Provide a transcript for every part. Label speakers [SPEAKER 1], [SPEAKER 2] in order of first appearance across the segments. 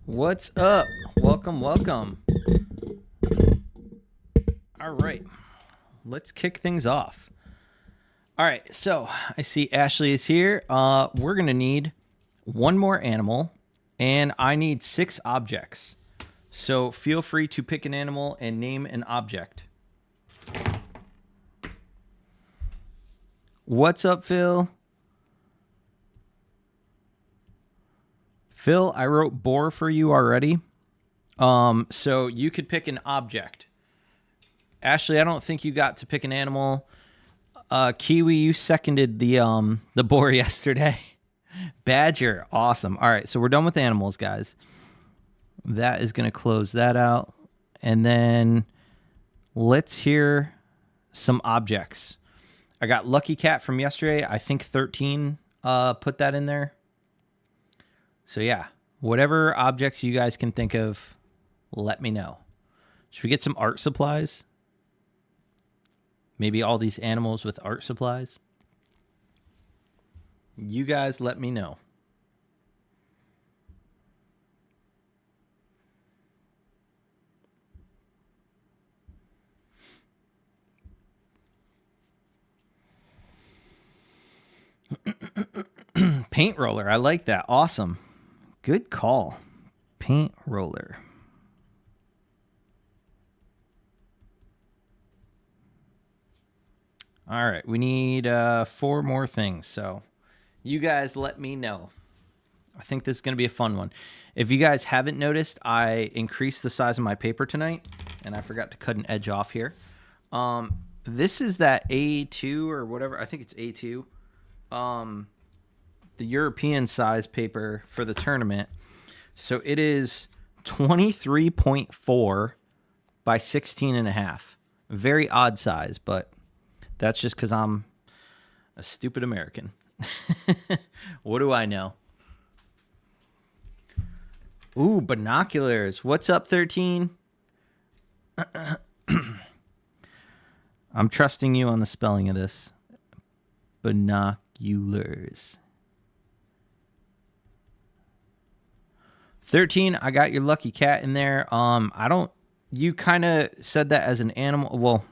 [SPEAKER 1] What's up? Welcome, welcome. All right, let's kick things off. All right, so I see Ashley is here. We're gonna need one more animal, and I need 6 objects. So feel free to pick an animal and name an object. What's up, Phil? Phil, I wrote Boar for you already. So you could pick an object. Ashley, I don't think you got to pick an animal. Kiwi, you seconded the boar yesterday. Badger, awesome. All right, so we're done with animals, guys. That is going to close that out. And then let's hear some objects. I got Lucky Cat from yesterday. I think 13 put that in there. So yeah, whatever objects you guys can think of, let me know. Should we get some art supplies? Maybe all these animals with art supplies? You guys let me know. Paint roller. I like that. Awesome. Good call. Paint roller. All right. We need 4 more things. So you guys let me know. I think this is going to be a fun one. If you guys haven't noticed, I increased the size of my paper tonight, and I forgot to cut an edge off here. This is that A2 or whatever. I think it's A2. The European size paper for the tournament. So it is 23.4 by 16.5. Very odd size, but that's just because I'm a stupid American. What do I know? Ooh, binoculars. What's up, 13? I'm trusting you on the spelling of this. Binoculars. 13, I got your Lucky Cat in there. You kind of said that as an animal. Well,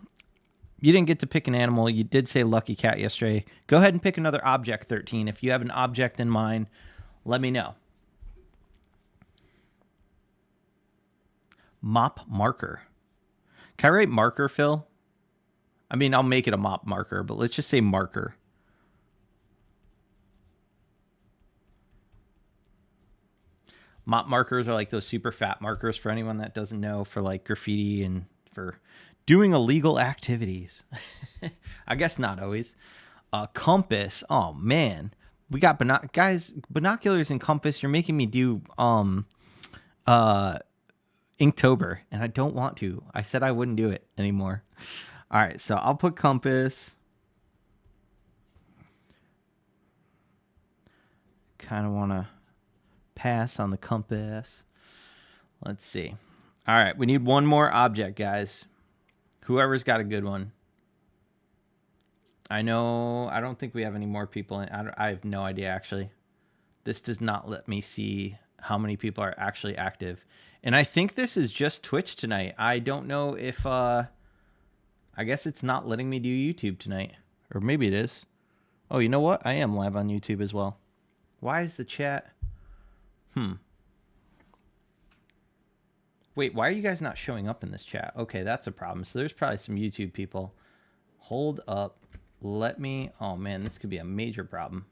[SPEAKER 1] you didn't get to pick an animal. You did say Lucky Cat yesterday. Go ahead and pick another object, 13. If you have an object in mind, let me know. Mop marker. Can I write marker, Phil? I mean, I'll make it a mop marker, but let's just say marker. Mop markers are like those super fat markers, for anyone that doesn't know, for like graffiti and for doing illegal activities. I guess not always. Compass. Oh man, we got guys, binoculars and compass. You're making me do Inktober, and I don't want to. I said I wouldn't do it anymore. All right, so I'll put compass. Kind of want to pass on the compass. Let's see. All right, we need one more object, guys. Whoever's got a good one. I don't think we have any more people. I have no idea, actually. This does not let me see how many people are actually active. And I think this is just Twitch tonight. I don't know if... I guess it's not letting me do YouTube tonight. Or maybe it is. Oh, you know what? I am live on YouTube as well. Why is the chat... Wait, why are you guys not showing up in this chat? Okay, that's a problem. So there's probably some YouTube people. Hold up. Let me... Oh, man, this could be a major problem.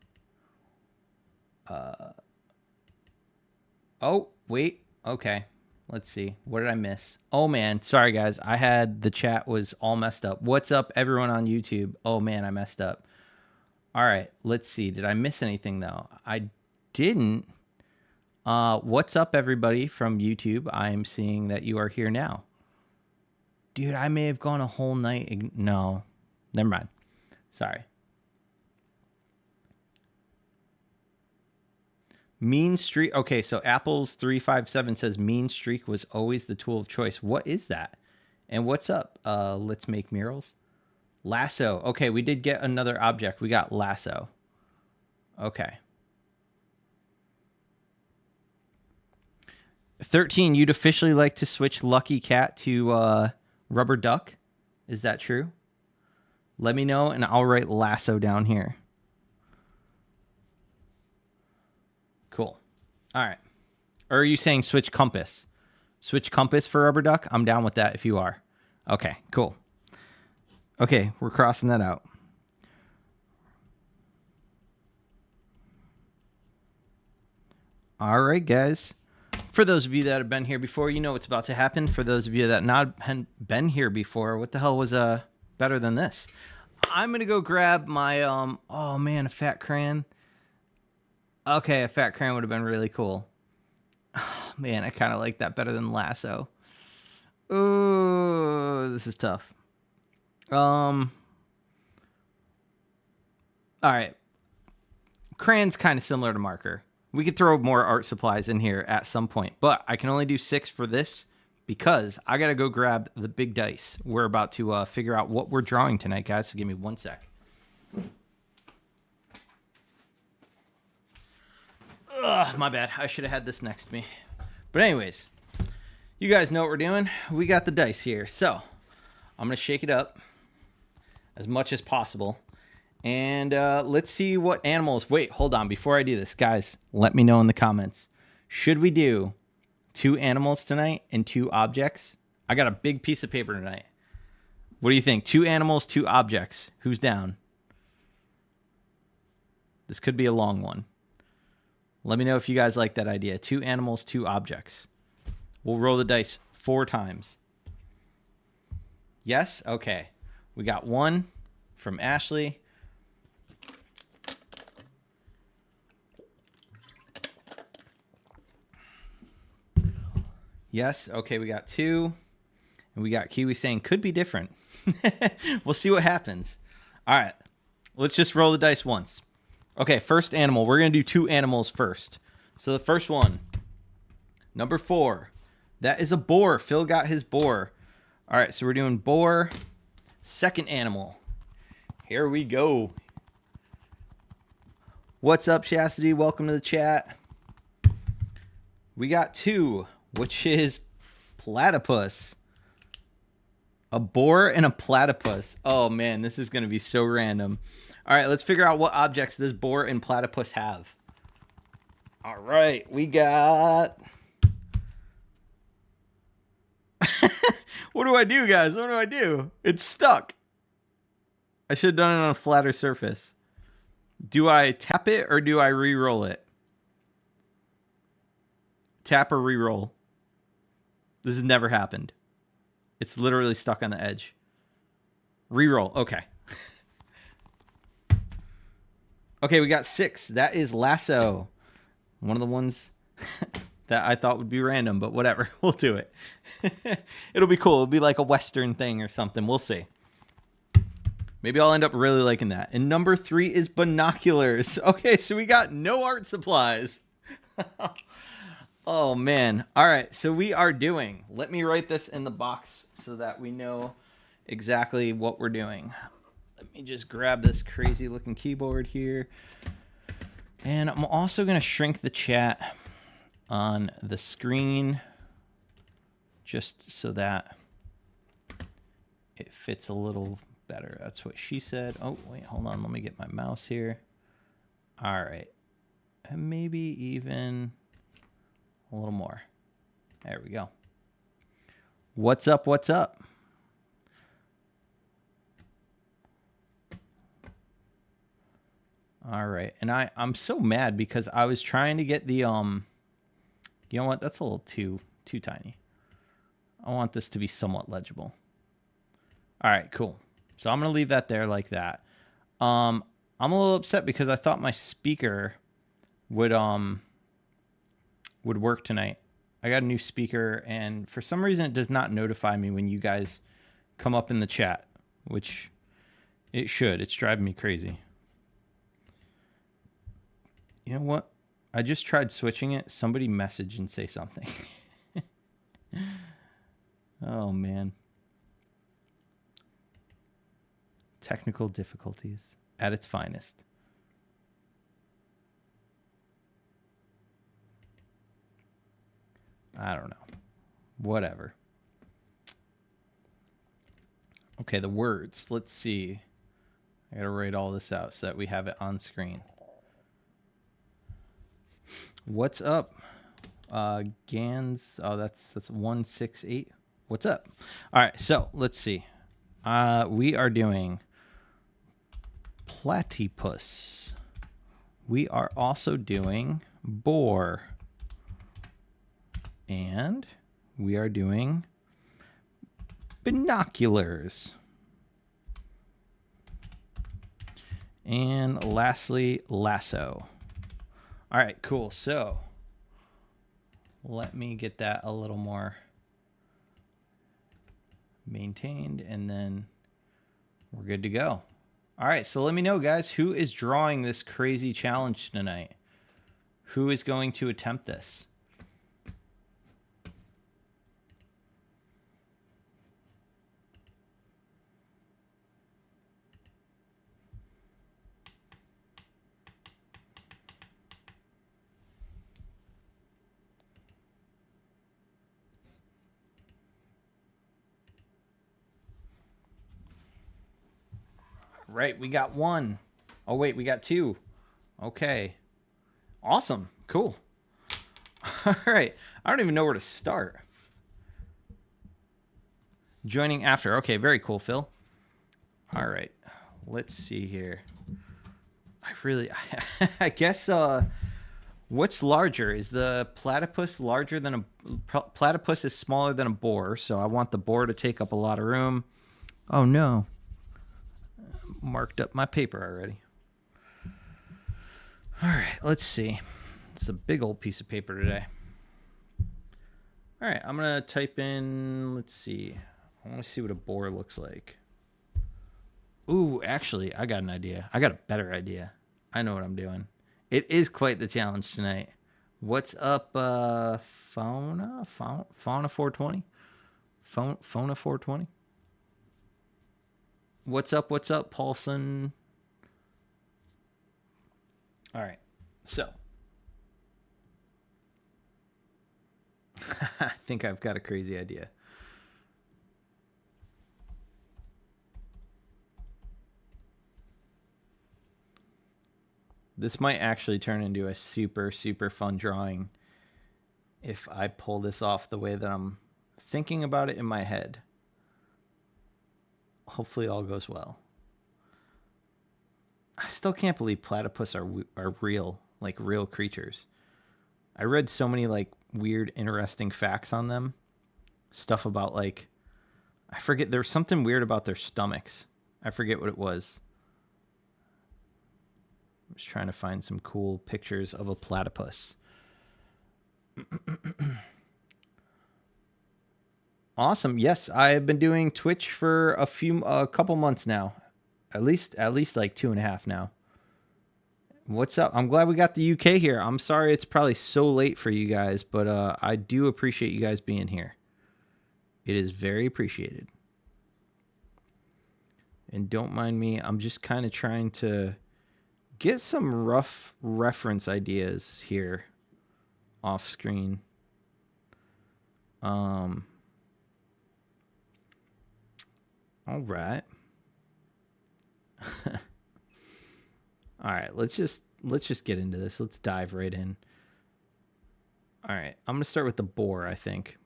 [SPEAKER 1] Oh, wait. Okay. Let's see. What did I miss? Oh, man. Sorry, guys. I had... The chat was all messed up. What's up, everyone on YouTube? Oh, man, I messed up. All right. Let's see. Did I miss anything, though? I didn't. What's up, everybody from YouTube? I'm seeing that you are here now. Dude, I may have gone a whole night. No, never mind. Sorry. Mean streak. Okay, so Apple's 357 says mean streak was always the tool of choice. What is that? And what's up? Let's make murals. Lasso. Okay, we did get another object. We got lasso. Okay. 13, you'd officially like to switch Lucky Cat to Rubber Duck. Is that true? Let me know, and I'll write Lasso down here. Cool. All right. Or are you saying switch Compass? Switch Compass for Rubber Duck? I'm down with that if you are. Okay, cool. Okay, we're crossing that out. All right, guys. For those of you that have been here before, you know what's about to happen. For those of you that not been here before, what the hell was better than this? I'm going to go grab my, oh man, a fat crayon. Okay, a fat crayon would have been really cool. Oh, man, I kind of like that better than Lasso. Oh, this is tough. All right. Crayon's kind of similar to marker. We could throw more art supplies in here at some point, but I can only do 6 for this because I got to go grab the big dice. We're about to figure out what we're drawing tonight, guys, so give me 1 sec. Ugh, my bad. I should have had this next to me. But anyways, you guys know what we're doing. We got the dice here. So I'm going to shake it up as much as possible. And let's see what animals... Wait, hold on. Before I do this, guys, let me know in the comments. Should we do 2 animals tonight and 2 objects? I got a big piece of paper tonight. What do you think? 2 animals, 2 objects. Who's down? This could be a long one. Let me know if you guys like that idea. 2 animals, 2 objects. We'll roll the dice 4 times. Yes? Okay. We got 1 from Ashley. Yes. Okay, we got 2. And we got Kiwi saying could be different. We'll see what happens. All right. Let's just roll the dice once. Okay, first animal. We're going to do 2 animals first. So the first one, number 4. That is a boar. Phil got his boar. All right, so we're doing boar. Second animal. Here we go. What's up, Chastity? Welcome to the chat. We got 2, which is platypus. A boar and a platypus. Oh, man, this is going to be so random. All right, let's figure out what objects this boar and platypus have. All right, we got... What do I do, guys? What do I do? It's stuck. I should have done it on a flatter surface. Do I tap it or do I re-roll it? Tap or re-roll. This has never happened. It's literally stuck on the edge. Re-roll. Okay. Okay, we got 6. That is Lasso. One of the ones that I thought would be random, but whatever. We'll do it. It'll be cool. It'll be like a Western thing or something. We'll see. Maybe I'll end up really liking that. And number 3 is binoculars. Okay, so we got no art supplies. Oh, man. All right, so we are doing... Let me write this in the box so that we know exactly what we're doing. Let me just grab this crazy-looking keyboard here. And I'm also going to shrink the chat on the screen just so that it fits a little better. That's what she said. Oh, wait, hold on. Let me get my mouse here. All right. And maybe even a little more. There we go. What's up? What's up? All right. And I'm so mad because I was trying to get the you know what? That's a little too tiny. I want this to be somewhat legible. All right, cool. So I'm going to leave that there like that. I'm a little upset because I thought my speaker would work tonight. I got a new speaker and for some reason it does not notify me when you guys come up in the chat, which it should. It's driving me crazy. You know what? I just tried switching it. Somebody message and say something. Oh, man. Technical difficulties at its finest. I don't know. Whatever. Okay, the words. Let's see. I gotta write all this out so that we have it on screen. What's up? Gans. Oh, that's 168. What's up? All right, so let's see. We are doing Platypus. We are also doing Boar. And we are doing Binoculars. And lastly, Lasso. All right, cool. So let me get that a little more maintained, and then we're good to go. All right, so let me know, guys, who is drawing this crazy challenge tonight? Who is going to attempt this? Right, we got one. Oh, wait, we got two. Okay. Awesome. Cool. All right. I don't even know where to start. Joining after. Okay, very cool, Phil. All right. Let's see here. I guess, what's larger? Is the platypus larger than a... Platypus is smaller than a boar, so I want the boar to take up a lot of room. Oh, no. Marked up my paper already. All right, let's see. It's a big old piece of paper today. All right, I'm going to type in, let's see. I want to see what a boar looks like. Ooh, actually, I got an idea. I got a better idea. I know what I'm doing. It is quite the challenge tonight. What's up, Fauna 420? Fauna 420? What's up, Paulson? All right, so I think I've got a crazy idea. This might actually turn into a super, super fun drawing if I pull this off the way that I'm thinking about it in my head. Hopefully all goes well. I still can't believe platypus are real, like real creatures. I read so many like weird, interesting facts on them. Stuff about like, I forget, there's something weird about their stomachs. I forget what it was. I'm just trying to find some cool pictures of a platypus. Awesome. Yes, I have been doing Twitch for a couple months now. At least like 2.5 now. What's up? I'm glad we got the UK here. I'm sorry it's probably so late for you guys, but I do appreciate you guys being here. It is very appreciated. And don't mind me, I'm just kind of trying to get some rough reference ideas here off screen. All right. All right, let's just get into this. Let's dive right in. All right, I'm going to start with the boar, I think.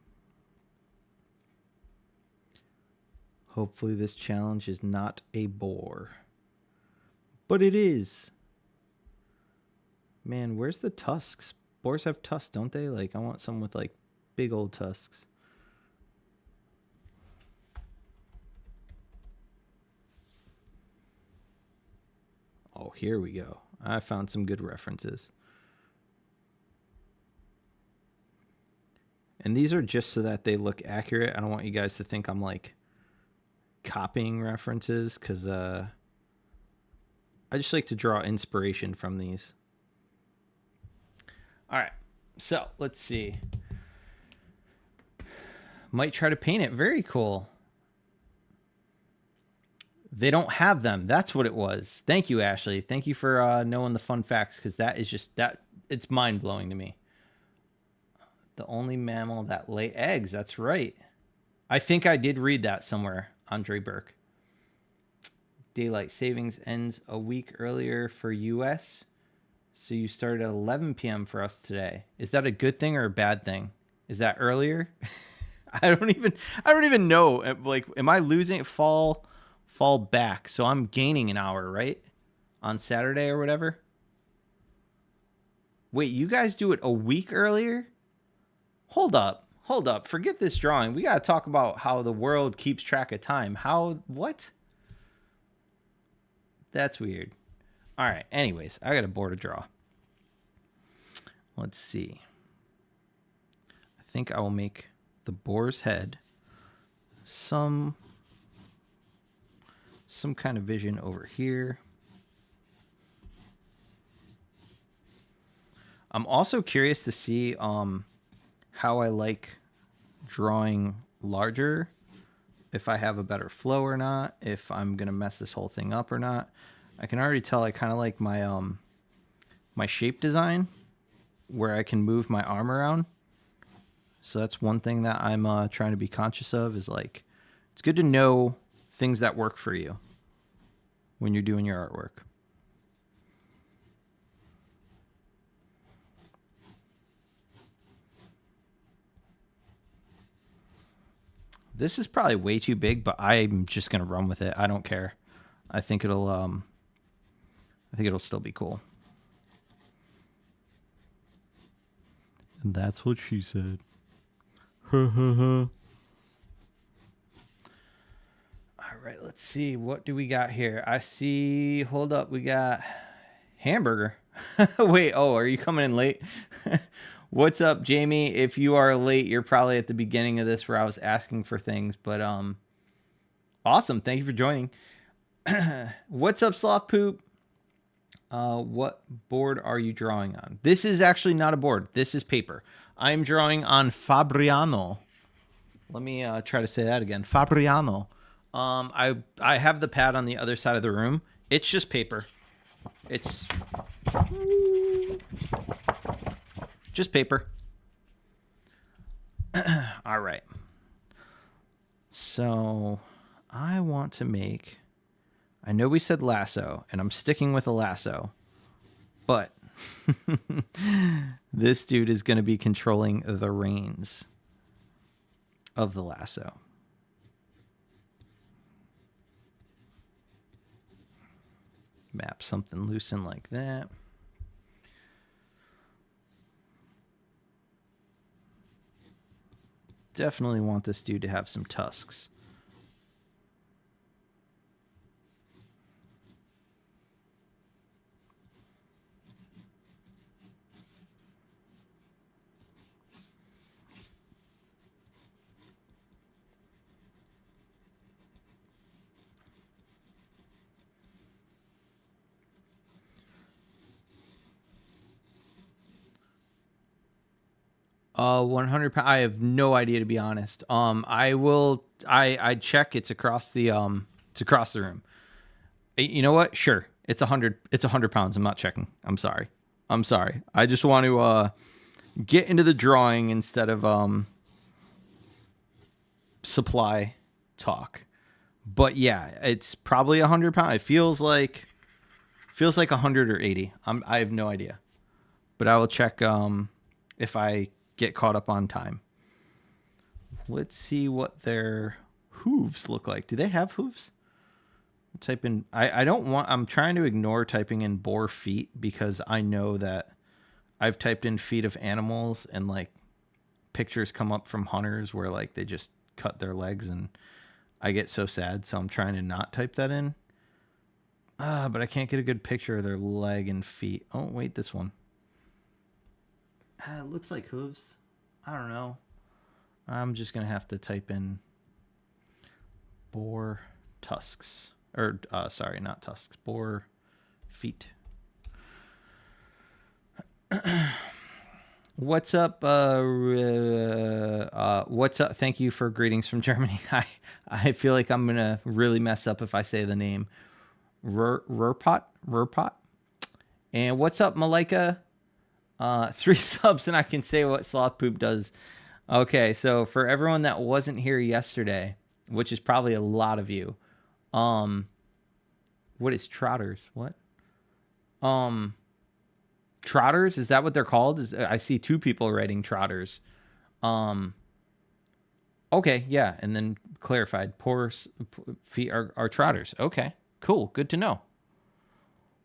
[SPEAKER 1] Hopefully this challenge is not a boar. But it is. Man, where's the tusks? Boars have tusks, don't they? Like, I want some with like big old tusks. Oh, here we go. I found some good references. And these are just so that they look accurate. I don't want you guys to think I'm like copying references, because I just like to draw inspiration from these. All right, so let's see. Might try to paint it. Very cool. They don't have them. That's what it was. Thank you, Ashley. Thank you for knowing the fun facts, because that is just that. It's mind blowing to me. The only mammal that lay eggs. That's right. I think I did read that somewhere. Andre Burke. Daylight savings ends a week earlier for US. So you started at 11 p.m. for us today. Is that a good thing or a bad thing? Is that earlier? I don't even know. Like, am I losing fall back? So I'm gaining an hour, right? On Saturday or whatever. Wait, you guys do it a week earlier? Hold up. Forget this drawing. We got to talk about how the world keeps track of time. What? That's weird. All right. Anyways, I got a board to draw. Let's see. I think I will make the boar's head some kind of vision over here. I'm also curious to see how I like drawing larger, if I have a better flow or not, if I'm going to mess this whole thing up or not. I can already tell I kind of like my my shape design where I can move my arm around. So that's one thing that I'm trying to be conscious of, is like, it's good to know things that work for you when you're doing your artwork. This is probably way too big, but I'm just going to run with it. I don't care. I think it'll still be cool. And that's what she said. All right, let's see. What do we got here? I see, hold up, we got hamburger. Wait, are you coming in late? What's up, Jamie? If you are late, you're probably at the beginning of this where I was asking for things, but awesome. Thank you for joining. What's up, Sloth Poop? What board are you drawing on? This is actually not a board. This is paper. I'm drawing on Fabriano. Let me try to say that again. Fabriano. I have the pad on the other side of the room. It's just paper. It's just paper. All right. So I want to make, I know we said lasso, and I'm sticking with a lasso, but this dude is going to be controlling the reins of the lasso. Map something loosened like that. Definitely want this dude to have some tusks. £100. I have no idea, to be honest. I check. It's across the room. You know what? Sure. It's 100. It's 100 pounds. I'm not checking. I'm sorry. I just want to get into the drawing instead of supply talk. But yeah, it's probably 100 pounds. It feels like 100 or 80. I have no idea, but I will check if I get caught up on time. Let's see what their hooves look like. Do they have hooves? Type in, I'm trying to ignore typing in boar feet, because I know that I've typed in feet of animals and like pictures come up from hunters where like they just cut their legs, and I get so sad. So I'm trying to not type that in. But I can't get a good picture of their leg and feet. Oh, wait, this one. It looks like hooves. I don't know. I'm just going to have to type in boar tusks. Or, sorry, not tusks. Boar feet. What's up? What's up? Thank you for greetings from Germany. I feel like I'm going to really mess up if I say the name. Rurpot. And what's up, Malika? 3 subs and I can say what sloth poop does. Okay, so for everyone that wasn't here yesterday, which is probably a lot of you, what is trotters? What? Trotters, is that what they're called? I see 2 people writing trotters. Okay, yeah, and then clarified. Poor feet are trotters. Okay, cool, good to know.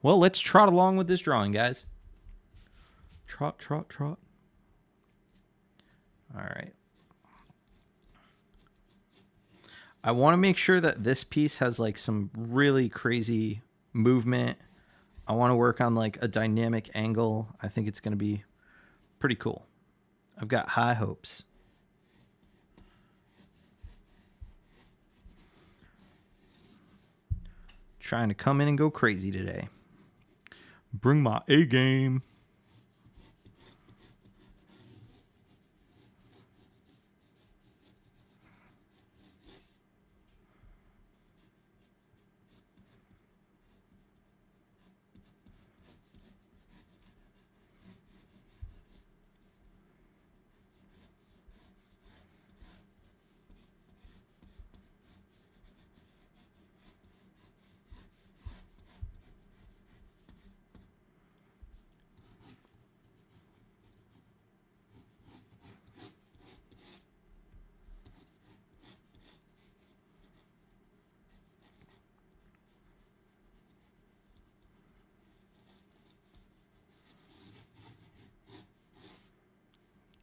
[SPEAKER 1] Well, let's trot along with this drawing, guys. Trot, trot, trot. All right. I want to make sure that this piece has like some really crazy movement. I want to work on like a dynamic angle. I think it's going to be pretty cool. I've got high hopes. Trying to come in and go crazy today. Bring my A game.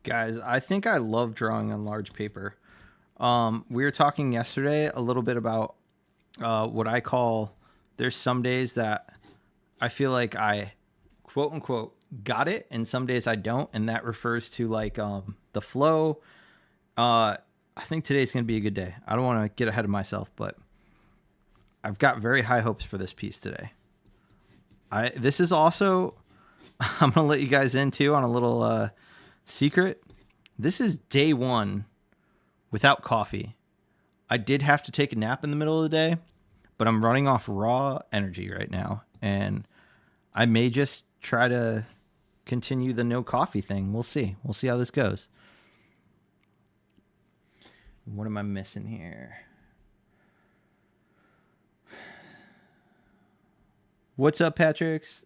[SPEAKER 1] Guys, I think I love drawing on large paper. We were talking yesterday a little bit about what I call, there's some days that I feel like I quote unquote got it and some days I don't, and that refers to like the flow. I think today's gonna be a good day. I don't want to get ahead of myself, but I've got very high hopes for this piece today. This is also I'm gonna let you guys in too on a little secret. This is day 1 without coffee. I did have to take a nap in the middle of the day, but I'm running off raw energy right now, and I may just try to continue the no coffee thing. We'll see. We'll see how this goes. What am I missing here? What's up, Patrick's?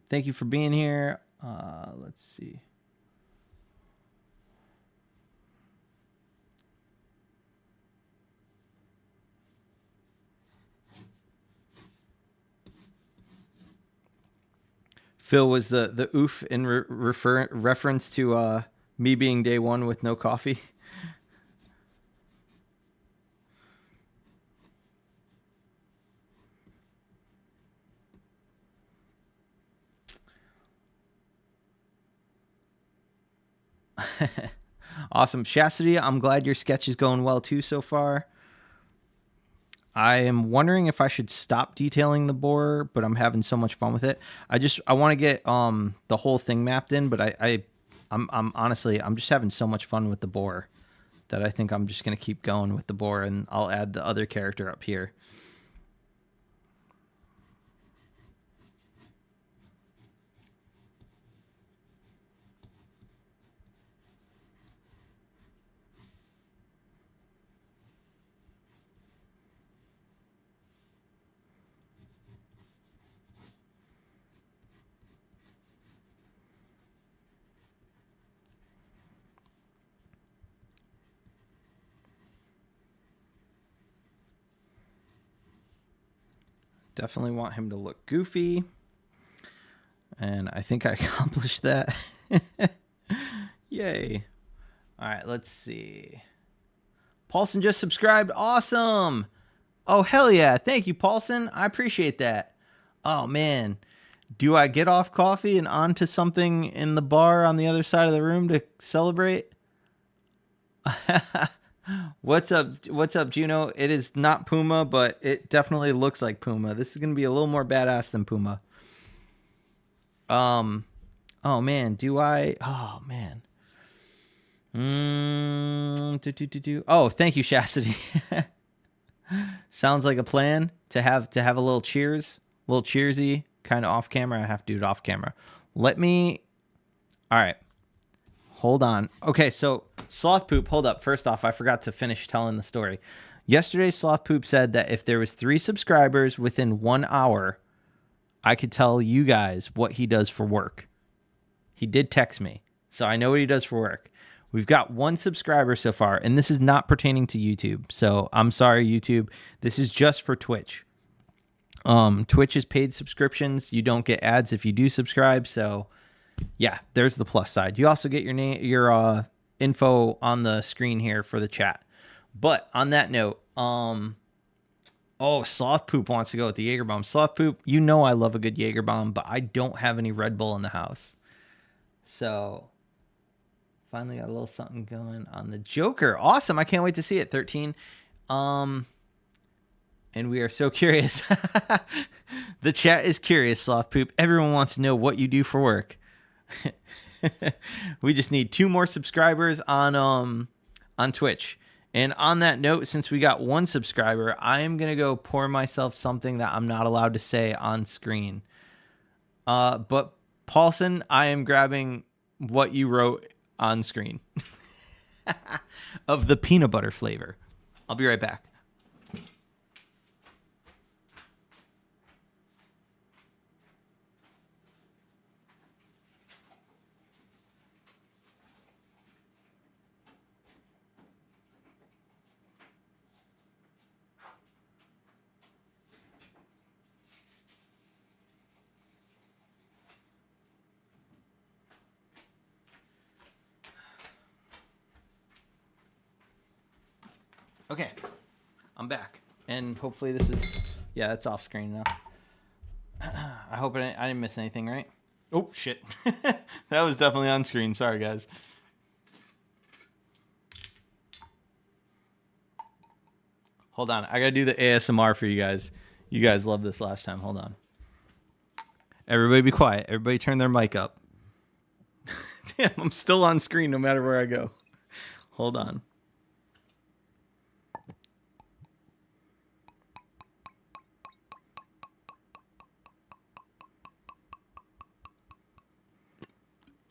[SPEAKER 1] Thank you for being here. Let's see. Phil, was the oof in reference to me being day 1 with no coffee? Awesome. Chastity, I'm glad your sketch is going well too so far. I am wondering if I should stop detailing the boar, but I'm having so much fun with it. I want to get the whole thing mapped in, but I'm honestly, I'm just having so much fun with the boar that I think I'm just going to keep going with the boar, and I'll add the other character up here. Definitely want him to look goofy. And I think I accomplished that. Yay. All right, let's see. Paulson just subscribed. Awesome. Oh, hell yeah. Thank you, Paulson. I appreciate that. Oh, man. Do I get off coffee and onto something in the bar on the other side of the room to celebrate? What's up, Juno? It is not Puma, but it definitely looks like Puma. This is going to be a little more badass than Puma. Oh man, do I? Oh man. Oh, thank you, Chastity. Sounds like a plan to have a little cheersy kind of off camera. I have to do it off camera. Let me All right. Hold on. Okay, so Sloth Poop, hold up. First off, I forgot to finish telling the story. Yesterday, Sloth Poop said that if there was 3 subscribers within 1 hour, I could tell you guys what he does for work. He did text me, so I know what he does for work. We've got 1 subscriber so far, and this is not pertaining to YouTube. So I'm sorry, YouTube. This is just for Twitch. Twitch is paid subscriptions. You don't get ads if you do subscribe. So yeah, there's the plus side. You also get your name, your info on the screen here for the chat. But on that note, Sloth Poop wants to go with the Jaeger bomb. Sloth Poop, you know I love a good Jaeger bomb, but I don't have any Red Bull in the house. So finally got a little something going on the Joker. Awesome. I can't wait to see it. 13. And we are so curious. The chat is curious, Sloth Poop. Everyone wants to know what you do for work. We just need 2 more subscribers on Twitch. And on that note, since we got 1 subscriber, I am going to go pour myself something that I'm not allowed to say on screen. But Paulson, I am grabbing what you wrote on screen of the peanut butter flavor. I'll be right back. Okay, I'm back, and hopefully this is, yeah, that's off screen now. I hope I didn't miss anything, right? Oh, shit. That was definitely on screen. Sorry, guys. Hold on. I got to do the ASMR for you guys. You guys loved this last time. Hold on. Everybody be quiet. Everybody turn their mic up. Damn, I'm still on screen no matter where I go. Hold on.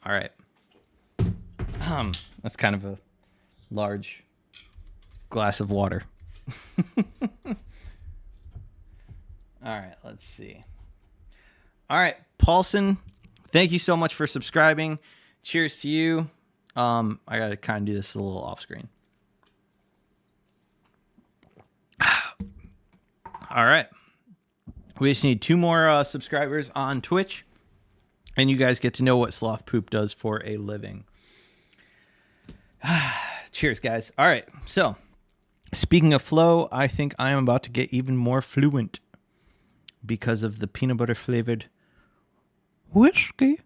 [SPEAKER 1] All right. That's kind of a large glass of water. All right, let's see. All right, Paulson, thank you so much for subscribing. Cheers to you. I got to kind of do this a little off screen. All right. We just need 2 more subscribers on Twitch. And you guys get to know what Sloth Poop does for a living. Cheers, guys. All right. So, speaking of flow, I think I am about to get even more fluent because of the peanut butter flavored whiskey.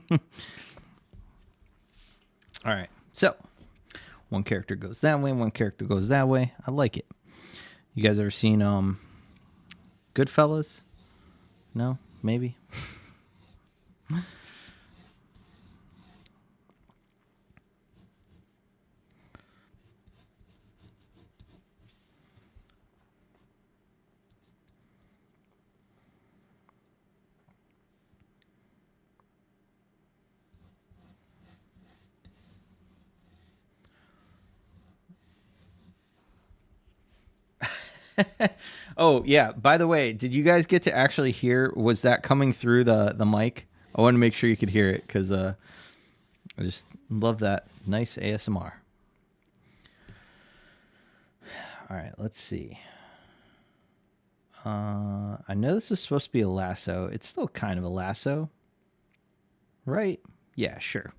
[SPEAKER 1] All right. So, 1 character goes that way, 1 character goes that way. I like it. You guys ever seen Goodfellas? No? Maybe? Oh, yeah. By the way, did you guys get to actually hear, was that coming through the mic? I want to make sure you could hear it because I just love that. Nice ASMR. All right, let's see. I know this is supposed to be a lasso. It's still kind of a lasso, right? Yeah, sure.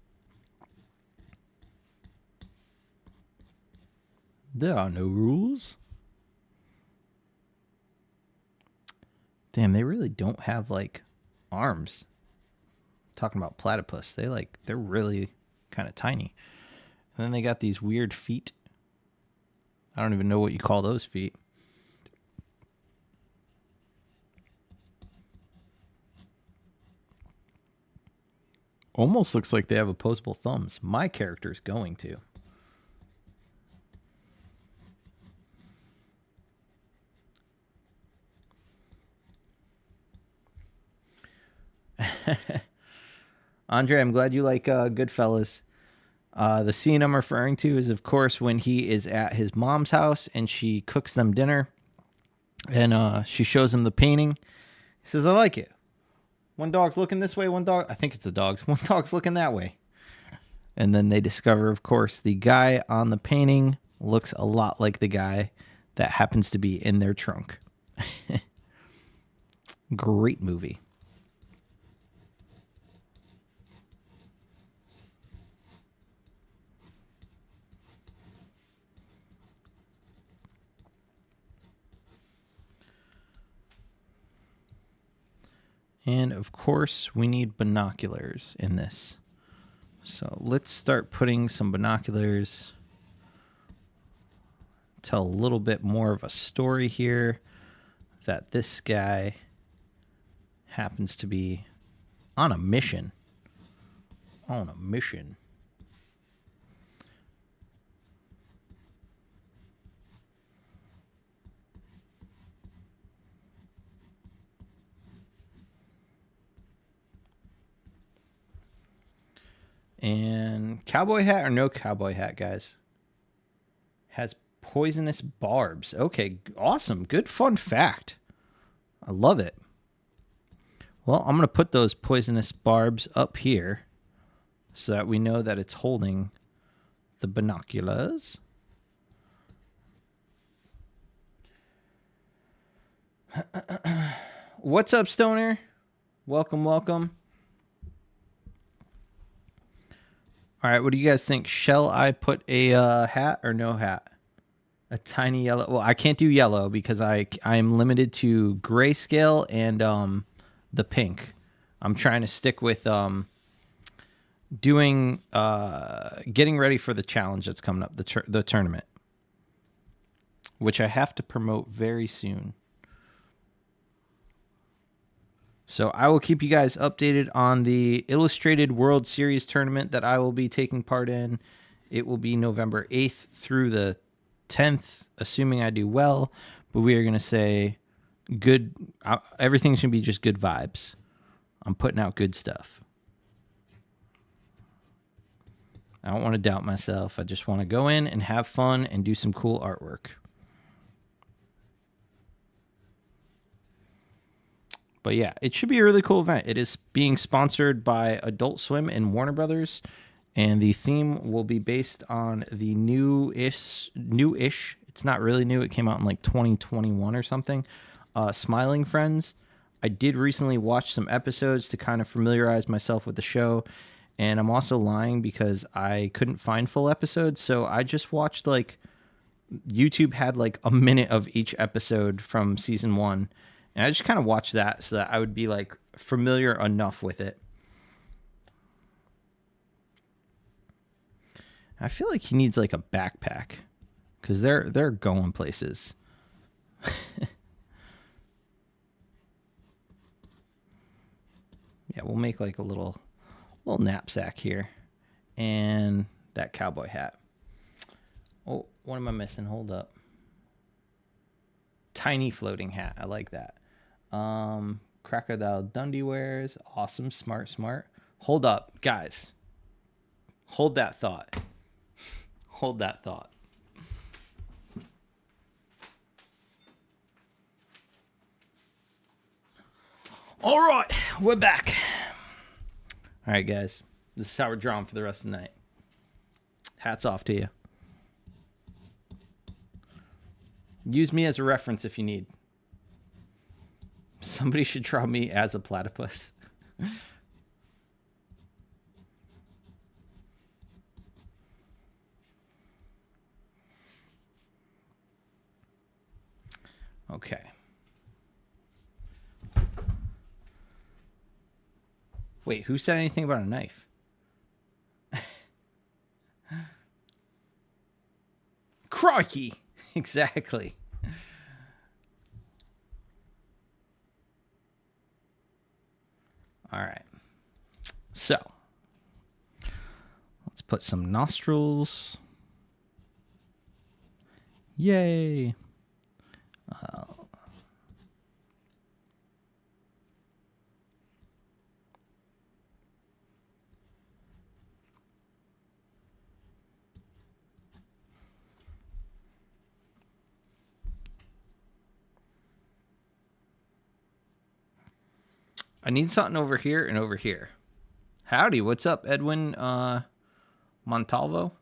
[SPEAKER 1] There are no rules. Damn, they really don't have like arms. Talking about platypus, they're really kind of tiny. And then they got these weird feet. I don't even know what you call those feet. Almost looks like they have opposable thumbs. My character's going to. Andre, I'm glad you like Goodfellas. The scene I'm referring to is, of course, when he is at his mom's house and she cooks them dinner, and she shows him the painting. He says, I like it. One dog's looking this way, I think it's the dogs. One dog's looking that way. And then they discover, of course, the guy on the painting looks a lot like the guy that happens to be in their trunk. Great movie. And of course, we need binoculars in this. So let's start putting some binoculars. Tell a little bit more of a story here, that this guy happens to be on a mission. On a mission. And cowboy hat or no cowboy hat, guys? Has poisonous barbs. Okay, awesome. Good fun fact. I love it. Well, I'm going to put those poisonous barbs up here so that we know that it's holding the binoculars. What's up, Stoner? Welcome, welcome. All right, what do you guys think? Shall I put a hat or no hat? A tiny yellow. Well, I can't do yellow because I am limited to grayscale and the pink. I'm trying to stick with doing getting ready for the challenge that's coming up, the tournament, which I have to promote very soon. So I will keep you guys updated on the Illustrated World Series tournament that I will be taking part in. It will be November 8th through the 10th, assuming I do well. But we are going to say good. Everything should be just good vibes. I'm putting out good stuff. I don't want to doubt myself. I just want to go in and have fun and do some cool artwork. But yeah, it should be a really cool event. It is being sponsored by Adult Swim and Warner Brothers, and the theme will be based on the new-ish. It's not really new. It came out in like 2021 or something. Smiling Friends. I did recently watch some episodes to kind of familiarize myself with the show, and I'm also lying because I couldn't find full episodes, so I just watched like YouTube had like a minute of each episode from season 1. And I just kind of watched that so that I would be like familiar enough with it. I feel like he needs like a backpack because they're going places. Yeah, we'll make like a little knapsack here, and that cowboy hat. Oh, what am I missing? Hold up. Tiny floating hat. I like that. Crocodile Dundee wears. Awesome. Smart. Hold up, guys. Hold that thought. Hold that thought. All right, we're back. All right, guys. This is how we're drawing for the rest of the night. Hats off to you. Use me as a reference if you need. Somebody should draw me as a platypus. Okay. Wait, who said anything about a knife? Crikey! Exactly. All right. So, let's put some nostrils. Yay. I need something over here and over here. Howdy, what's up, Edwin Montalvo?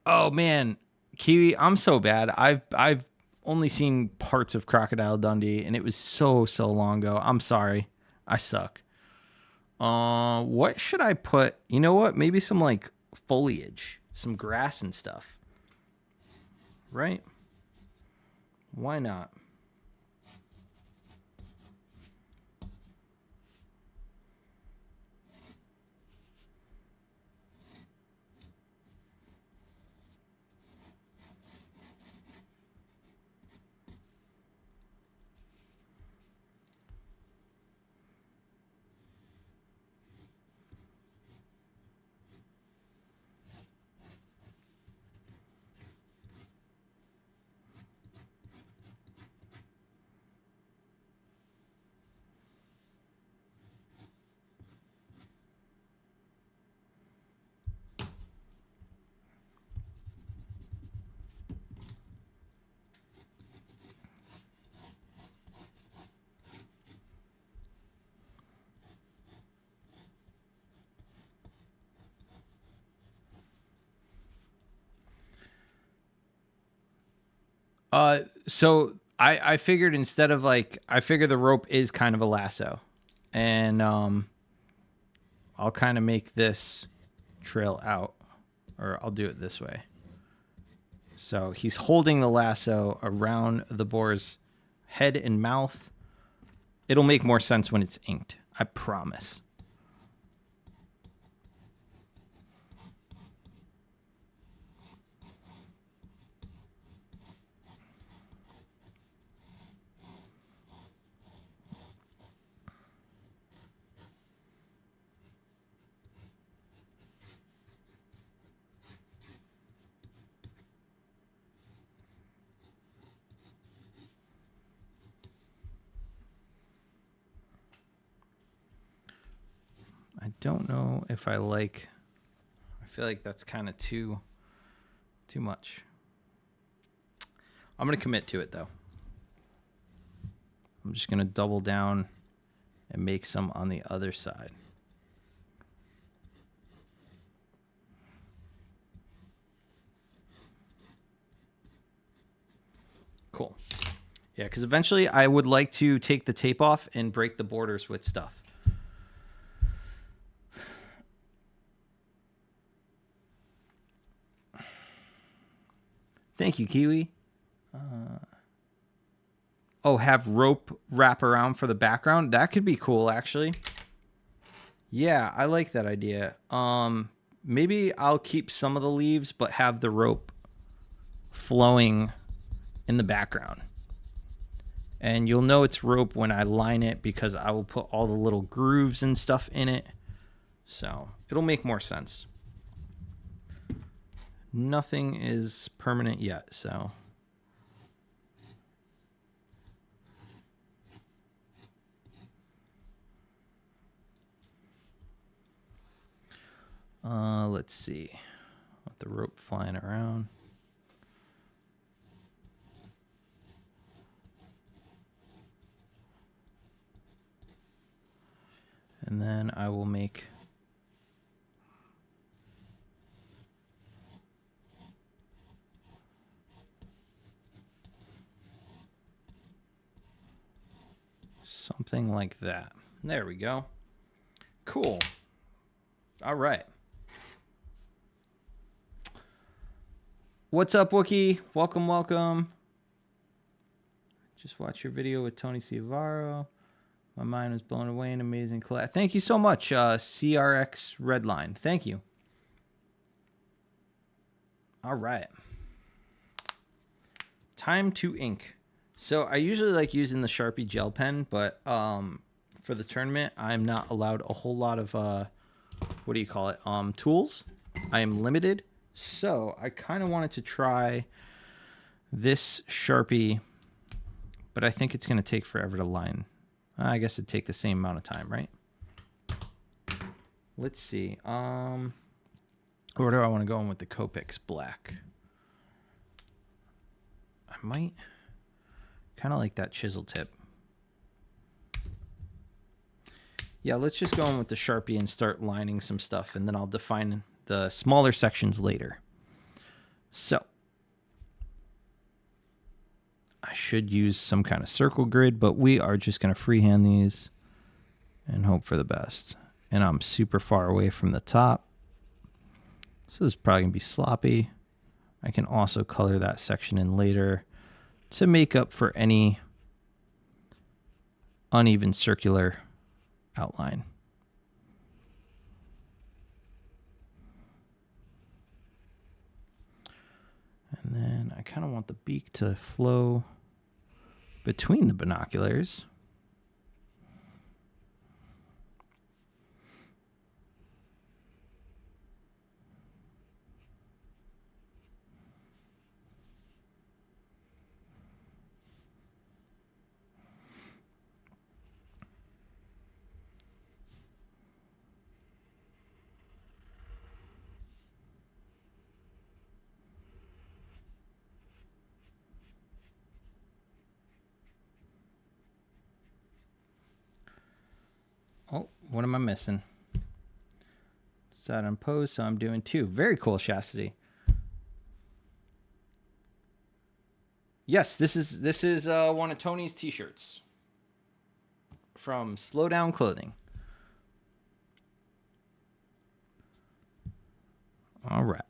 [SPEAKER 1] Oh man, Kiwi, I'm so bad. I've only seen parts of Crocodile Dundee, and it was so long ago. I'm sorry. I suck. What should I put? You know what? Maybe some like foliage, some grass and stuff. Right? Why not? So I figured instead of like, I figure the rope is kind of a lasso, and I'll kind of make this trail out, or I'll do it this way. So he's holding the lasso around the boar's head and mouth. It'll make more sense when it's inked, I promise. I don't know if I feel like that's kind of too much. I'm going to commit to it though. I'm just going to double down and make some on the other side. Cool. Yeah, because eventually I would like to take the tape off and break the borders with stuff. Thank you, Kiwi. Oh, have rope wrap around for the background? That could be cool, actually. Yeah, I like that idea. Maybe I'll keep some of the leaves, but have the rope flowing in the background. And you'll know it's rope when I line it because I will put all the little grooves and stuff in it. So it'll make more sense. Nothing is permanent yet, so. Let's see. Let the rope flying around. And then I will make something like that. There we go. Cool. All right. What's up, Wookie? Welcome, welcome. Just watch your video with Tony Ciavaro. My mind was blown away. An amazing collab. Thank you so much, CRX Redline. Thank you. All right. Time to ink. So I usually like using the Sharpie gel pen, but for the tournament, I'm not allowed a whole lot of, what do you call it, tools. I am limited. So I kind of wanted to try this Sharpie, but I think it's going to take forever to line. I guess it'd take the same amount of time, right? Let's see. Where do I want to go in with the Copics Black? I might Kind of like that chisel tip. Yeah, let's just go in with the Sharpie and start lining some stuff, and then I'll define the smaller sections later. So I should use some kind of circle grid, but we are just going to freehand these and hope for the best. And I'm super far away from the top, so this is probably going to be sloppy. I can also color that section in later to make up for any uneven circular outline. And then I kind of want the beak to flow between the binoculars. Oh, what am I missing? Side on pose, so I'm doing 2. Very cool, Chastity. Yes, this is one of Tony's t-shirts from Slow Down Clothing. All right.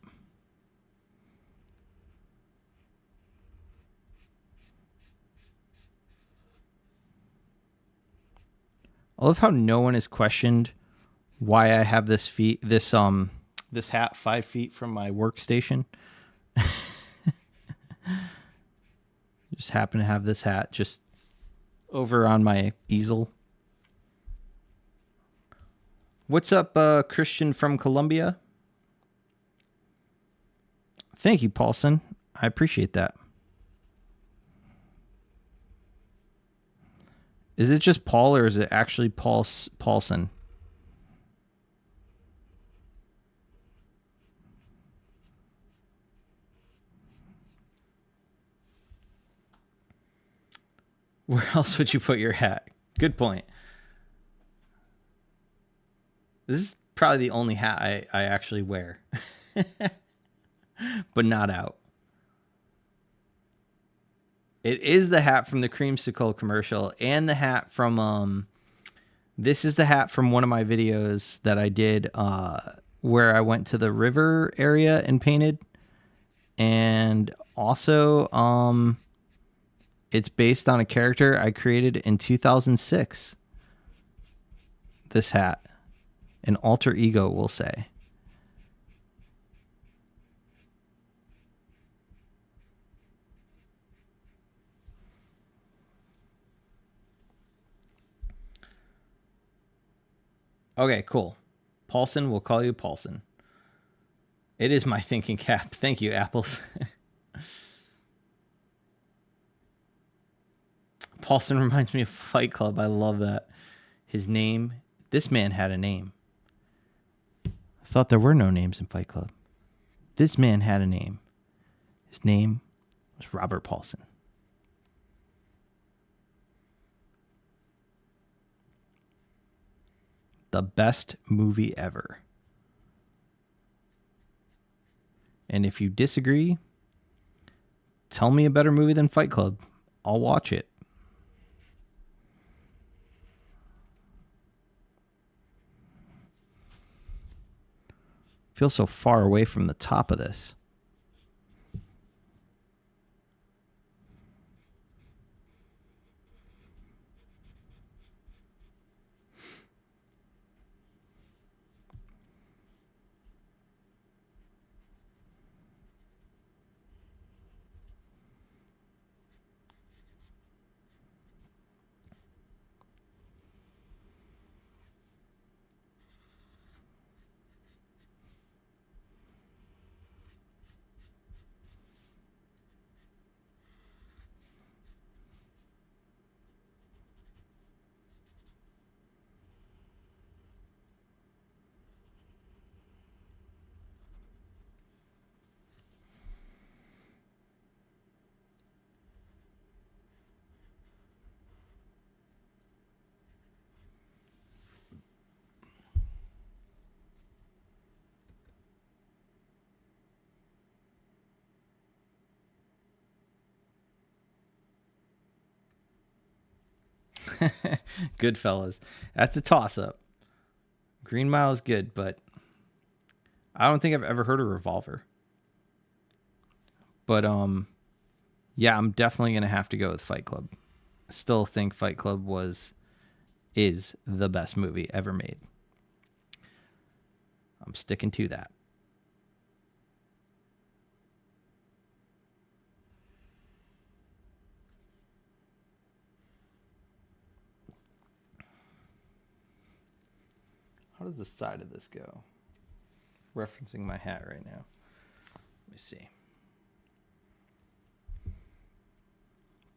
[SPEAKER 1] I love how no one has questioned why I have this hat 5 feet from my workstation. Just happen to have this hat just over on my easel. What's up, Christian from Colombia? Thank you, Paulson. I appreciate that. Is it just Paul or is it actually Paulson? Where else would you put your hat? Good point. This is probably the only hat I actually wear. But not out. It is the hat from the Creamsicle commercial and the hat from this is the hat from one of my videos that I did where I went to the river area and painted. And also it's based on a character I created in 2006. This hat. An alter ego, we'll say. Okay, cool. Paulson, we'll call you Paulson. It is my thinking cap. Thank you, Apples. Paulson reminds me of Fight Club. I love that. His name, this man had a name. I thought there were no names in Fight Club. This man had a name. His name was Robert Paulson. The best movie ever. And if you disagree, tell me a better movie than Fight Club. I'll watch it. Feel so far away from the top of this. Goodfellas. That's a toss-up. Green Mile is good, but I don't think I've ever heard of Revolver. But yeah, I'm definitely gonna have to go with Fight Club. Still think Fight Club is the best movie ever made. I'm sticking to that. How does the side of this go? Referencing my hat right now. Let me see.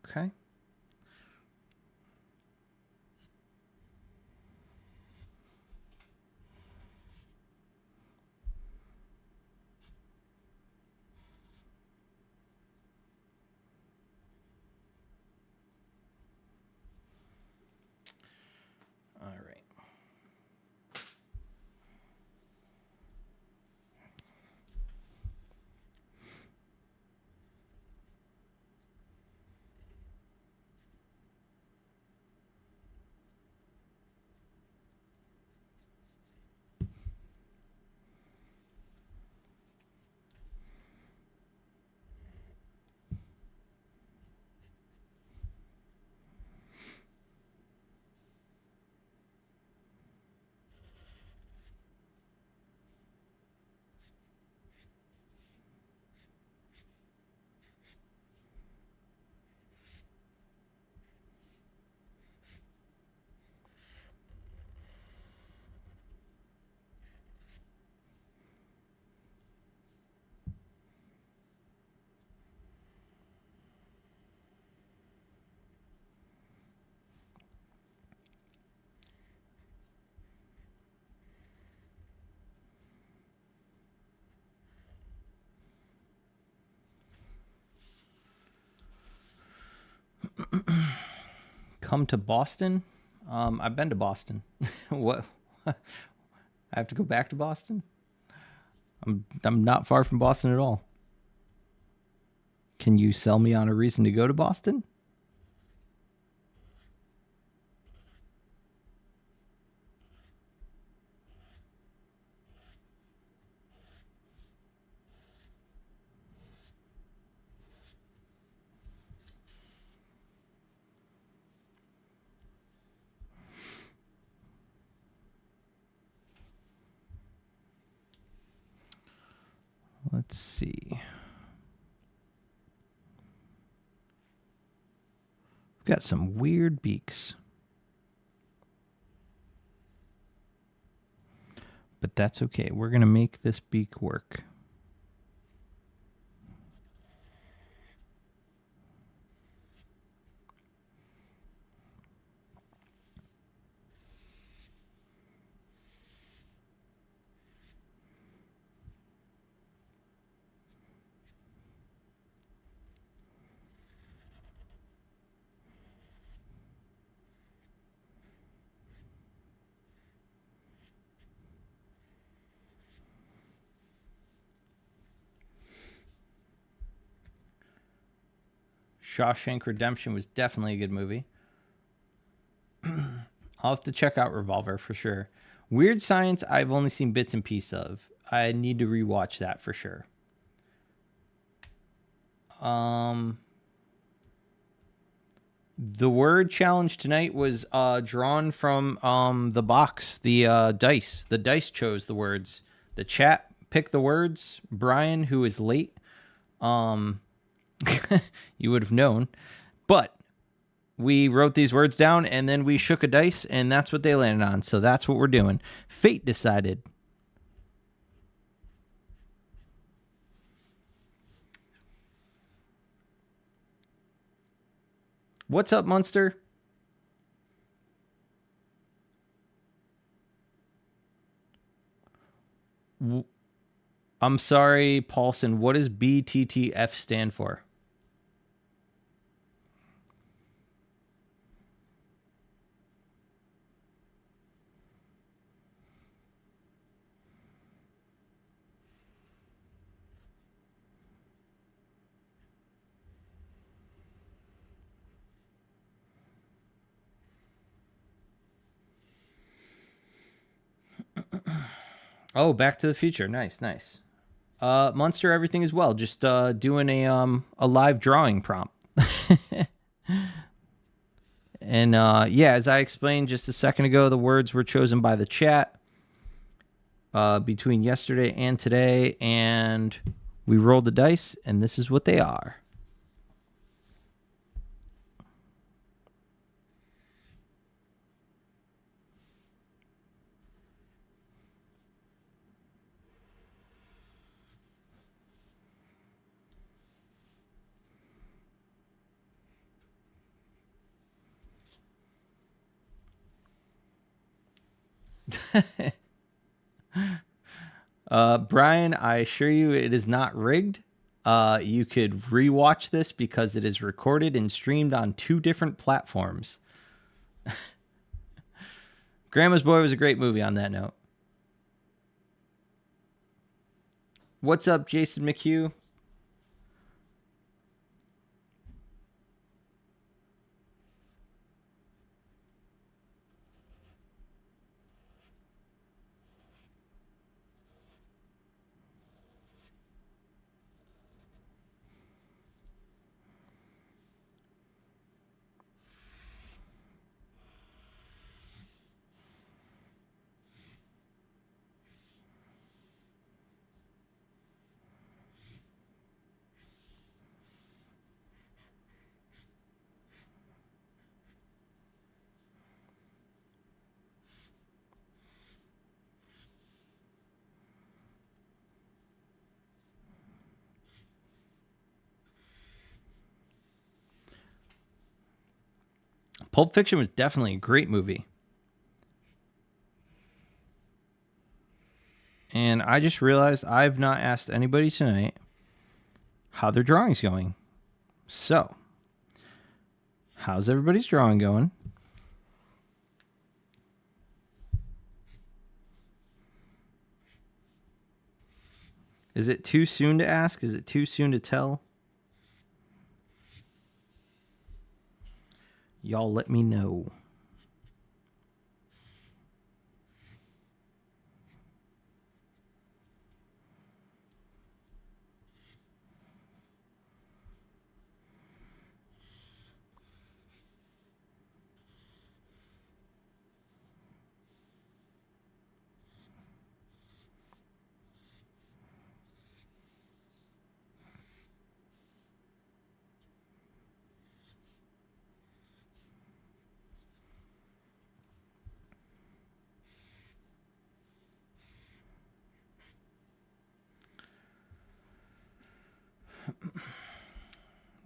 [SPEAKER 1] Okay. All right. Come to Boston? I've been to Boston. What? I have to go back to Boston? I'm not far from Boston at all. Can you sell me on a reason to go to Boston? Let's see. We've got some weird beaks. But that's okay. We're going to make this beak work. Shawshank Redemption was definitely a good movie. I'll have to check out Revolver for sure. Weird Science, I've only seen bits and pieces of. I need to rewatch that for sure. The word challenge tonight was drawn from the box, the dice. The dice chose the words. The chat picked the words. Brian, who is late, you would have known. But we wrote these words down, and then we shook a dice, and that's what they landed on. So that's what we're doing. Fate decided. What's up, Munster? I'm sorry, Paulson. What does BTTF stand for? Oh, Back to the Future. Nice, nice. Munster, everything is well. Just doing a live drawing prompt. And yeah, as I explained just a second ago, the words were chosen by the chat between yesterday and today, and we rolled the dice, and this is what they are. Brian, I assure you it is not rigged. You could rewatch this because it is recorded and streamed on 2 different platforms. Grandma's Boy was a great movie on that note. What's up, Jason McHugh? Pulp Fiction was definitely a great movie. And I just realized I've not asked anybody tonight how their drawing's going. So, how's everybody's drawing going? Is it too soon to ask? Is it too soon to tell? Y'all let me know.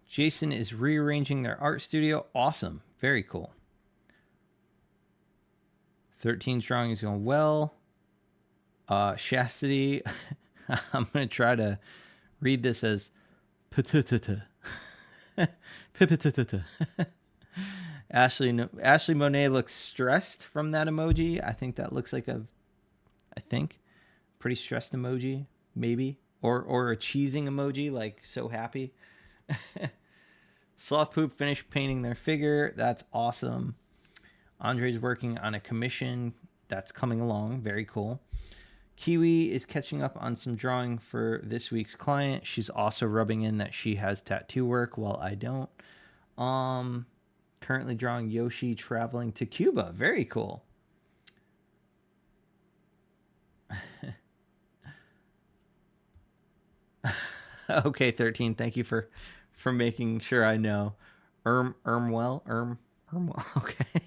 [SPEAKER 1] Jason is rearranging their art studio. Awesome. Very cool. 13's drawing is going well. Chastity, I'm going to try to read this as patutata. Ashley Monet looks stressed from that emoji. I think that looks like pretty stressed emoji, maybe. Or a cheesing emoji, like so happy. Sloth Poop finished painting their figure. That's awesome. Andre's working on a commission that's coming along. Very cool. Kiwi is catching up on some drawing for this week's client. She's also rubbing in that she has tattoo work while I don't. Currently drawing Yoshi traveling to Cuba. Very cool. Okay, 13. Thank you for making sure I know. Ermwell. Okay.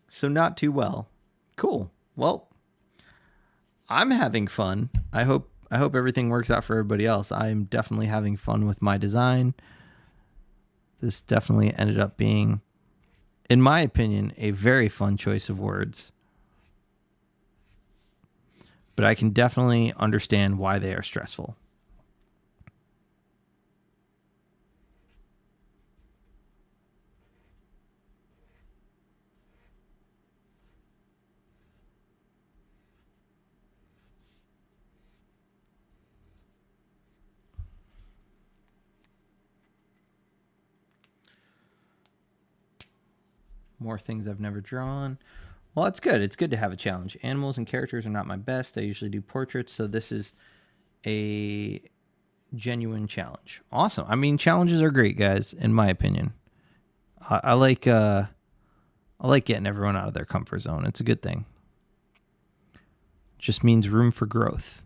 [SPEAKER 1] So not too well. Cool. Well, I'm having fun. I hope everything works out for everybody else. I'm definitely having fun with my design. This definitely ended up being, in my opinion, a very fun choice of words. But I can definitely understand why they are stressful. More things I've never drawn. Well, it's good. It's good to have a challenge. Animals and characters are not my best. I usually do portraits, so this is a genuine challenge. Awesome. I mean, challenges are great, guys, in my opinion. I like getting everyone out of their comfort zone. It's a good thing. Just means room for growth.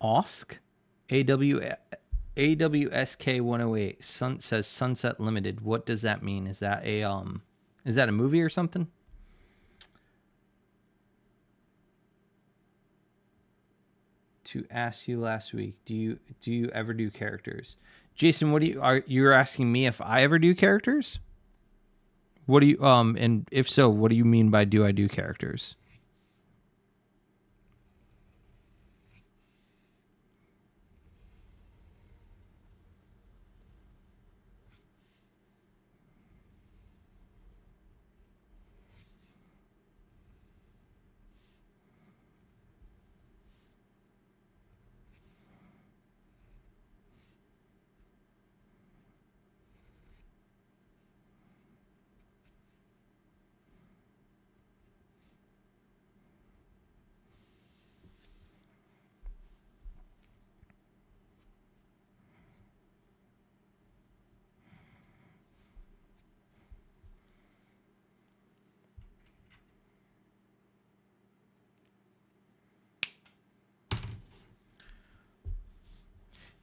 [SPEAKER 1] OSK, AWSK 108 says Sunset Limited. What does that mean? Is that a movie or something? To ask you last week, do you ever do characters? Jason, you're asking me if I ever do characters? What do you and if so, what do you mean by do I do characters?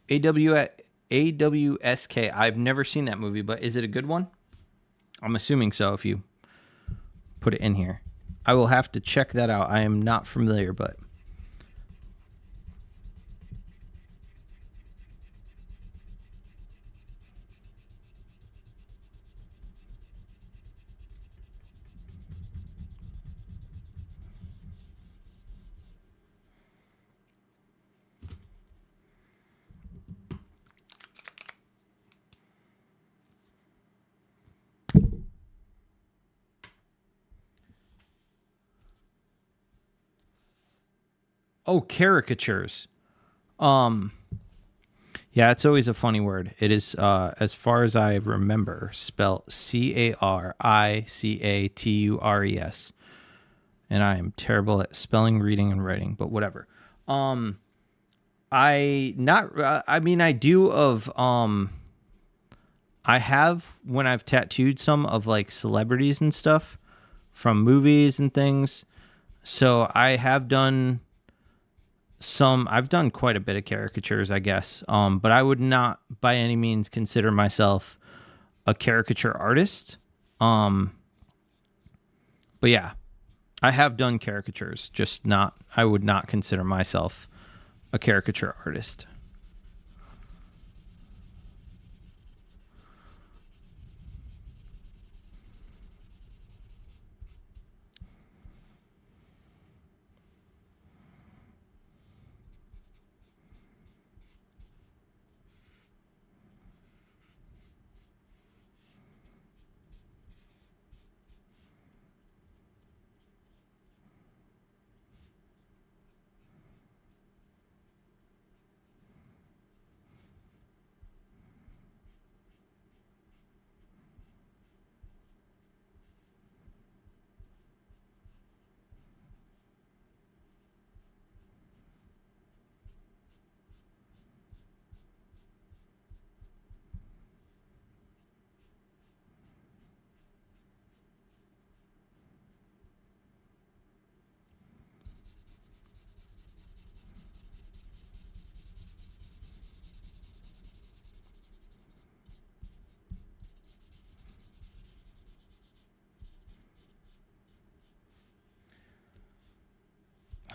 [SPEAKER 1] AWSK. I've never seen that movie, but is it a good one? I'm assuming so if you put it in here. I will have to check that out. I am not familiar, but oh, caricatures. Yeah, it's always a funny word. It is, as far as I remember, spelled Caricatures. And I am terrible at spelling, reading, and writing, but whatever. I do of, I have when I've tattooed some of like celebrities and stuff from movies and things. So I have done I've done quite a bit of caricatures, I guess. But I would not by any means consider myself a caricature artist. But yeah, I have done caricatures, just not, I would not consider myself a caricature artist.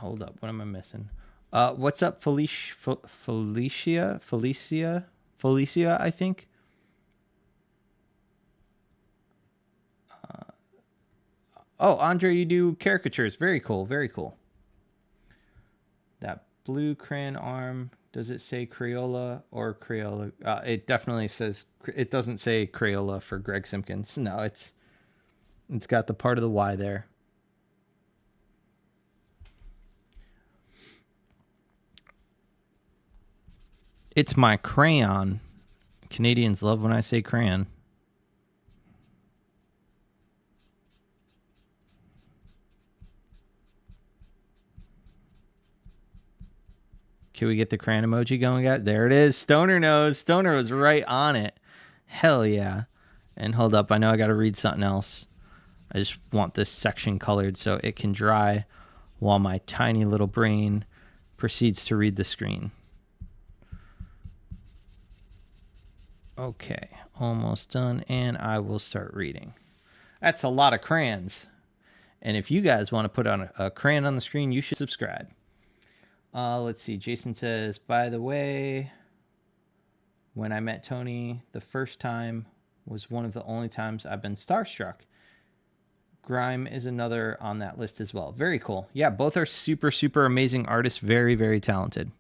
[SPEAKER 1] Hold up. What am I missing? What's up, Felicia? Felicia, I think. Oh, Andre, you do caricatures. Very cool. Very cool. That blue crayon arm. Does it say Crayola or Crayola? It definitely says. It doesn't say Crayola for Greg Simpkins. No, it's got the part of the Y there. It's my crayon. Canadians love when I say crayon. Can we get the crayon emoji going, guys? There it is. Stoner knows. Stoner was right on it. Hell yeah. And hold up. I know I got to read something else. I just want this section colored so it can dry while my tiny little brain proceeds to read the screen. Okay. Almost done. And I will start reading. That's a lot of crayons. And if you guys want to put on a crayon on the screen, you should subscribe. Let's see. Jason says, by the way, when I met Tony the first time was one of the only times I've been starstruck. Grime is another on that list as well. Very cool. Yeah, both are super, super amazing artists. Very, very talented.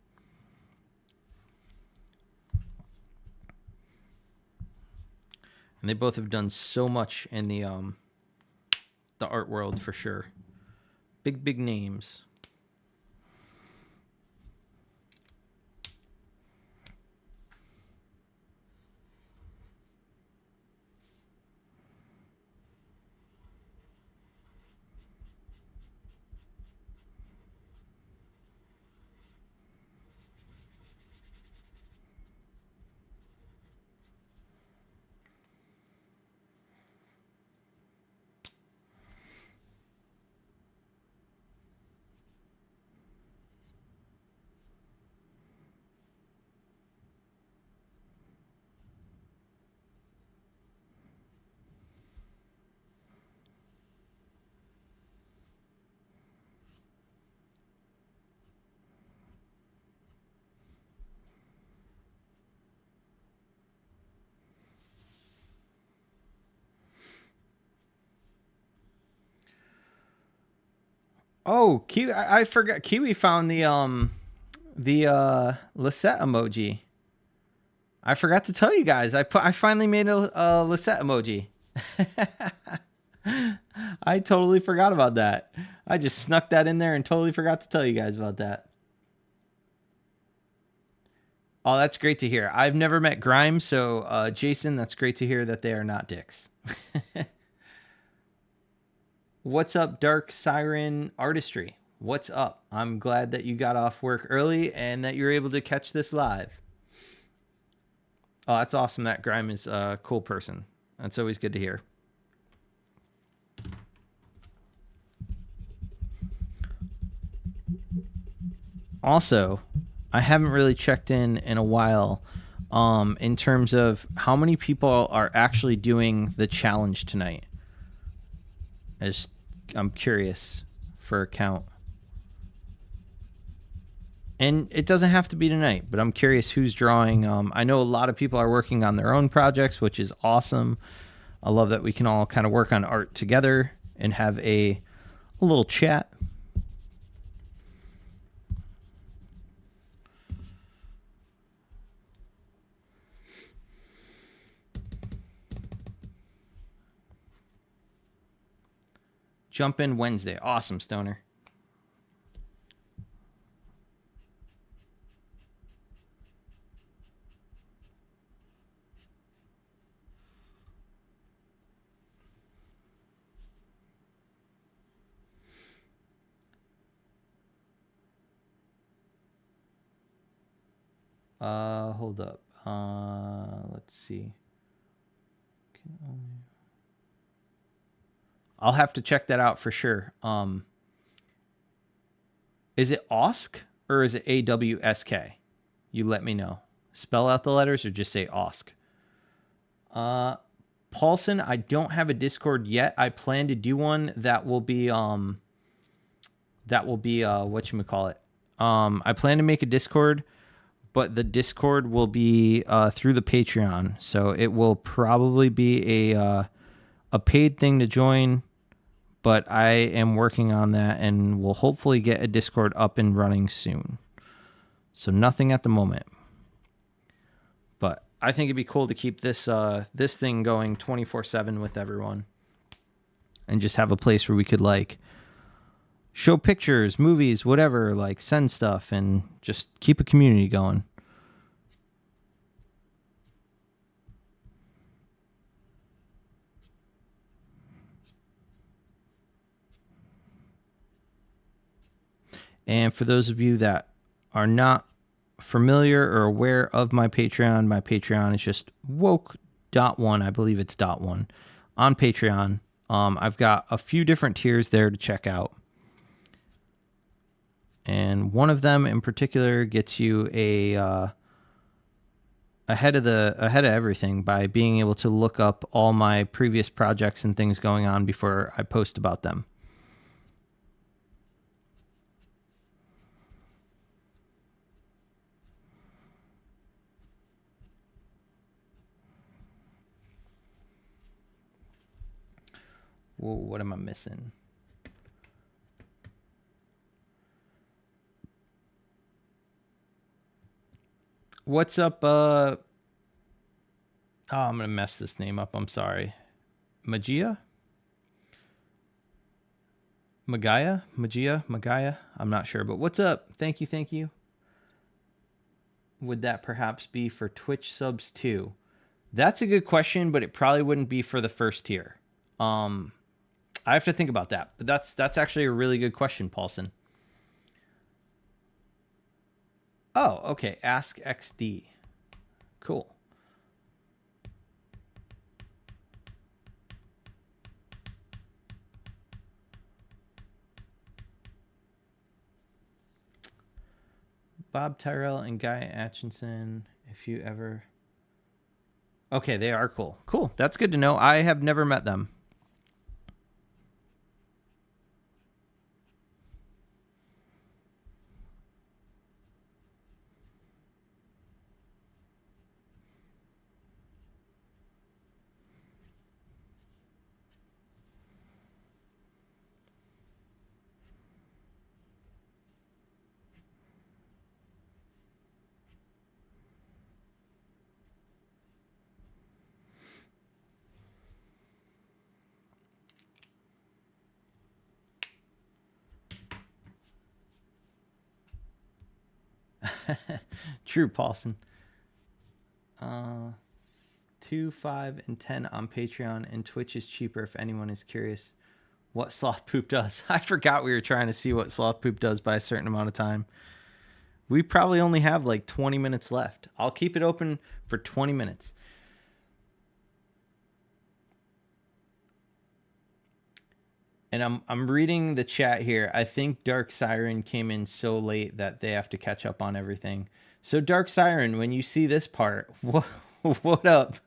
[SPEAKER 1] And they both have done so much in the art world for sure. Big, big names. Oh, Kiwi! I forgot. Kiwi found the Lisette emoji. I forgot to tell you guys. I finally made a Lisette emoji. I totally forgot about that. I just snuck that in there and totally forgot to tell you guys about that. Oh, that's great to hear. I've never met Grime, so Jason, that's great to hear that they are not dicks. What's up, Dark Siren Artistry? What's up? I'm glad that you got off work early and that you're able to catch this live. Oh, that's awesome that Grime is a cool person. That's always good to hear. Also, I haven't really checked in a while in terms of how many people are actually doing the challenge tonight. I'm curious for a count. And it doesn't have to be tonight, but I'm curious who's drawing. I know a lot of people are working on their own projects, which is awesome. I love that we can all kind of work on art together and have a little chat. Jump in Wednesday. Awesome, Stoner. Hold up. Let's see. I'll have to check that out for sure. Is it Osk or is it AWSK? You let me know. Spell out the letters or just say Osk. Paulson, I don't have a Discord yet. I plan to do one that will be that will be whatchamacallit. I plan to make a Discord, but the Discord will be through the Patreon, so it will probably be a paid thing to join. But I am working on that, and we'll hopefully get a Discord up and running soon. So nothing at the moment, but I think it'd be cool to keep this this thing going 24/7 with everyone, and just have a place where we could like show pictures, movies, whatever, like send stuff, and just keep a community going. And for those of you that are not familiar or aware of my Patreon is just woke.1. I believe it's .1 on Patreon. I've got a few different tiers there to check out. And one of them in particular gets you ahead of everything by being able to look up all my previous projects and things going on before I post about them. Whoa, what am I missing? What's up? Oh, I'm going to mess this name up. I'm sorry. Magia? Magia? I'm not sure, but what's up? Thank you. Would that perhaps be for Twitch subs too? That's a good question, but it probably wouldn't be for the first tier. I have to think about that, but that's actually a really good question, Paulson. Oh, okay. Ask XD. Cool. Bob Tyrell and Guy Atchison, if you ever... Okay, they are cool. Cool. That's good to know. I have never met them. True, Paulson. 2, 5, and 10 on Patreon, and Twitch is cheaper if anyone is curious what sloth poop does. I forgot we were trying to see what sloth poop does by a certain amount of time. We probably only have like 20 minutes left. I'll keep it open for 20 minutes. And I'm reading the chat here. I think Dark Siren came in so late that they have to catch up on everything. So Dark Siren, when you see this part, what up?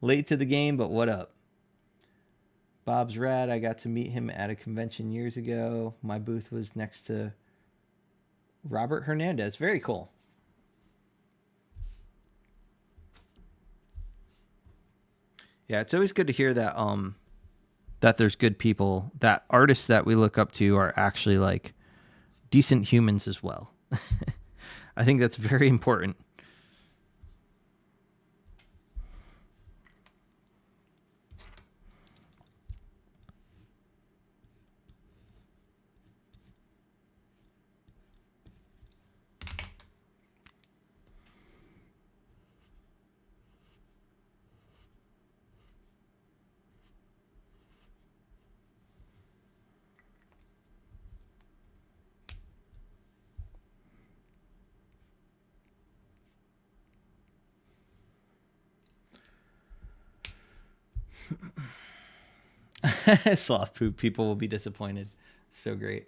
[SPEAKER 1] Late to the game, but what up? Bob's rad. I got to meet him at a convention years ago. My booth was next to Robert Hernandez. Very cool. Yeah, it's always good to hear that that there's good people, that artists that we look up to are actually like decent humans as well. I think that's very important. Sloth poop. People will be disappointed. So great.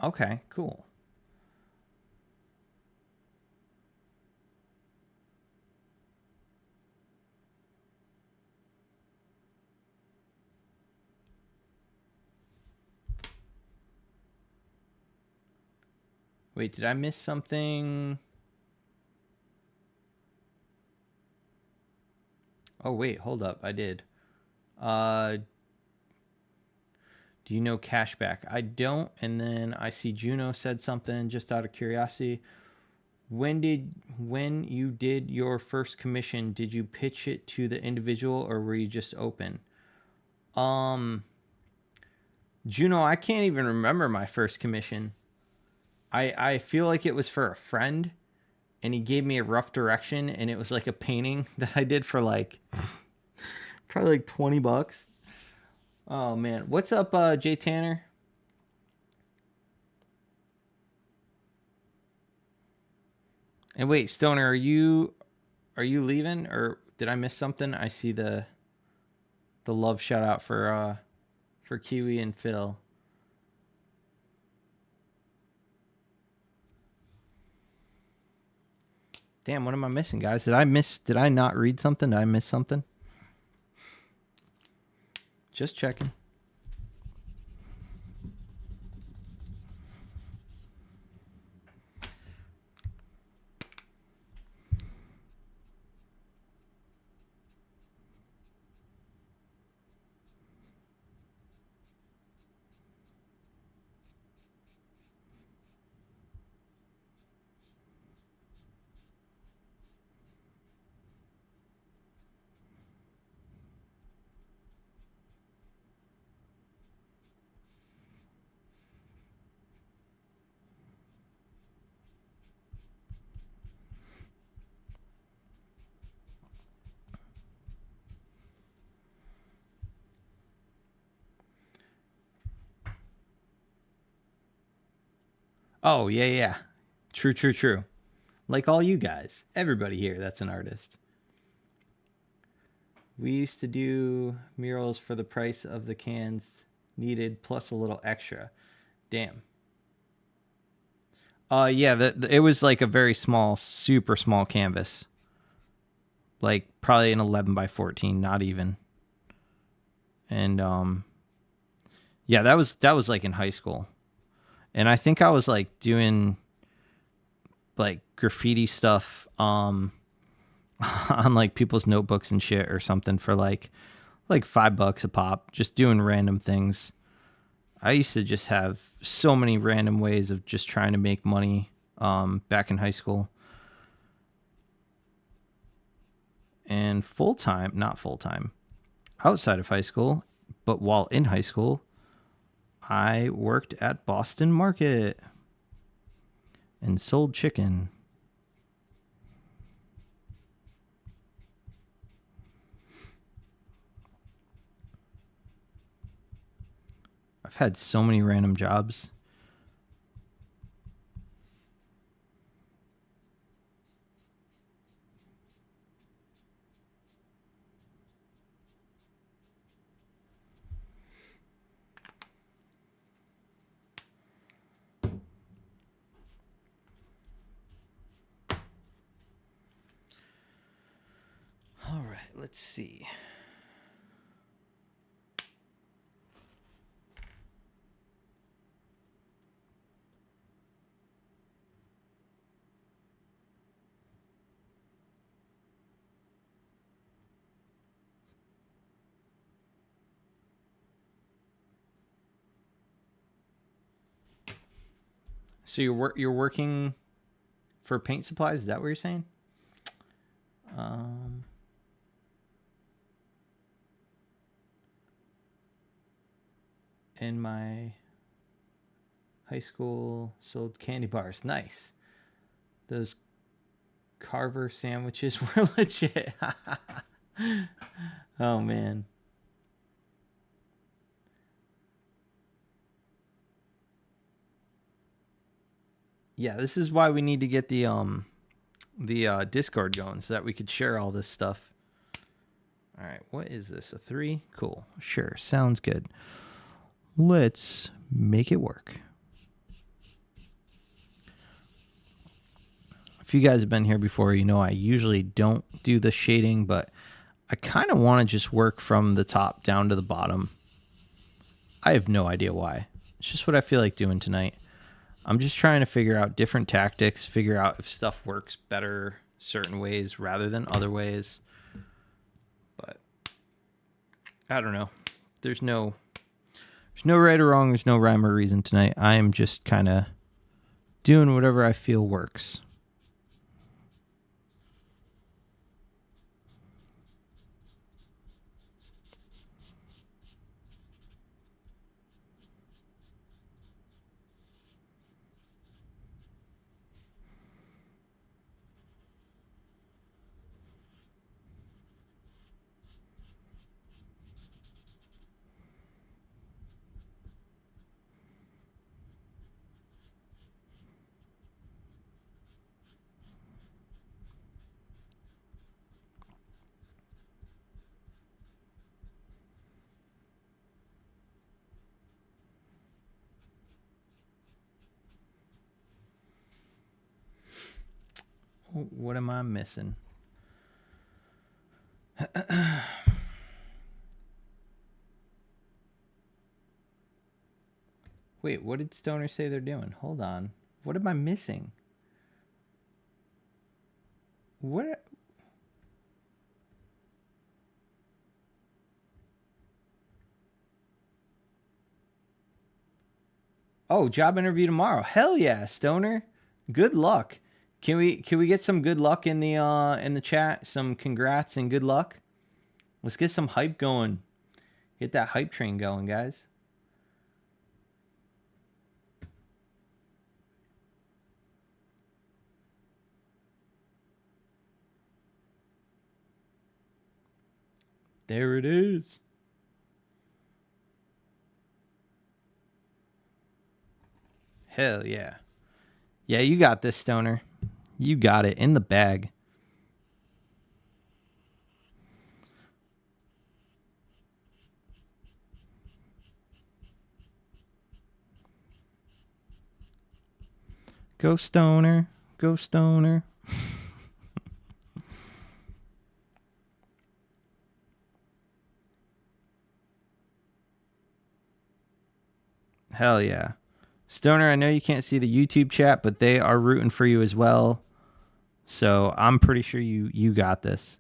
[SPEAKER 1] Okay, cool. Wait, did I miss something? Oh, wait, hold up. I did. Do you know cashback? I don't. And then I see Juno said something just out of curiosity. When you did your first commission, did you pitch it to the individual or were you just open? Juno, I can't even remember my first commission. I feel like it was for a friend and he gave me a rough direction and it was like a painting that I did for like probably like $20. Oh man. What's up, Jay Tanner? And wait, Stoner, are you leaving or did I miss something? I see the love shout out for Kiwi and Phil. Damn, what am I missing, guys? Did I not read something? Did I miss something? Just checking. Oh, yeah. True. Like all you guys. Everybody here that's an artist. We used to do murals for the price of the cans needed plus a little extra. Damn. Yeah, it was like a very small, super small canvas. Like probably an 11 by 14, not even. And yeah, that was like in high school. And I think I was like doing like graffiti stuff on like people's notebooks and shit or something for like $5 a pop, just doing random things. I used to just have so many random ways of just trying to make money back in high school. And not full-time, outside of high school, but while in high school, I worked at Boston Market and sold chicken. I've had so many random jobs. All right, let's see. So you're working for paint supplies? Is that what you're saying? In my high school, sold candy bars. Nice. Those Carver sandwiches were legit. Oh man. Yeah, this is why we need to get the Discord going so that we could share all this stuff. All right, what is this? A 3? Cool. Sure, sounds good. Let's make it work. If you guys have been here before, you know I usually don't do the shading, but I kind of want to just work from the top down to the bottom. I have no idea why. It's just what I feel like doing tonight. I'm just trying to figure out different tactics, figure out if stuff works better certain ways rather than other ways. But I don't know. There's no right or wrong. There's no rhyme or reason tonight. I am just kind of doing whatever I feel works. What am I missing? Wait, what did Stoner say they're doing? Hold on. What am I missing? What? Oh, job interview tomorrow. Hell yeah, Stoner. Good luck. Can we get some good luck in the chat? Some congrats and good luck. Let's get some hype going. Get that hype train going, guys. There it is. Hell yeah. Yeah, you got this, Stoner. You got it in the bag. Go Stoner. Go Stoner. Hell yeah. Stoner, I know you can't see the YouTube chat, but they are rooting for you as well. So I'm pretty sure you got this.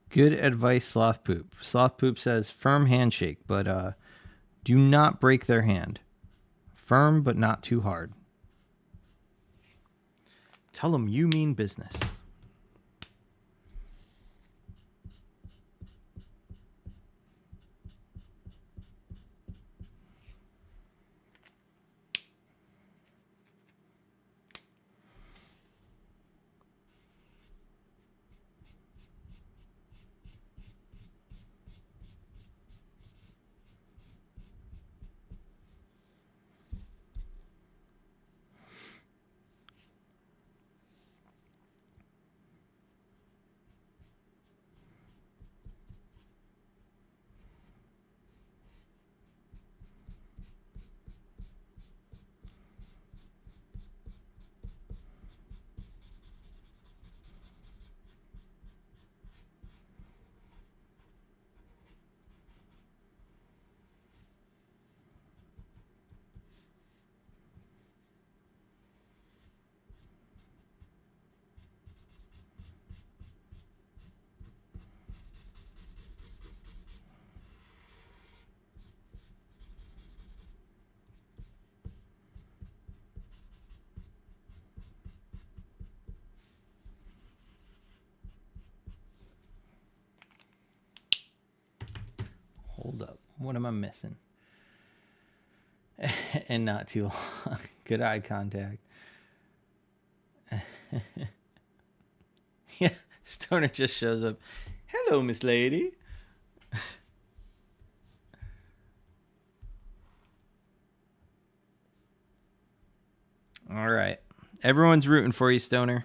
[SPEAKER 1] Good advice, Sloth Poop. Sloth Poop says firm handshake, but do not break their hand. Firm, but not too hard. Tell them you mean business. Hold up. What am I missing? And not too long. Good eye contact. Yeah, Stoner just shows up. Hello, Miss Lady. All right. Everyone's rooting for you, Stoner.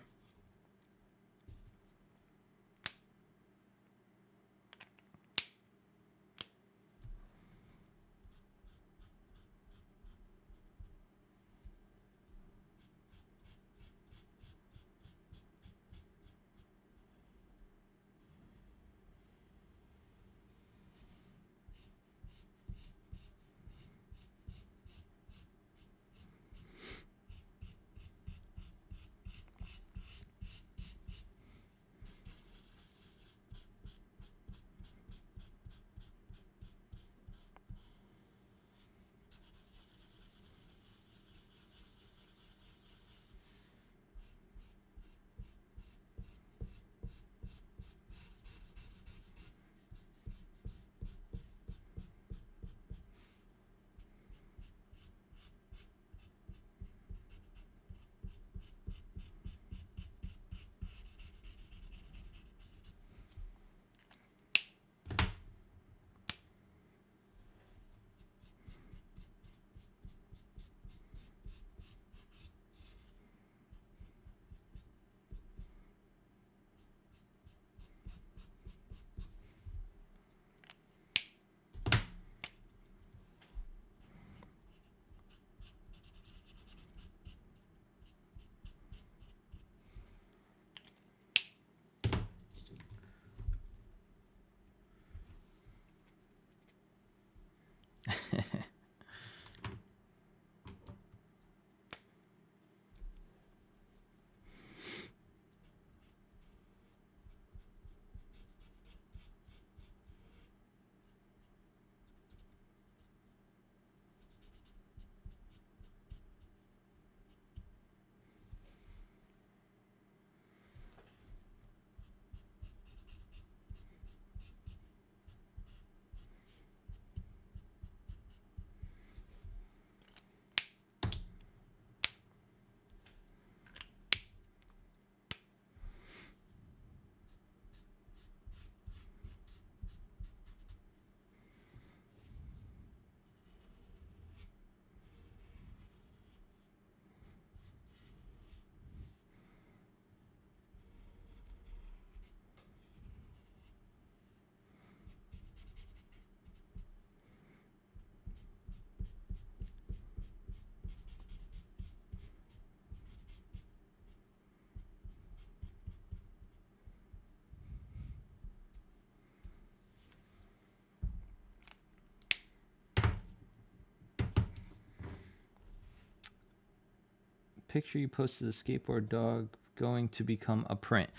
[SPEAKER 1] Picture you posted the skateboard dog going to become a print.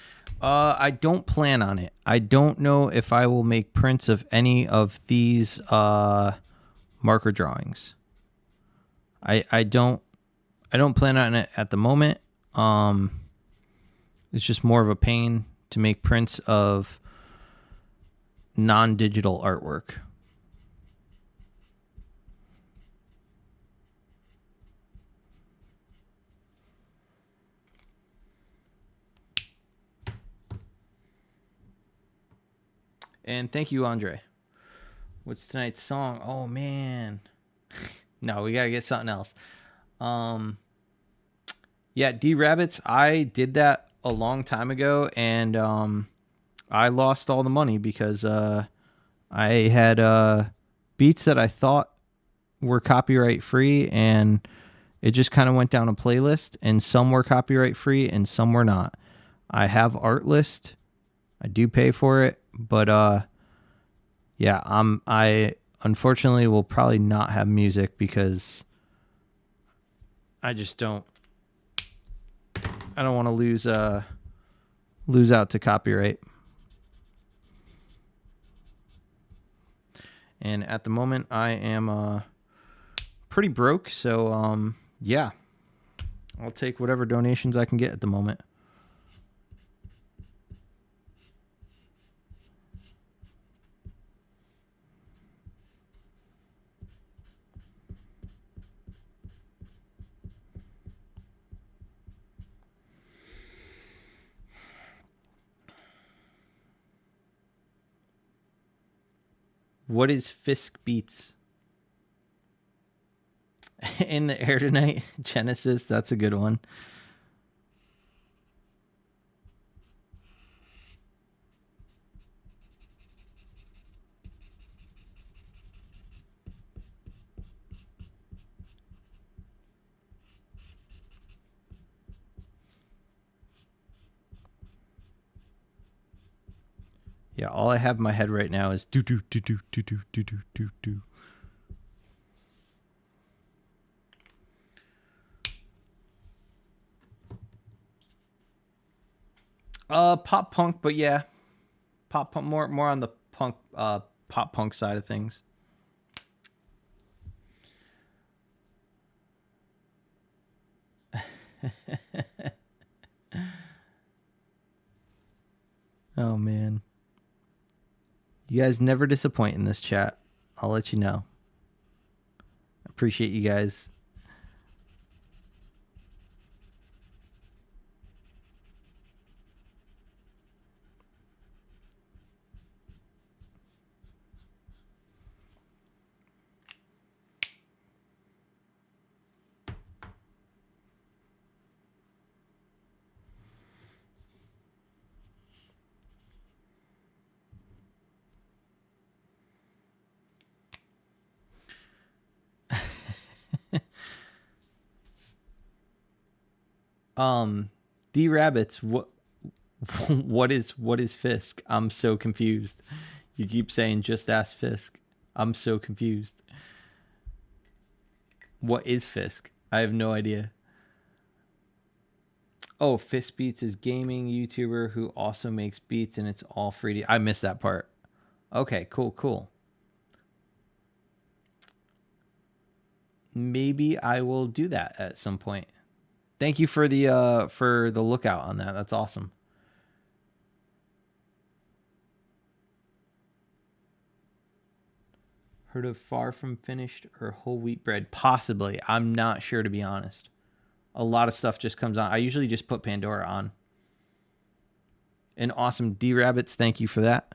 [SPEAKER 1] I don't plan on it. I don't know if I will make prints of any of these marker drawings. I don't plan on it at the moment. It's just more of a pain to make prints of non-digital artwork. And thank you, Andre. What's tonight's song? Oh, man. No, we got to get something else. Yeah, D-Rabbits, I did that a long time ago, and I lost all the money because I had beats that I thought were copyright free, and it just kind of went down a playlist, and some were copyright free and some were not. I have Artlist. I do pay for it, but yeah, I unfortunately will probably not have music because I just don't want to lose out to copyright. And at the moment I am pretty broke, so yeah. I'll take whatever donations I can get at the moment. What is Fisk Beats? In the air tonight, Genesis. That's a good one. Yeah, all I have in my head right now is do do do do do do do do do do. Pop punk, but yeah, pop punk more on the punk pop punk side of things. Oh man. You guys never disappoint in this chat. I'll let you know. Appreciate you guys. D Rabbits, what is Fisk? I'm so confused. You keep saying just ask Fisk. I'm so confused. What is Fisk? I have no idea. Oh, Fisk Beats is gaming YouTuber who also makes beats, and it's all free to... I missed that part. Okay, cool. Maybe I will do that at some point. Thank you for the lookout on that. That's awesome. Heard of Far From Finished or Whole Wheat Bread? Possibly. I'm not sure, to be honest. A lot of stuff just comes on. I usually just put Pandora on. And awesome D-Rabbits, thank you for that.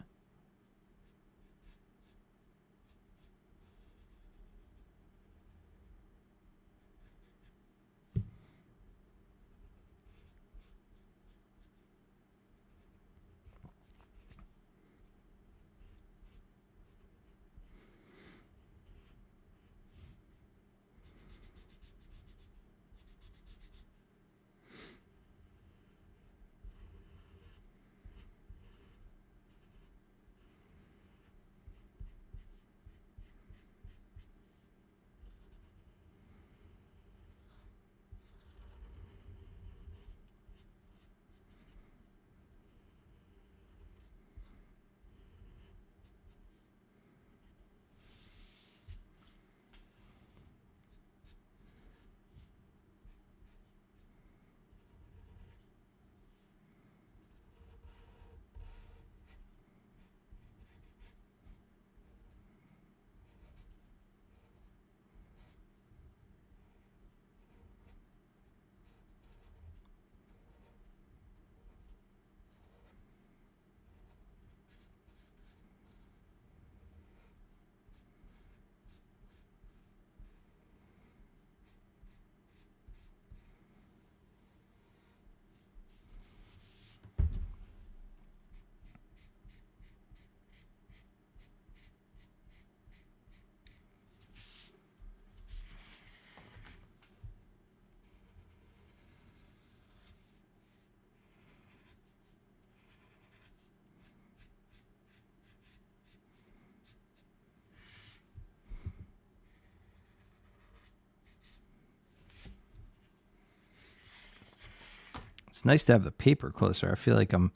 [SPEAKER 1] It's nice to have the paper closer. I feel like I'm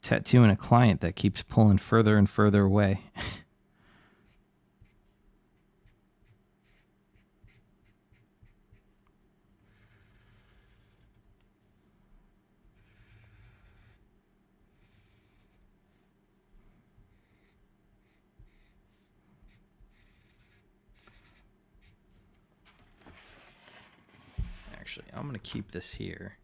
[SPEAKER 1] tattooing a client that keeps pulling further and further away. Actually, I'm going to keep this here.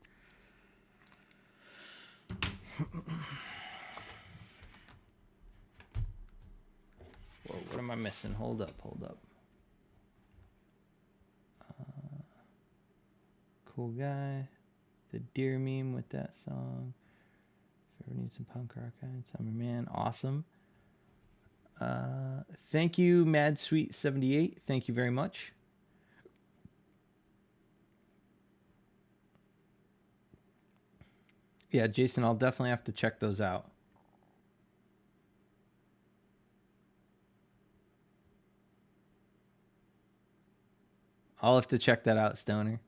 [SPEAKER 1] Whoa. What am I missing? Hold up. Cool guy. The deer meme with that song. If you ever need some punk rock guy, Summer Man. Awesome. Thank you, Mad Sweet 78. Thank you very much. Yeah, Jason, I'll definitely have to check those out. I'll have to check that out, Stoner.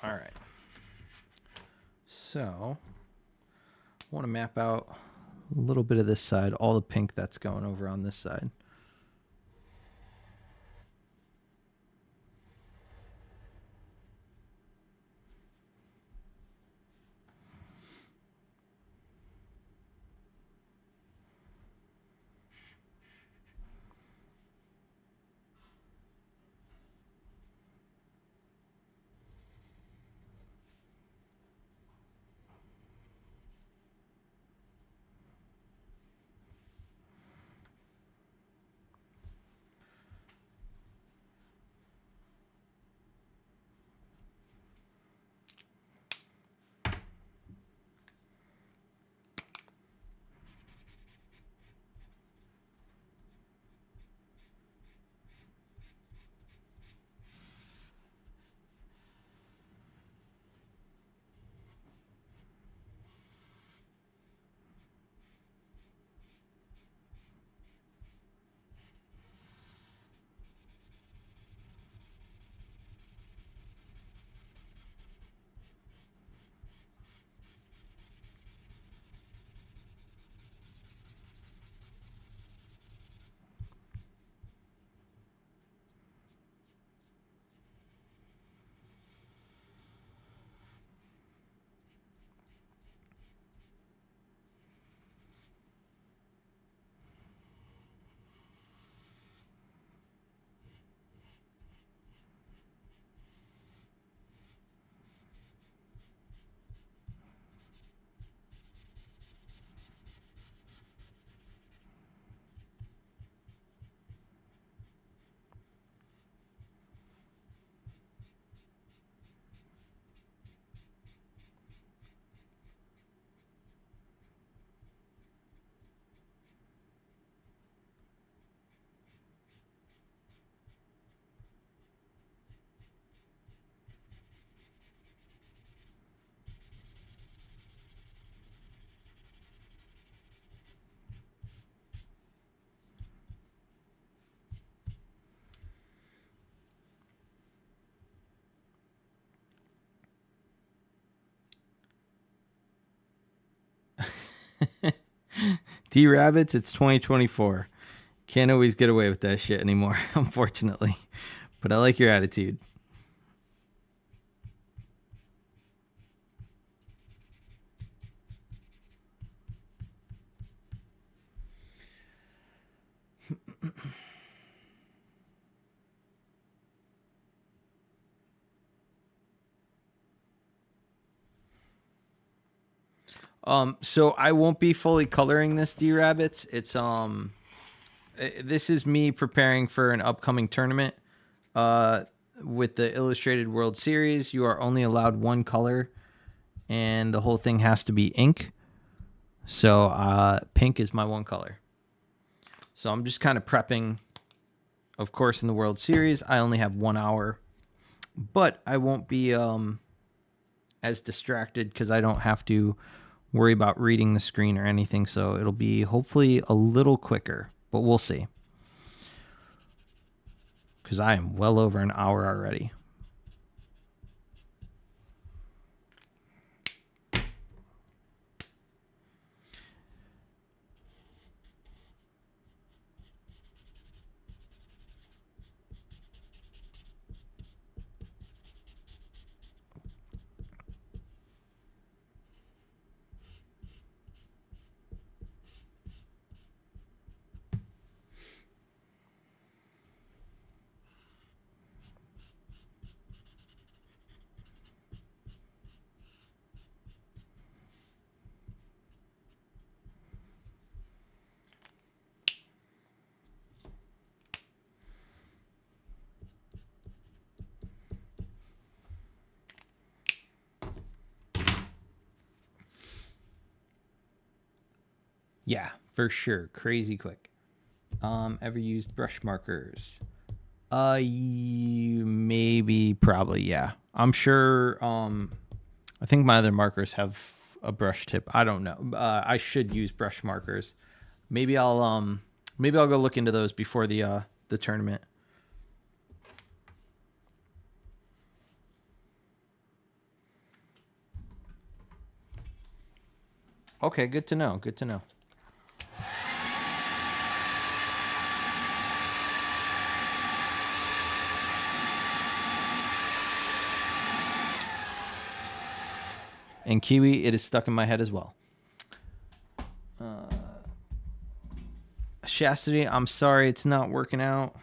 [SPEAKER 1] All right. So, I want to map out a little bit of this side, all the pink that's going over on this side. D-Rabbits, it's 2024. Can't always get away with that shit anymore, unfortunately. But I like your attitude. So I won't be fully coloring this, D-Rabbits. It's this is me preparing for an upcoming tournament. With the Illustrated World Series, you are only allowed one color, and the whole thing has to be ink. So pink is my one color. So I'm just kind of prepping. Of course, in the World Series, I only have 1 hour, but I won't be as distracted because I don't have to worry about reading the screen or anything. So it'll be hopefully a little quicker, but we'll see. Because I am well over an hour already. Yeah, for sure. Crazy quick. Ever used brush markers? Maybe, probably, yeah. I'm sure. I think my other markers have a brush tip. I don't know. I should use brush markers. Maybe I'll go look into those before the tournament. Okay, good to know. Good to know. And Kiwi, it is stuck in my head as well. Chastity, I'm sorry, it's not working out.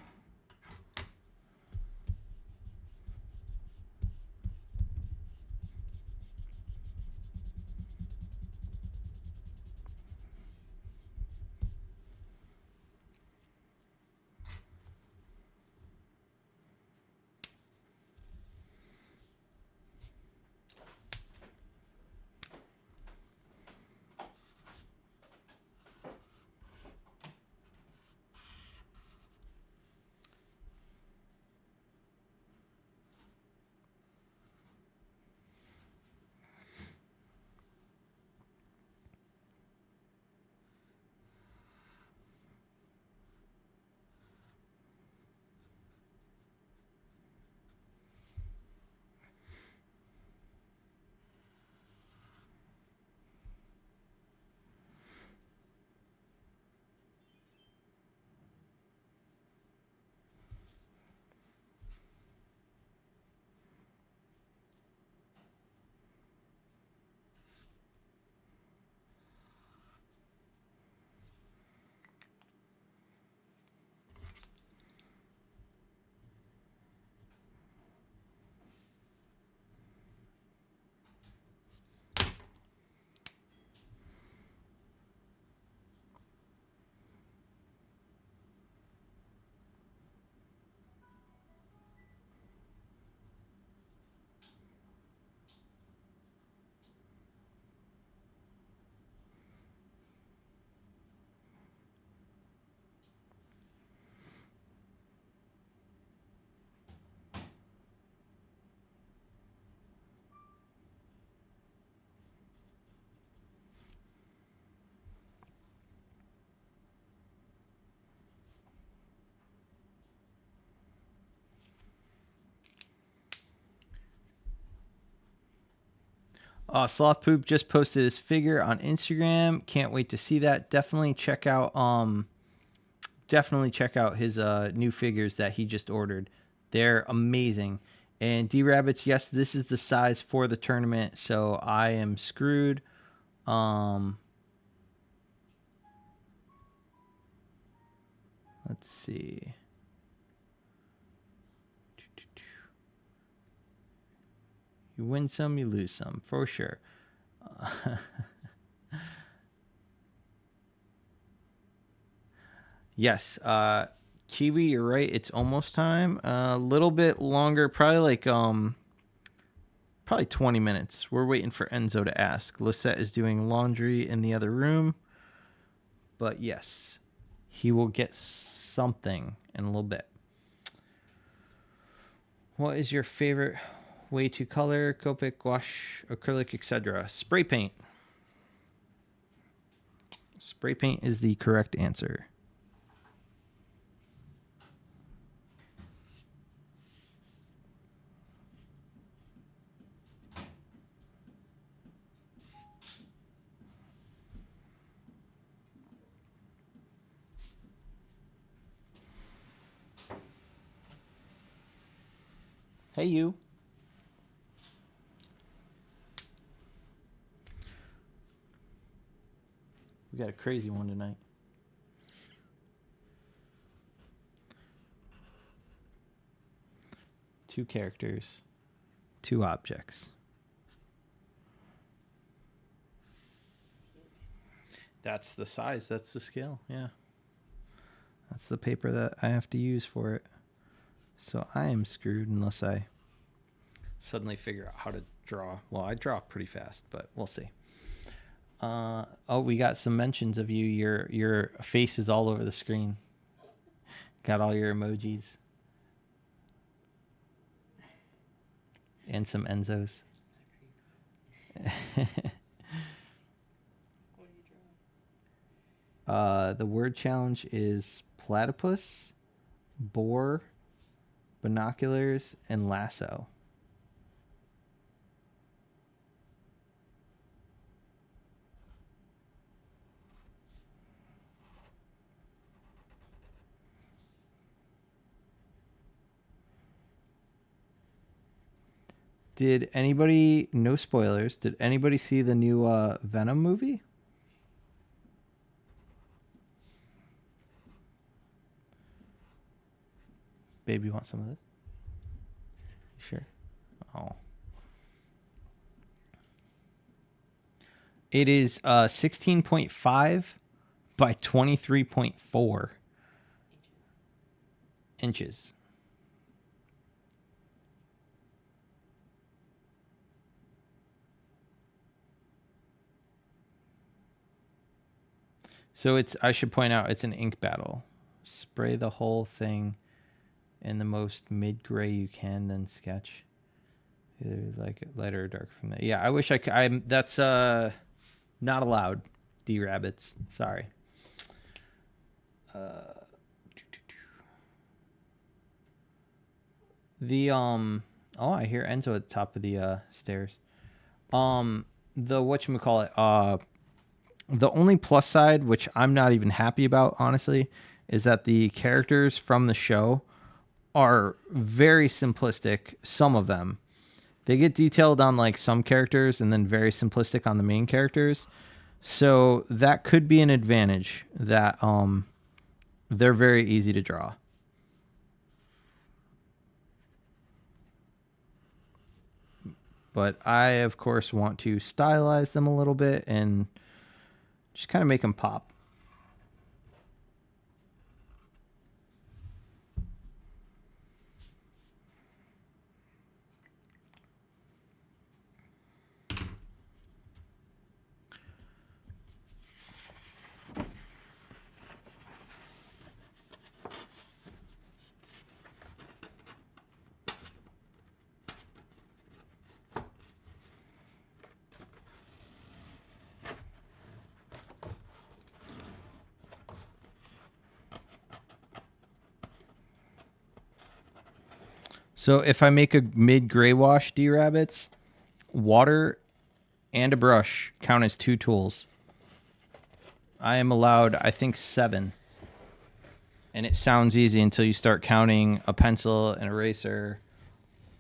[SPEAKER 1] Sloth Poop just posted his figure on Instagram. Can't wait to see that. Definitely check out his new figures that he just ordered. They're amazing. And D Rabbits, yes, this is the size for the tournament, so I am screwed. Let's see. You win some, you lose some, for sure. Yes, Kiwi, you're right. It's almost time. A little bit longer, probably 20 minutes. We're waiting for Enzo to ask. Lisette is doing laundry in the other room. But yes, he will get something in a little bit. What is your favorite way to color? Copic, gouache, acrylic, etc. Spray paint. Spray paint is the correct answer. Hey, you. We got a crazy one tonight. Two characters, two objects. That's the size. That's the scale. Yeah. That's the paper that I have to use for it. So I am screwed unless I suddenly figure out how to draw. Well, I draw pretty fast, but we'll see. Oh, we got some mentions of you. Your face is all over the screen. Got all your emojis. And some Enzos. The word challenge is platypus, boar, binoculars, and lasso. Did anybody, no spoilers, did anybody see the new Venom movie? Baby, you want some of this? Sure. Oh. It is 16.5 by 23.4 inches. So it's, I should point out, it's an ink battle. Spray the whole thing in the most mid-gray you can, then sketch. Either like lighter or dark from there. Yeah, I wish I could. That's not allowed, D-rabbits. Sorry. Oh, I hear Enzo at the top of the stairs. The whatchamacallit, the only plus side, which I'm not even happy about, honestly, is that the characters from the show are very simplistic. Some of them. They get detailed on like some characters and then very simplistic on the main characters. So that could be an advantage that they're very easy to draw. But I, of course, want to stylize them a little bit and just kind of make them pop. So if I make a mid-gray wash D-rabbits, water and a brush count as 2 tools. I am allowed, I think, 7. And it sounds easy until you start counting a pencil, an eraser,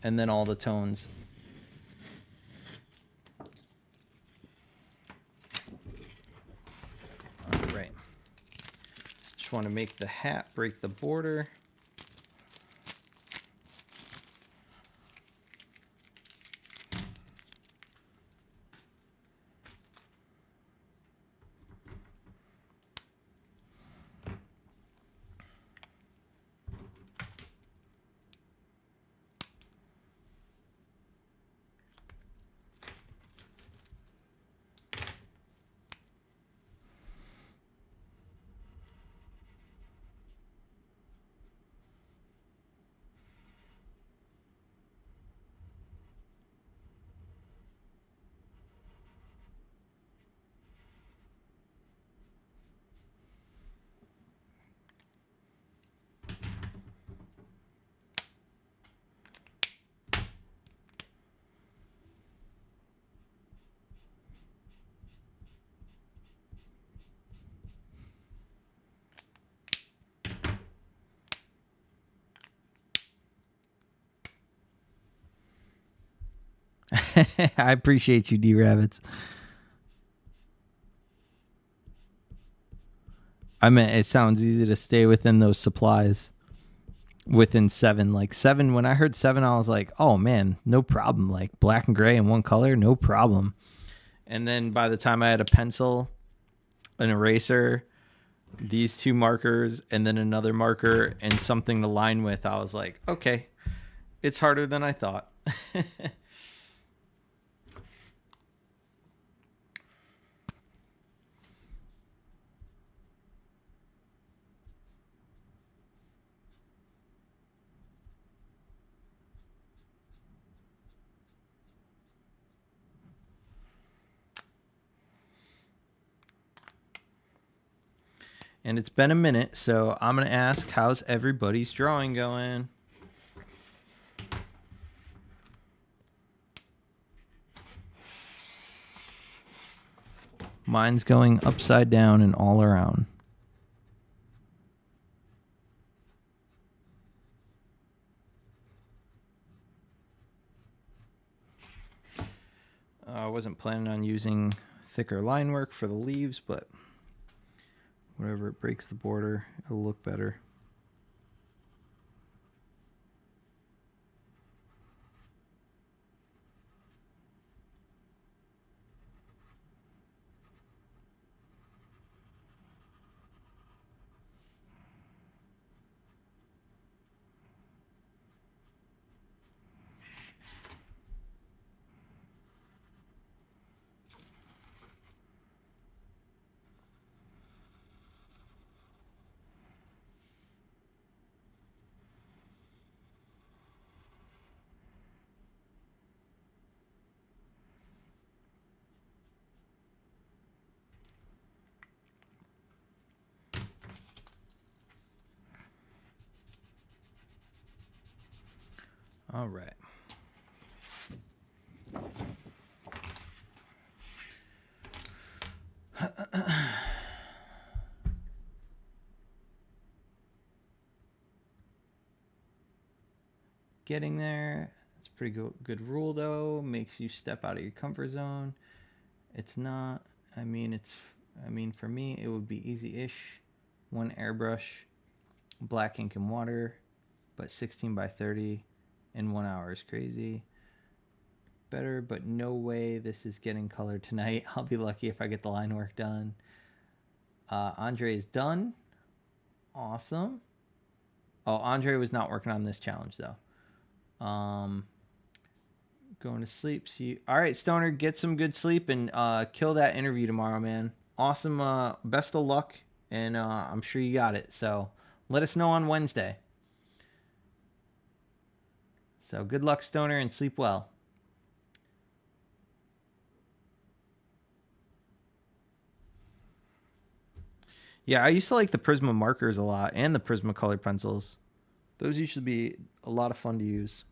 [SPEAKER 1] and then all the tones. All right. Just want to make the hat break the border. I appreciate you, D-rabbits. I mean, it sounds easy to stay within those supplies. Within 7. Like 7, when I heard 7, I was like, oh man, no problem. Like black and gray in one color, no problem. And then by the time I had a pencil, an eraser, these 2 markers, and then another marker and something to line with, I was like, okay, it's harder than I thought. And it's been a minute, so I'm going to ask, how's everybody's drawing going? Mine's going upside down and all around. I wasn't planning on using thicker line work for the leaves, but whatever, it breaks the border, it'll look better. All right. Getting there. It's a pretty good rule, though. Makes you step out of your comfort zone. It's not. I mean, for me, it would be easy-ish. One airbrush, black ink and water, but 16 by 30 in 1 hour is crazy. Better, but no way this is getting color tonight. I'll be lucky if I get the line work done. Andre is done. Awesome. Oh, Andre was not working on this challenge, though. Going to sleep. See, all right, Stoner, get some good sleep and kill that interview tomorrow, man. Awesome. Best of luck, and I'm sure you got it. So let us know on Wednesday. So good luck, Stoner, and sleep well. Yeah, I used to like the Prisma markers a lot and the Prisma colored pencils. Those used to be a lot of fun to use.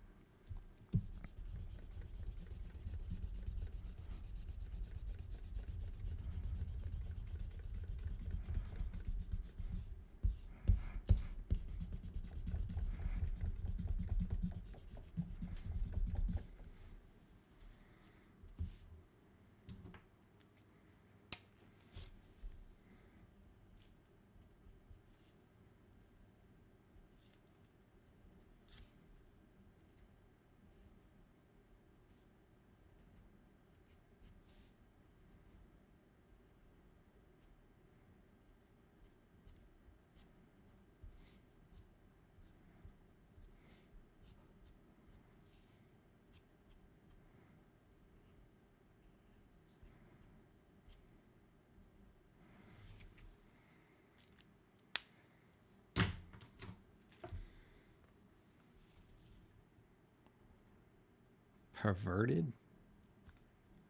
[SPEAKER 1] Perverted?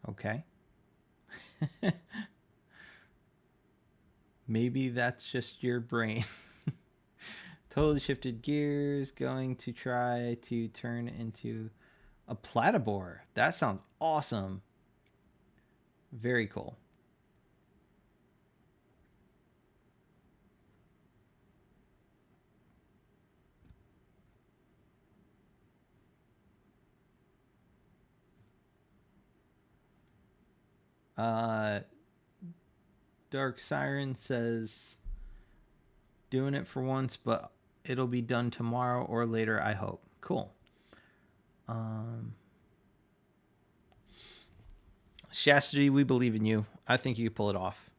[SPEAKER 1] Okay. Maybe that's just your brain. Totally shifted gears. Going to try to turn into a platyboar. That sounds awesome. Very cool. Dark Siren says, doing it for once, but it'll be done tomorrow or later, I hope. Cool. Chastity, we believe in you. I think you can pull it off.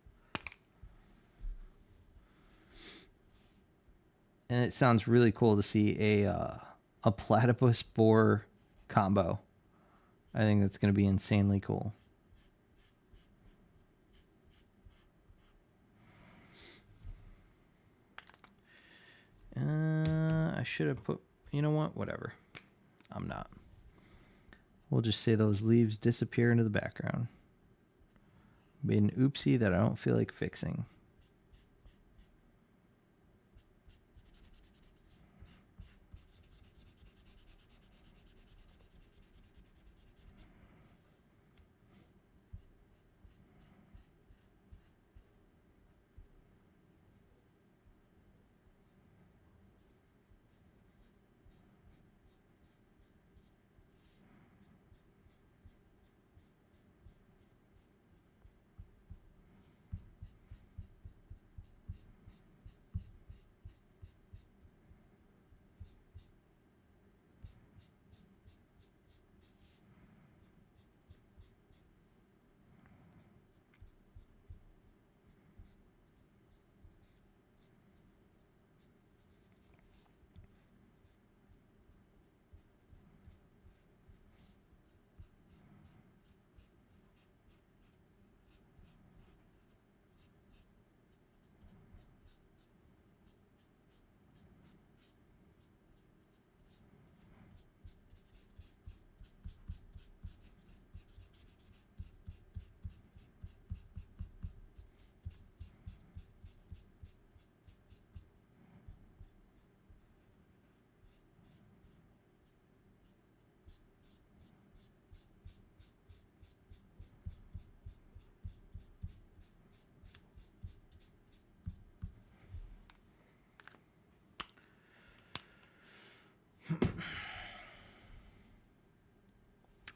[SPEAKER 1] And it sounds really cool to see a platypus boar combo. I think that's going to be insanely cool. I should have put, you know what? Whatever. I'm not. We'll just say those leaves disappear into the background. Made an oopsie that I don't feel like fixing.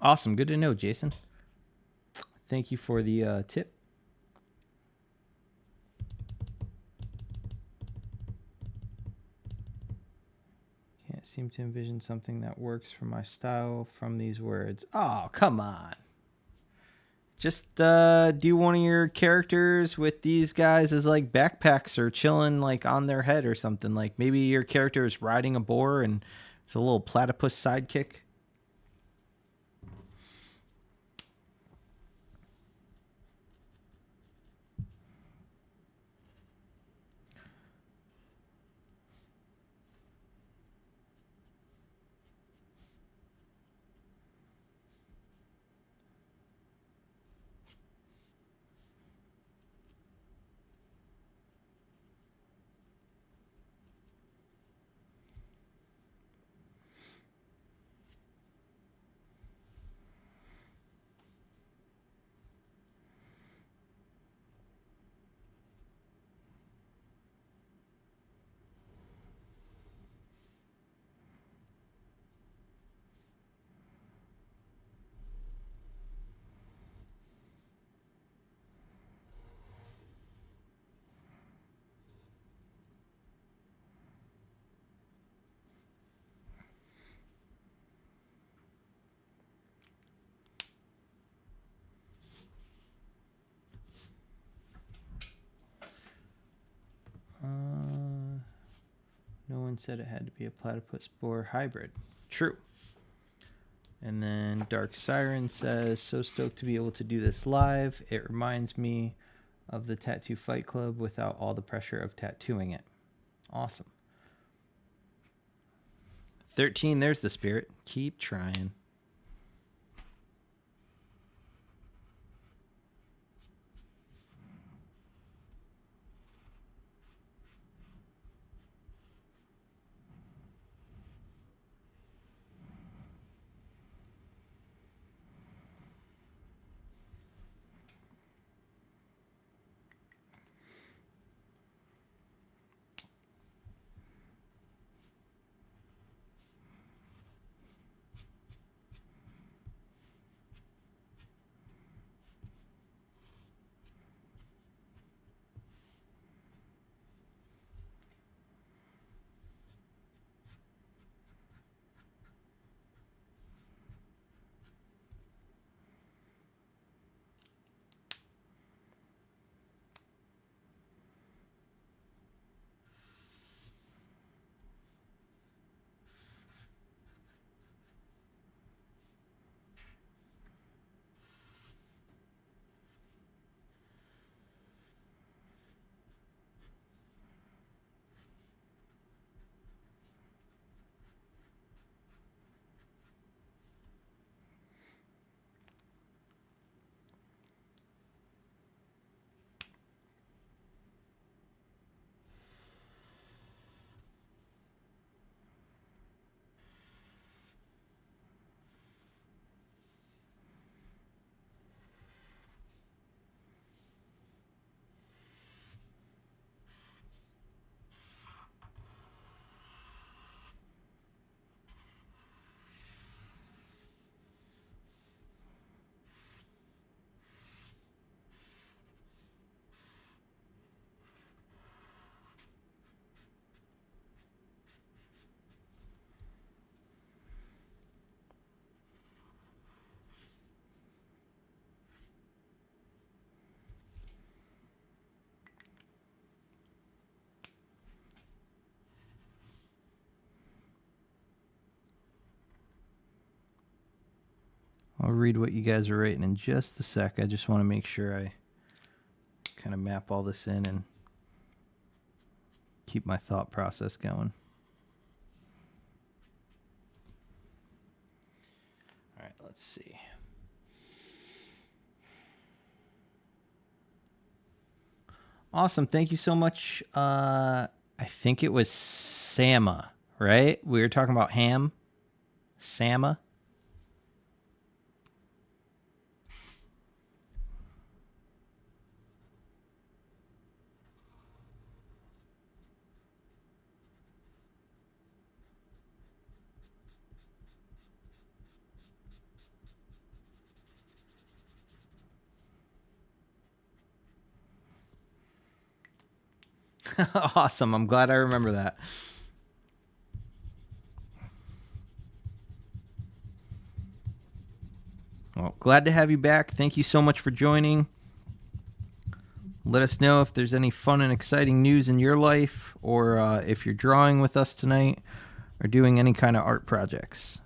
[SPEAKER 1] Awesome. Good to know, Jason. Thank you for the tip. Can't seem to envision something that works for my style from these words. Oh, come on. Just do one of your characters with these guys as like backpacks or chilling like on their head or something. Like maybe your character is riding a boar and it's a little platypus sidekick. No one said it had to be a platypus boar hybrid. True. And then Dark Siren says, so stoked to be able to do this live. It reminds me of the Tattoo Fight Club without all the pressure of tattooing it. Awesome. 13, there's the spirit. Keep trying. I'll read what you guys are writing in just a sec. I just want to make sure I kind of map all this in and keep my thought process going. All right, let's see. Awesome. Thank you so much. I think it was Sama, right? We were talking about ham. Sama. Awesome. I'm glad I remember that. Well, glad to have you back. Thank you so much for joining. Let us know if there's any fun and exciting news in your life, or if you're drawing with us tonight or doing any kind of art projects.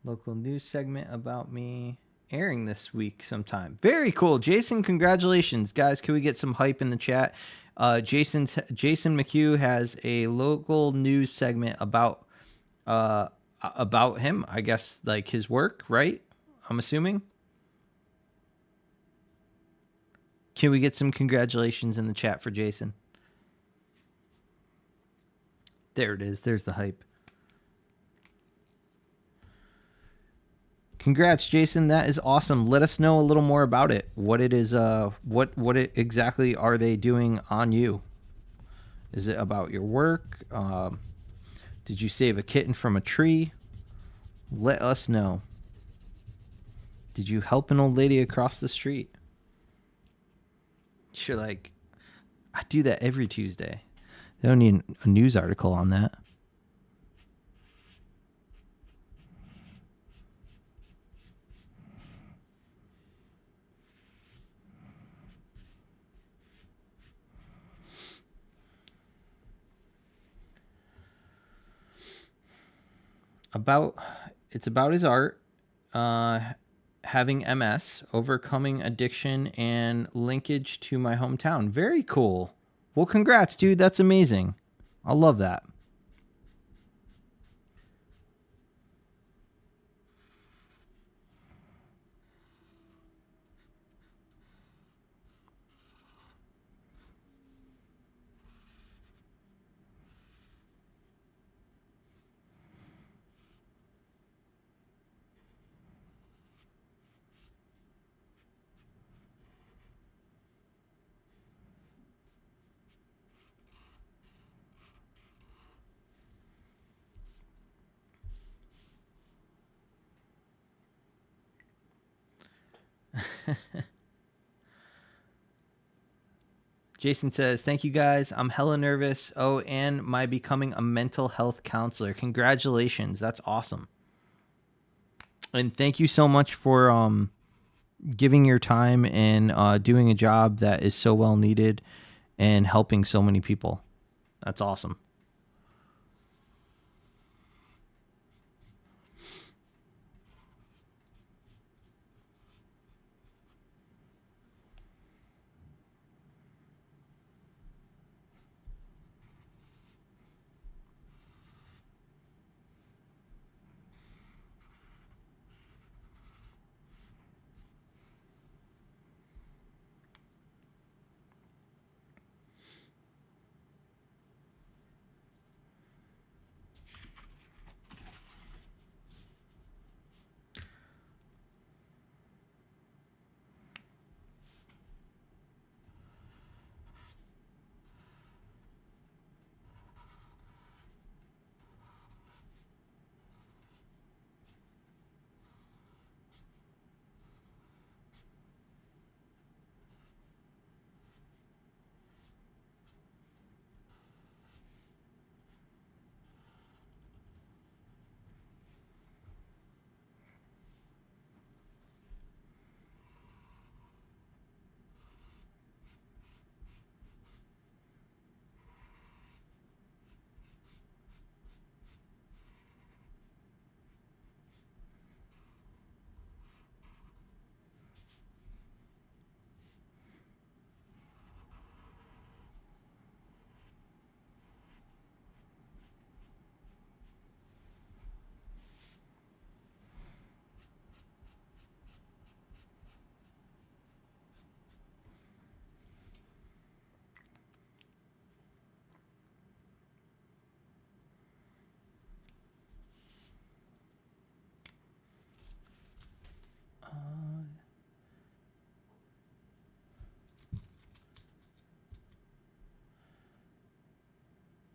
[SPEAKER 1] Local news segment about me airing this week sometime. Very cool. Jason, congratulations. Guys, can we get some hype in the chat? Jason McHugh has a local news segment about him, I guess, like his work, right? I'm assuming. Can we get some congratulations in the chat for Jason? There it is. There's the hype. Congrats, Jason. That is awesome. Let us know a little more about it. What it is, what it exactly are they doing on you? Is it about your work? Did you save a kitten from a tree? Let us know. Did you help an old lady across the street? You're like, I do that every Tuesday. They don't need a news article on that. It's about his art, having MS, overcoming addiction, and linkage to my hometown. Very cool. Well, congrats, dude. That's amazing. I love that. Jason says, thank you guys. I'm hella nervous. Oh, and my becoming a mental health counselor. Congratulations. That's awesome. And thank you so much for giving your time and doing a job that is so well needed and helping so many people. That's awesome.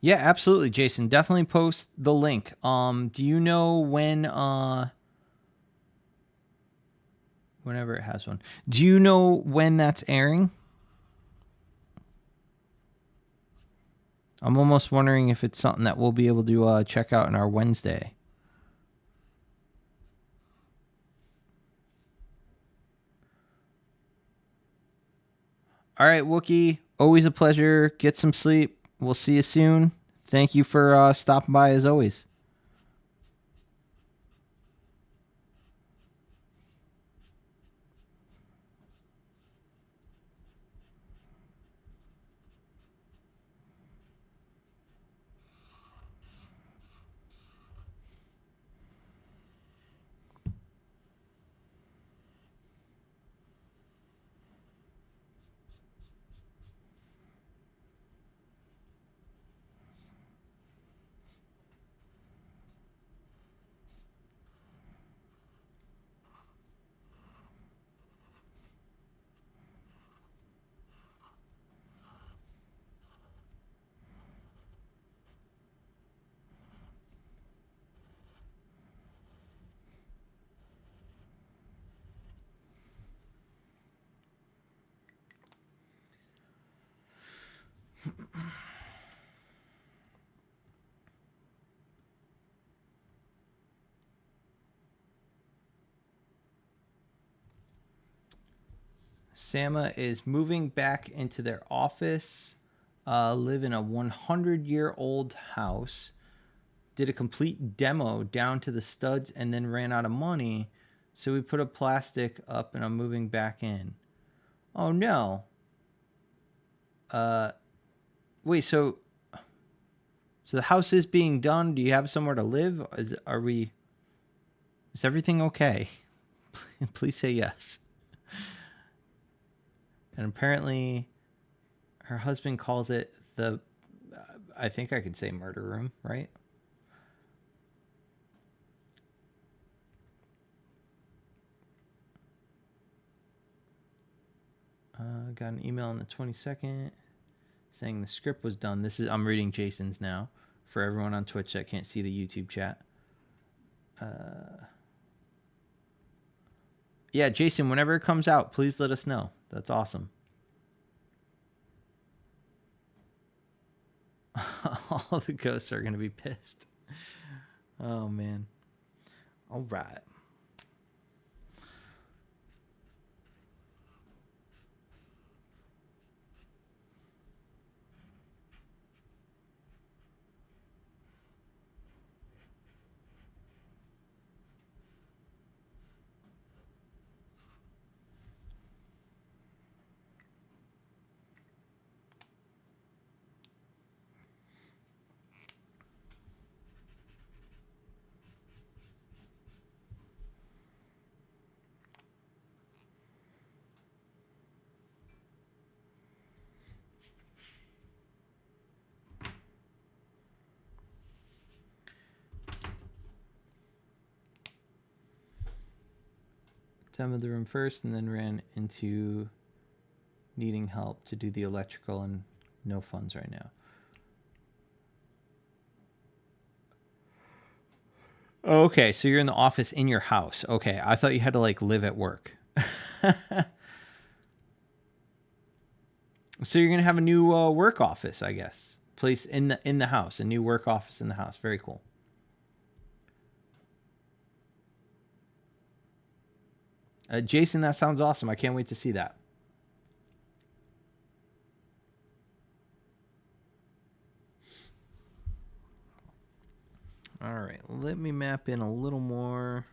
[SPEAKER 1] Yeah, absolutely, Jason. Definitely post the link. Do you know when whenever it has one. Do you know when that's airing? I'm almost wondering if it's something that we'll be able to check out in our Wednesday. All right, Wookie. Always a pleasure. Get some sleep. We'll see you soon. Thank you for stopping by as always. Sama is moving back into their office, live in a 100-year-old house, did a complete demo down to the studs and then ran out of money. So we put a plastic up and I'm moving back in. Oh no. Wait, so the house is being done. Do you have somewhere to live? Is everything okay? Please say yes. And apparently her husband calls it the, I think I could say murder room, right? Got an email on the 22nd saying the script was done. I'm reading Jason's now for everyone on Twitch that can't see the YouTube chat. Yeah, Jason, whenever it comes out, please let us know. That's awesome. All the ghosts are going to be pissed. Oh, man. All right. Demoed the room first and then ran into needing help to do the electrical and no funds right now. Okay, so you're in the office in your house. Okay, I thought you had to like live at work. So you're gonna have a new work office, I guess. Place in the house, a new work office in the house. Very cool. Jason, that sounds awesome. I can't wait to see that. All right, let me map in a little more.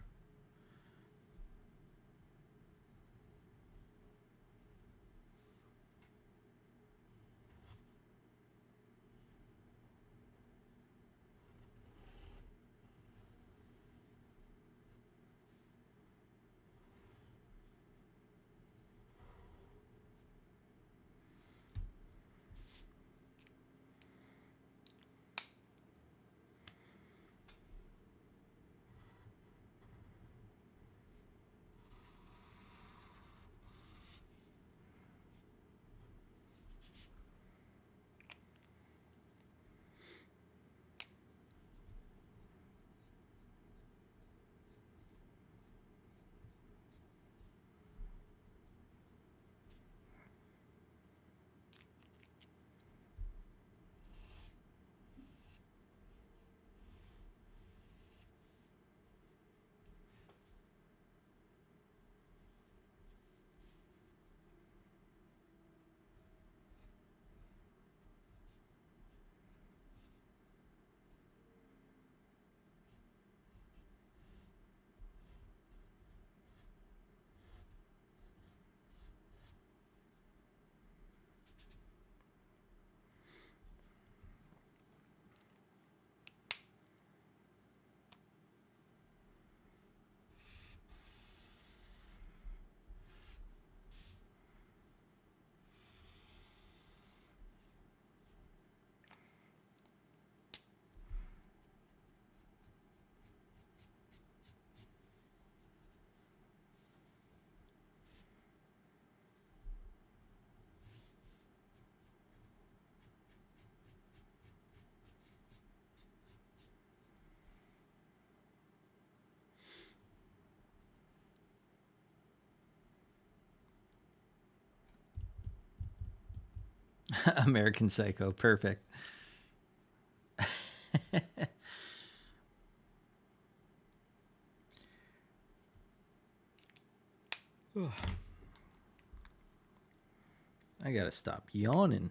[SPEAKER 1] American Psycho. Perfect. I gotta stop yawning.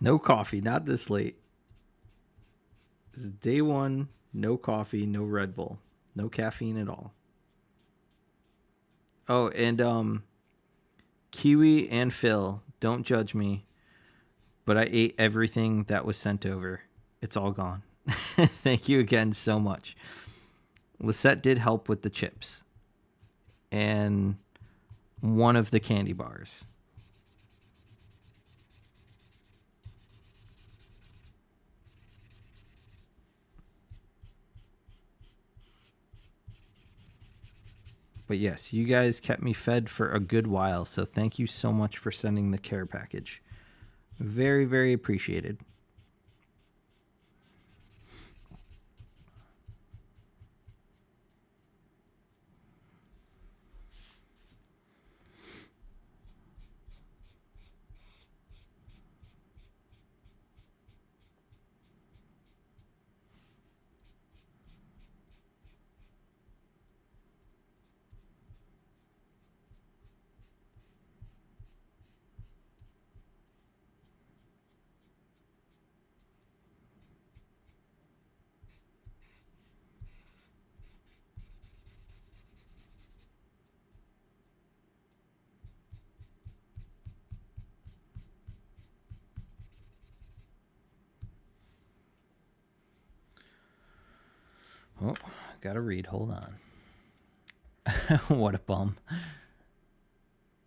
[SPEAKER 1] No coffee, not this late. This is day one. No coffee, no Red Bull, no caffeine at all. Oh, and Kiwi and Phil, don't judge me, but I ate everything that was sent over. It's all gone. Thank you again so much. Lisette did help with the chips and one of the candy bars. But yes, you guys kept me fed for a good while, so thank you so much for sending the care package. Very, very appreciated. Oh, gotta read. Hold on. What a bum.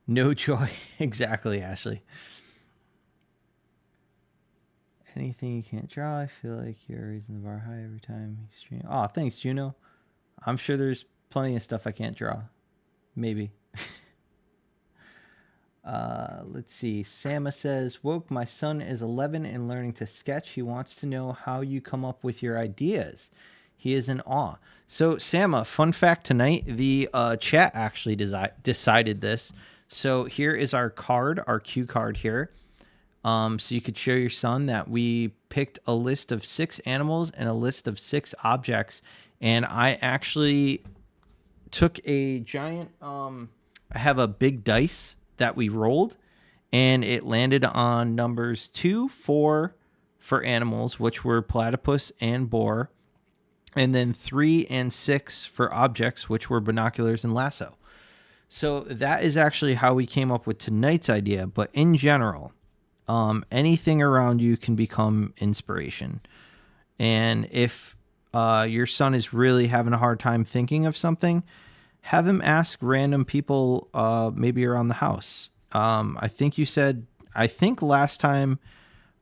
[SPEAKER 1] No joy. Exactly, Ashley. Anything you can't draw, I feel like you're raising the bar high every time you stream. Oh, thanks, Juno. I'm sure there's plenty of stuff I can't draw. Maybe. Let's see. Sama says, Woke, my son is 11 and learning to sketch. He wants to know how you come up with your ideas. He is in awe. So, Sama, fun fact tonight, the chat actually decided this. So here is our card, our cue card here. So you could show your son that we picked a list of 6 animals and a list of 6 objects. And I actually took a giant, I have a big dice that we rolled, and it landed on numbers 2, 4 for animals, which were platypus and boar, and then 3 and 6 for objects, which were binoculars and lasso. So that is actually how we came up with tonight's idea. But in general, anything around you can become inspiration. And if your son is really having a hard time thinking of something, have him ask random people maybe around the house. I think last time,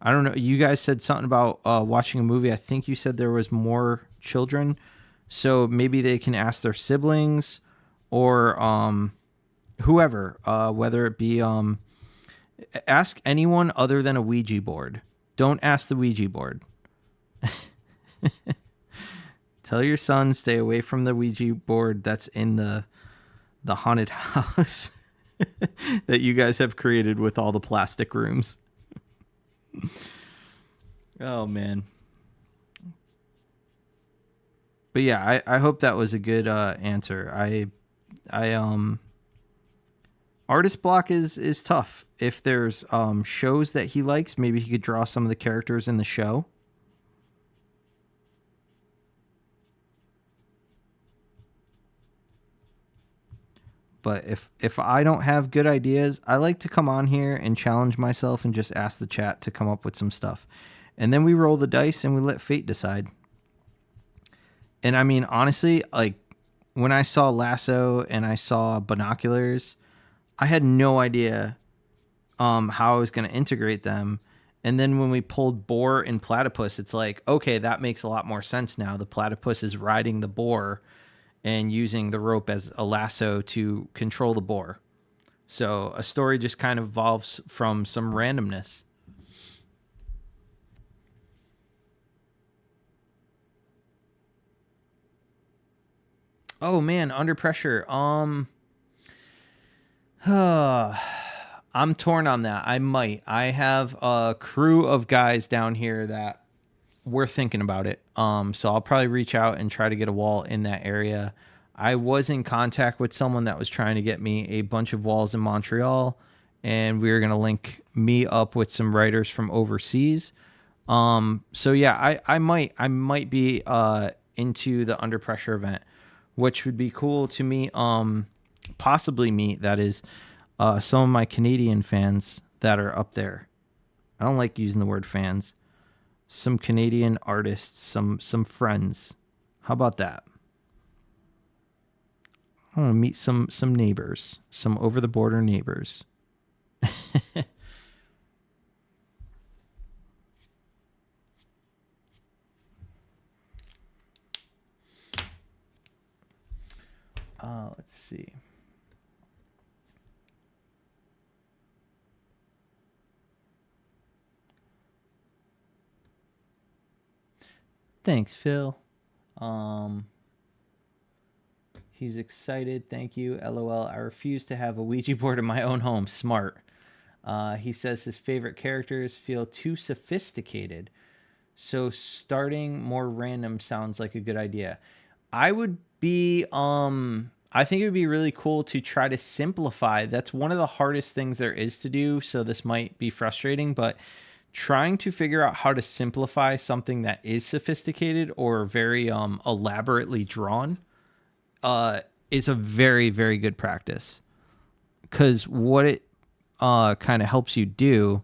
[SPEAKER 1] I don't know, you guys said something about watching a movie. I think you said there was more children. So maybe they can ask their siblings or whoever, whether it be ask anyone other than a Ouija board. Don't ask the Ouija board. Tell your son stay away from the Ouija board that's in the haunted house that you guys have created with all the plastic rooms. Oh, man. But yeah, I hope that was a good answer. Artist block is tough. If there's shows that he likes, maybe he could draw some of the characters in the show. But if I don't have good ideas, I like to come on here and challenge myself and just ask the chat to come up with some stuff. And then we roll the dice and we let fate decide. And I mean, honestly, like when I saw Lasso and I saw Binoculars, I had no idea how I was going to integrate them. And then when we pulled Boar and Platypus, it's like, okay, that makes a lot more sense now. The Platypus is riding the boar and using the rope as a lasso to control the boar. So a story just kind of evolves from some randomness. Oh man, Under Pressure. I'm torn on that. I might. I have a crew of guys down here that we're thinking about it. So I'll probably reach out and try to get a wall in that area. I was in contact with someone that was trying to get me a bunch of walls in Montreal, and we were going to link me up with some writers from overseas. So yeah, I might be into the Under Pressure event, which would be cool to meet, possibly meet, that is, some of my Canadian fans that are up there. I don't like using the word fans. Some Canadian artists, some friends. How about that? I want to meet some neighbors, some over the border neighbors. Let's see. Thanks, Phil. He's excited. Thank you. LOL. I refuse to have a Ouija board in my own home. Smart. He says his favorite characters feel too sophisticated, so starting more random sounds like a good idea. I would be I think it would be really cool to try to simplify. That's one of the hardest things there is to do, so this might be frustrating, but trying to figure out how to simplify something that is sophisticated or very elaborately drawn is a very, very good practice. Because what it kind of helps you do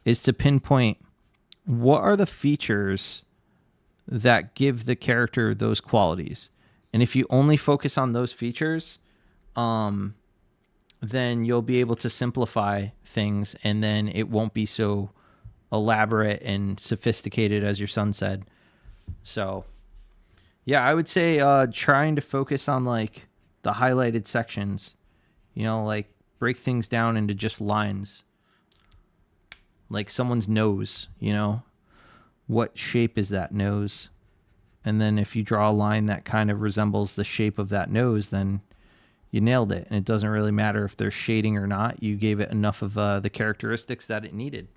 [SPEAKER 1] is to pinpoint what are the features that give the character those qualities. And if you only focus on those features, then you'll be able to simplify things, and then it won't be so elaborate and sophisticated, as your son said. So yeah, I would say trying to focus on like the highlighted sections, like break things down into just lines, like someone's nose, what shape is that nose? And then if you draw a line that kind of resembles the shape of that nose, then you nailed it. And it doesn't really matter if there's shading or not. You gave it enough of the characteristics that it needed.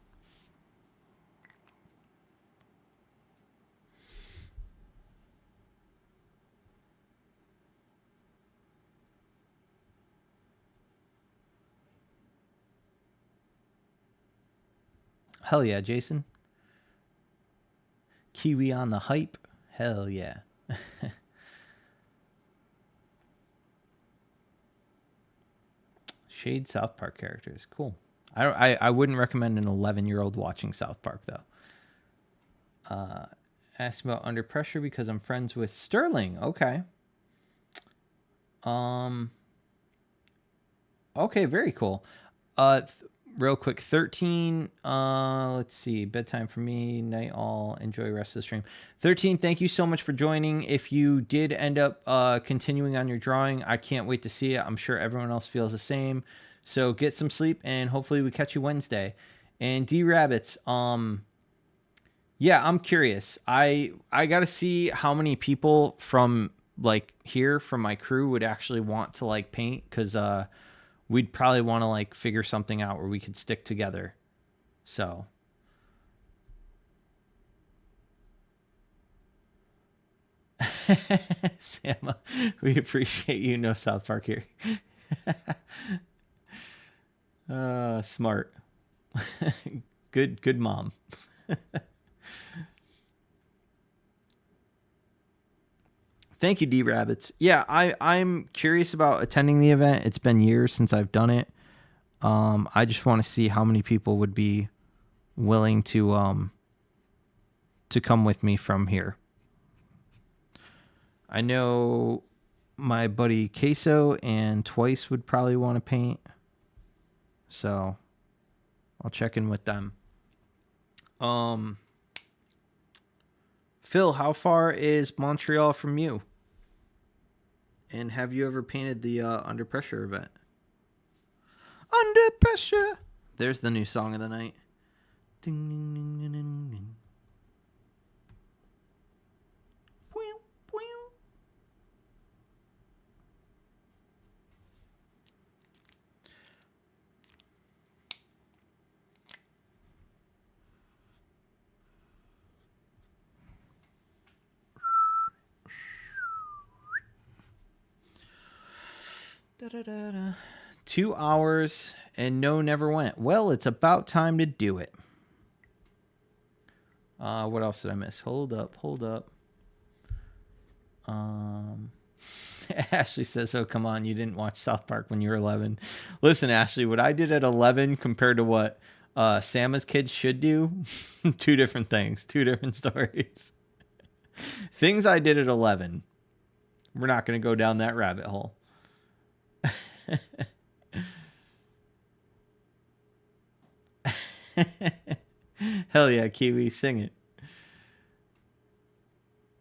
[SPEAKER 1] Hell yeah, Jason. Kiwi on the hype. Hell yeah. Shade South Park characters. Cool. I wouldn't recommend an 11-year-old watching South Park, though. Ask about Under Pressure because I'm friends with Sterling. Okay. Okay, very cool. Real quick, 13, let's see, bedtime for me, night all, enjoy the rest of the stream. 13, thank you so much for joining. If you did end up continuing on your drawing, I can't wait to see it. I'm sure everyone else feels the same. So get some sleep, and hopefully we catch you Wednesday. And D-Rabbits, yeah, I'm curious. I got to see how many people from, like, here, from my crew would actually want to, like, paint, because, we'd probably want to like figure something out where we could stick together. So Sam, we appreciate you. No South Park here. Smart. Good mom. Thank you, D Rabbits. Yeah, I'm curious about attending the event. It's been years since I've done it. I just want to see how many people would be willing to come with me from here. I know my buddy Queso and Twice would probably want to paint, so I'll check in with them. Phil, how far is Montreal from you? And have you ever painted the Under Pressure event? Under Pressure. There's the new song of the night. Ding, ding, ding, ding, ding, ding. Da, da, da, da. 2 hours and no, never went. Well, it's about time to do it. What else did I miss? Hold up. Ashley says, oh, come on. You didn't watch South Park when you were 11. Listen, Ashley, what I did at 11 compared to what Samma's kids should do, two different things, two different stories. Things I did at 11. We're not going to go down that rabbit hole. Hell yeah, Kiwi, sing it.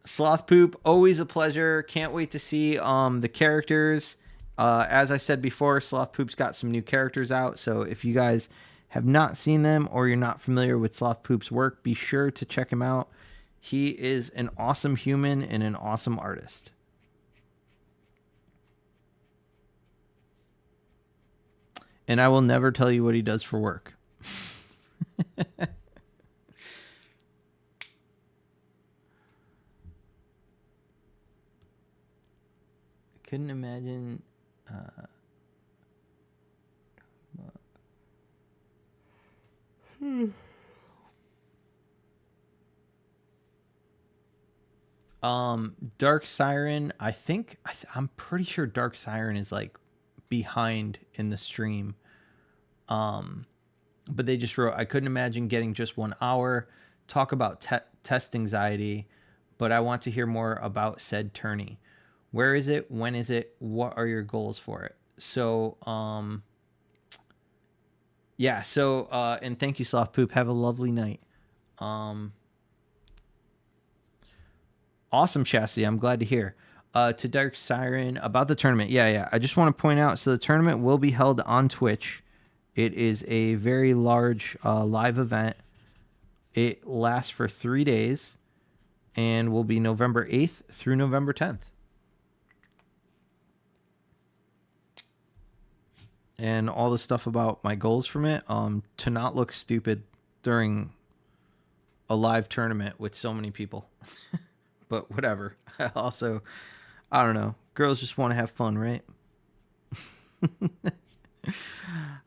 [SPEAKER 1] Sloth Poop, always a pleasure. Can't wait to see the characters. As I said before, Sloth Poop's got some new characters out, so if you guys have not seen them or you're not familiar with Sloth Poop's work, be sure to check him out. He is an awesome human and an awesome artist. And I will never tell you what he does for work. Couldn't imagine. Dark Siren. I'm pretty sure Dark Siren is like behind in the stream. But they just wrote, I couldn't imagine getting just 1 hour. Talk about test anxiety, but I want to hear more about said tourney. Where is it? When is it? What are your goals for it? So, yeah. So, and thank you, Soft Poop. Have a lovely night. Awesome, Chastity. I'm glad to hear. To Dark Siren about the tournament. Yeah. I just want to point out, so the tournament will be held on Twitch. It is a very large live event. It lasts for 3 days and will be November 8th through November 10th. And all the stuff about my goals from it, to not look stupid during a live tournament with so many people. But whatever. Also, I don't know. Girls just want to have fun, right?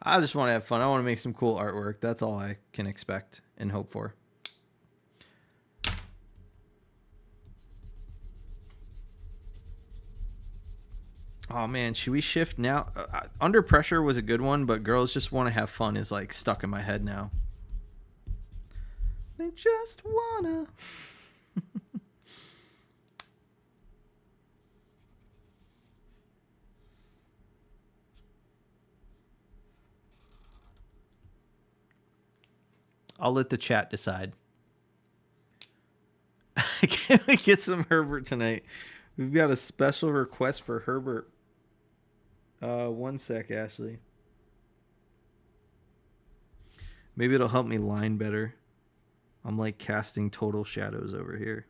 [SPEAKER 1] I just want to have fun. I want to make some cool artwork. That's all I can expect and hope for. Oh man, should we shift now? Under Pressure was a good one, but girls just want to have fun is like stuck in my head now. They just wanna. I'll let the chat decide. Can we get some Herbert tonight? We've got a special request for Herbert. One sec, Ashley. Maybe it'll help me line better. I'm like casting total shadows over here.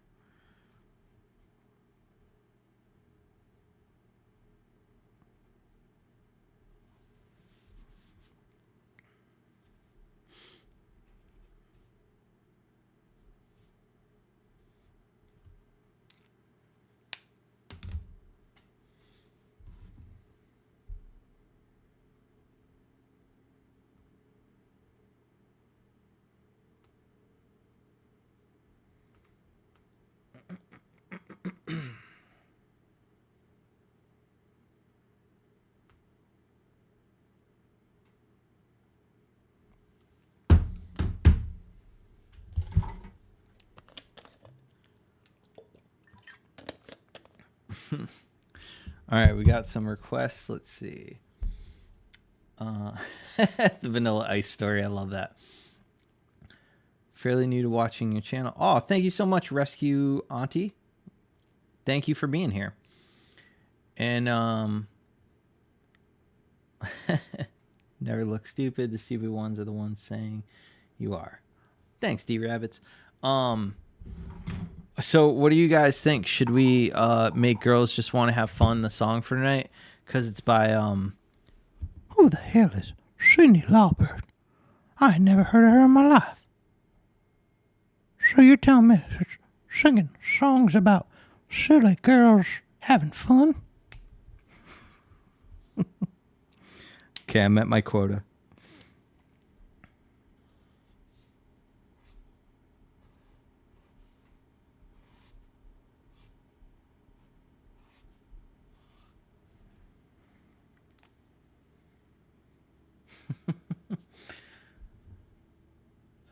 [SPEAKER 1] All right, we got some requests. Let's see. The Vanilla Ice story. I love that. Fairly new to watching your channel. Oh, thank you so much, Rescue Auntie. Thank you for being here. And never look stupid. The stupid ones are the ones saying you are. Thanks, D-Rabbits. So what do you guys think? Should we make Girls Just Want to Have Fun the song for tonight? Because it's by
[SPEAKER 2] Who the hell is Cyndi Lauper? I ain't never heard of her in my life. So you're telling me it's singing songs about silly girls having fun?
[SPEAKER 1] Okay, I met my quota.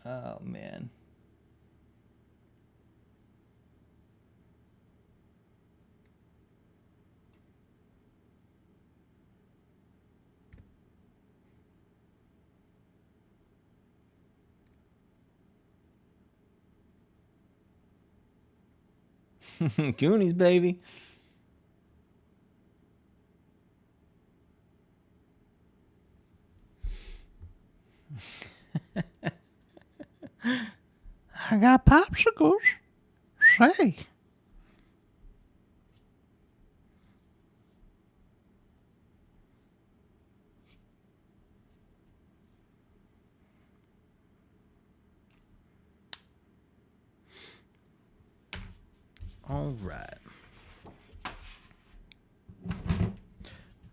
[SPEAKER 1] Oh, man. Goonies, baby.
[SPEAKER 2] I got popsicles. Say.
[SPEAKER 1] All right.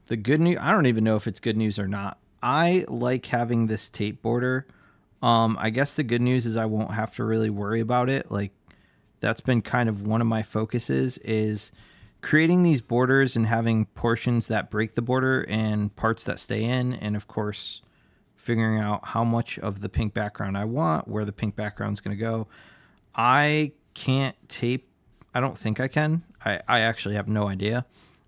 [SPEAKER 1] The good news, I don't even know if it's good news or not. I like having this tape border. I guess the good news is I won't have to really worry about it. Like, that's been kind of one of my focuses, is creating these borders and having portions that break the border and parts that stay in. And of course, figuring out how much of the pink background I want, where the pink background is going to go. I can't tape. I don't think I can. I actually have no idea.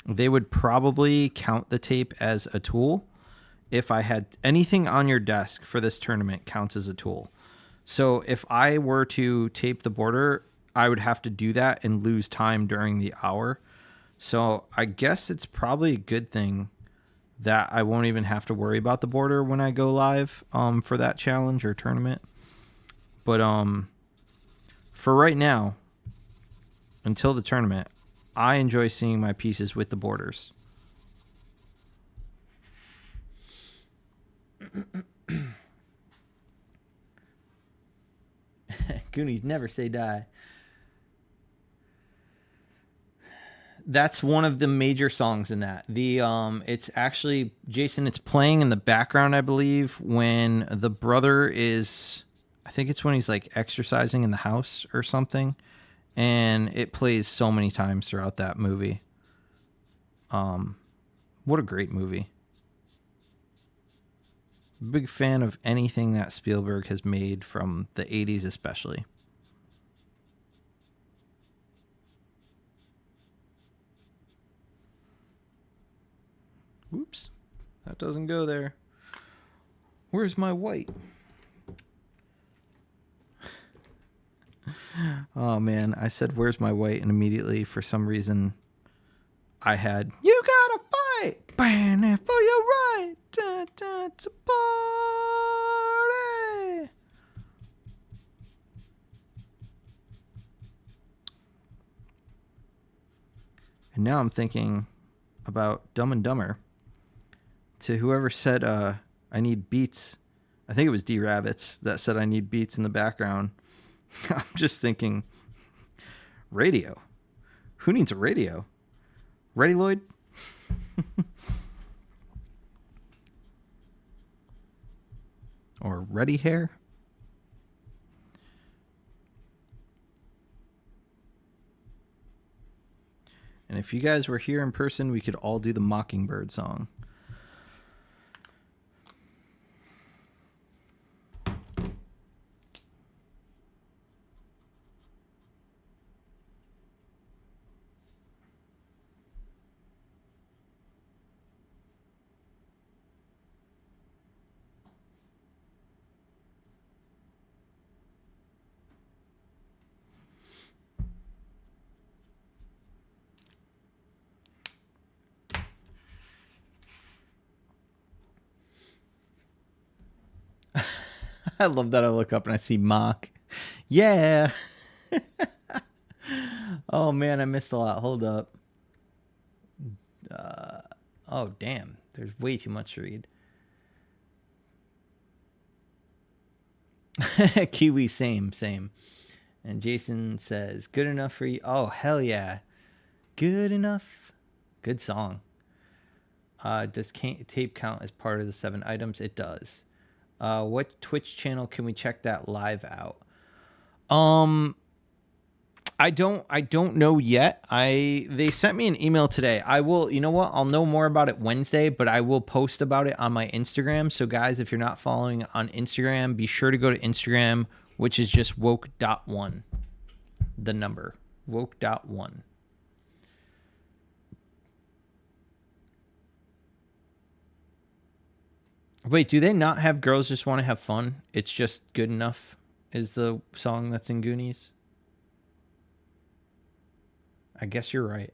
[SPEAKER 1] They would probably count the tape as a tool. If I had anything on your desk for this tournament counts as a tool. So if I were to tape the border, I would have to do that and lose time during the hour. So I guess it's probably a good thing that I won't even have to worry about the border when I go live for that challenge or tournament. But for right now, until the tournament, I enjoy seeing my pieces with the borders. Goonies never say die. That's one of the major songs in that. It's actually, Jason, it's playing in the background, I believe, when the brother is, I think it's when he's like exercising in the house or something. And it plays so many times throughout that movie. What a great movie. Big fan of anything that Spielberg has made from the 80s especially. Whoops. That doesn't go there. Where's my white? Oh, man. I said, where's my white? And immediately, for some reason, I had, you gotta fight for your right to party. And now I'm thinking about Dumb and Dumber. To whoever said, I need beats. I think it was D-Rabbits that said I need beats in the background. I'm just thinking, radio. Who needs a radio? Ready, Lloyd? Or Ready Hair? And if you guys were here in person, we could all do the Mockingbird song. I love that I look up and I see Mock. Yeah. Oh, man, I missed a lot. Hold up. Oh, damn. There's way too much to read. Kiwi, same. And Jason says, good enough for you. Oh, hell yeah. Good enough. Good song. Does tape count as part of the 7 items? It does. What Twitch channel can we check that live out? I don't know yet. They sent me an email today. I will, you know what? I'll know more about it Wednesday, but I will post about it on my Instagram. So guys, if you're not following on Instagram, be sure to go to Instagram, which is just woke.1. The number. Woke.1. Wait, do they not have Girls Just Want to Have Fun? It's Just Good Enough is the song that's in Goonies? I guess you're right.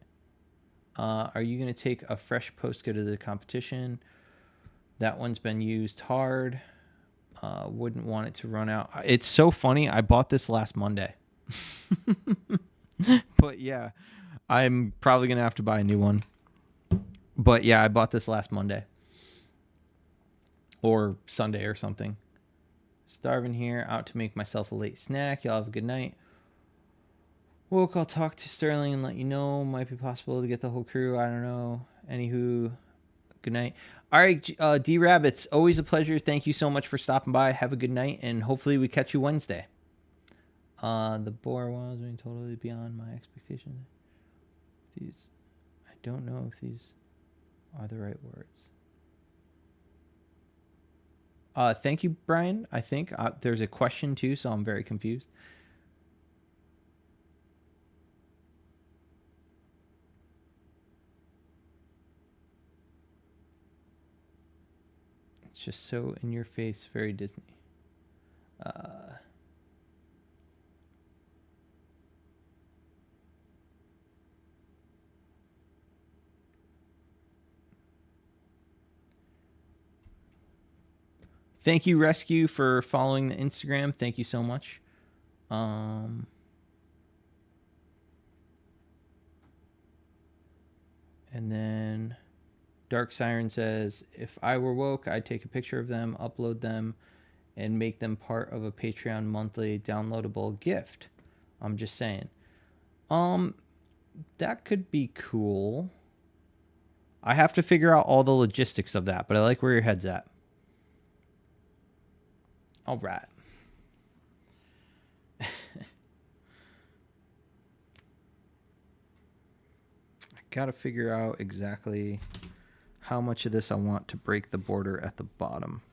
[SPEAKER 1] Are you going to take a fresh Posca to the competition? That one's been used hard. Wouldn't want it to run out. It's so funny. I bought this last Monday. But yeah, I'm probably going to have to buy a new one. But yeah, I bought this last Monday. Or Sunday or something. Starving here. Out to make myself a late snack. Y'all have a good night. Woke, I'll talk to Sterling and let you know. Might be possible to get the whole crew. I don't know. Anywho, good night. All right, D Rabbits, always a pleasure. Thank you so much for stopping by. Have a good night, and hopefully we catch you Wednesday. The Boar was being totally beyond my expectation. These, I don't know if these are the right words. Thank you, Brian. I think there's a question too, so I'm very confused. It's just so in your face, very Disney. Thank you, Rescue, for following the Instagram. Thank you so much. And then Dark Siren says, if I were woke, I'd take a picture of them, upload them, and make them part of a Patreon monthly downloadable gift. I'm just saying. That could be cool. I have to figure out all the logistics of that, but I like where your head's at. All right. I gotta figure out exactly how much of this I want to break the border at the bottom.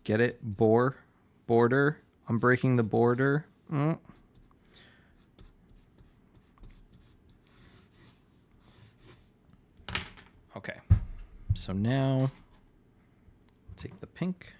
[SPEAKER 1] Get it? Border. I'm breaking the border. Okay. So now take the pink.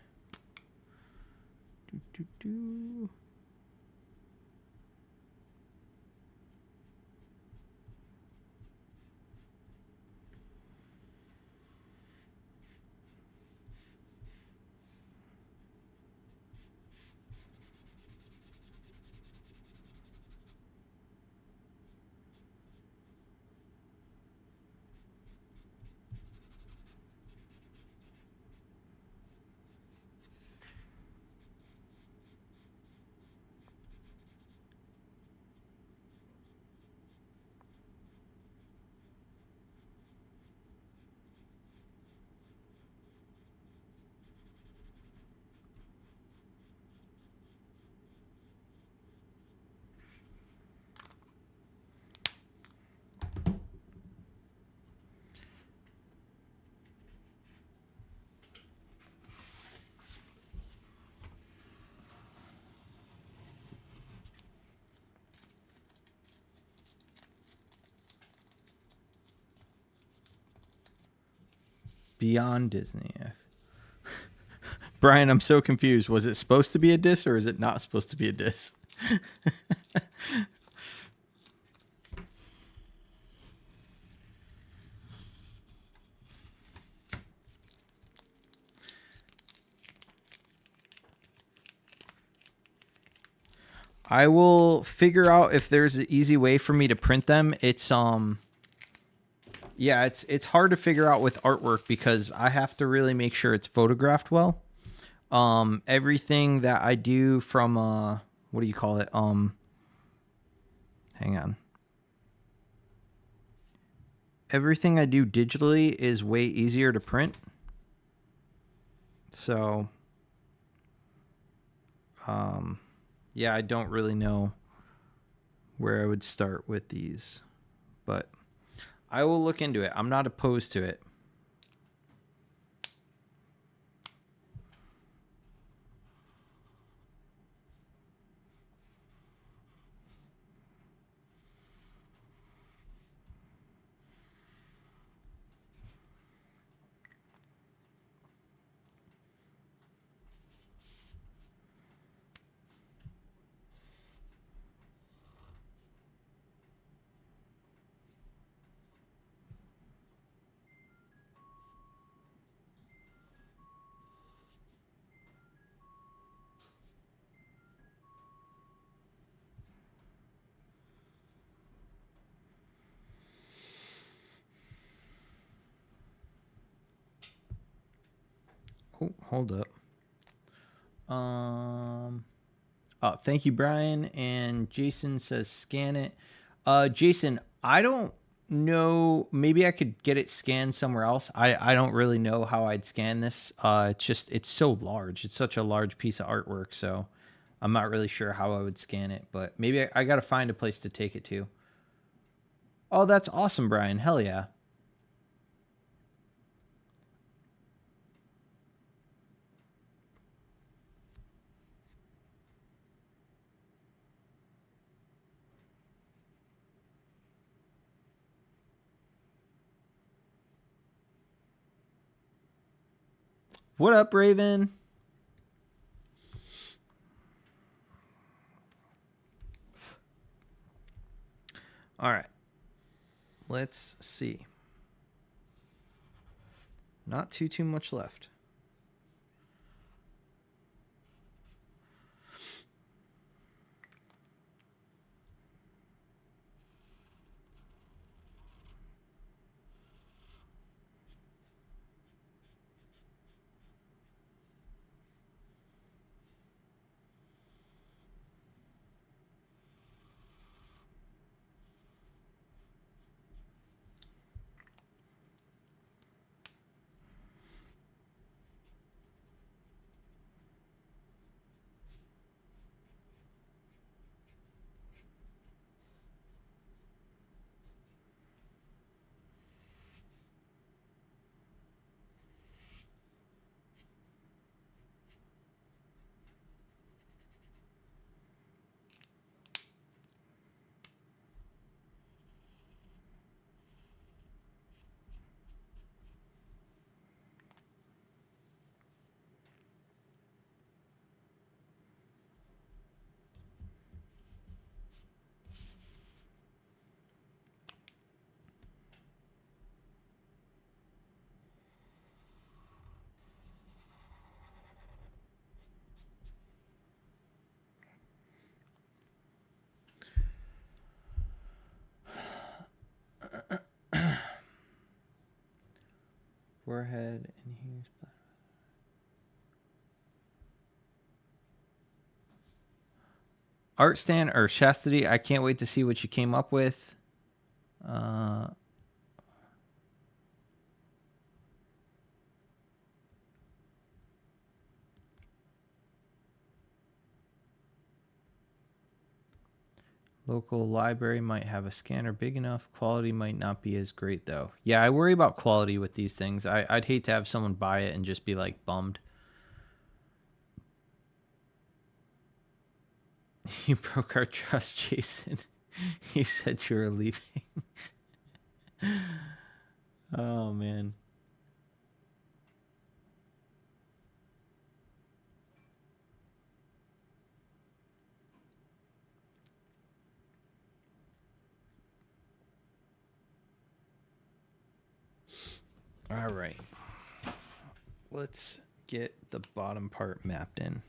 [SPEAKER 1] Beyond Disney. Brian, I'm so confused. Was it supposed to be a diss or is it not supposed to be a diss? I will figure out if there's an easy way for me to print them. It's yeah, it's hard to figure out with artwork because I have to really make sure it's photographed well. Everything that I do from what do you call it? Hang on. Everything I do digitally is way easier to print. So yeah, I don't really know where I would start with these, but I will look into it. I'm not opposed to it. Oh, hold up. Oh, thank you, Brian. And Jason says scan it. Jason, I don't know. Maybe I could get it scanned somewhere else. I don't really know how I'd scan this. It's so large. It's such a large piece of artwork. So I'm not really sure how I would scan it, but maybe I got to find a place to take it to. Oh, that's awesome, Brian. Hell yeah. What up, Raven? All right. Let's see. Not too much left. Forehead and here's art stand or chastity. I can't wait to see what you came up with. Local library might have a scanner big enough. Quality might not be as great though. Yeah, I worry about quality with these things. I'd hate to have someone buy it and just be like bummed. You broke our trust, Jason. You said you were leaving. Oh man. All right. Let's get the bottom part mapped in.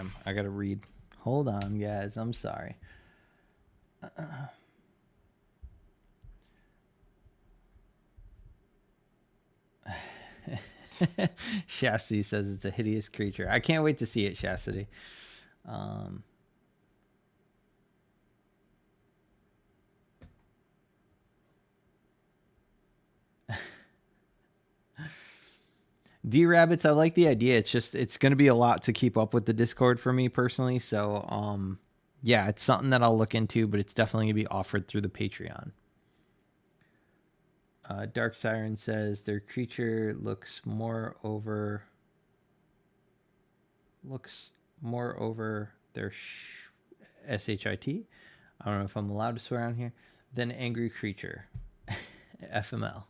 [SPEAKER 1] Damn, I gotta read. Hold on, guys. I'm sorry. Chastity says it's a hideous creature. I can't wait to see it, Chastity. D-Rabbits, I like the idea. It's just, it's going to be a lot to keep up with the Discord for me personally. So, yeah, it's something that I'll look into, but it's definitely going to be offered through the Patreon. Dark Siren says their creature looks more over their SHIT. I don't know if I'm allowed to swear on here. Than angry creature. FML.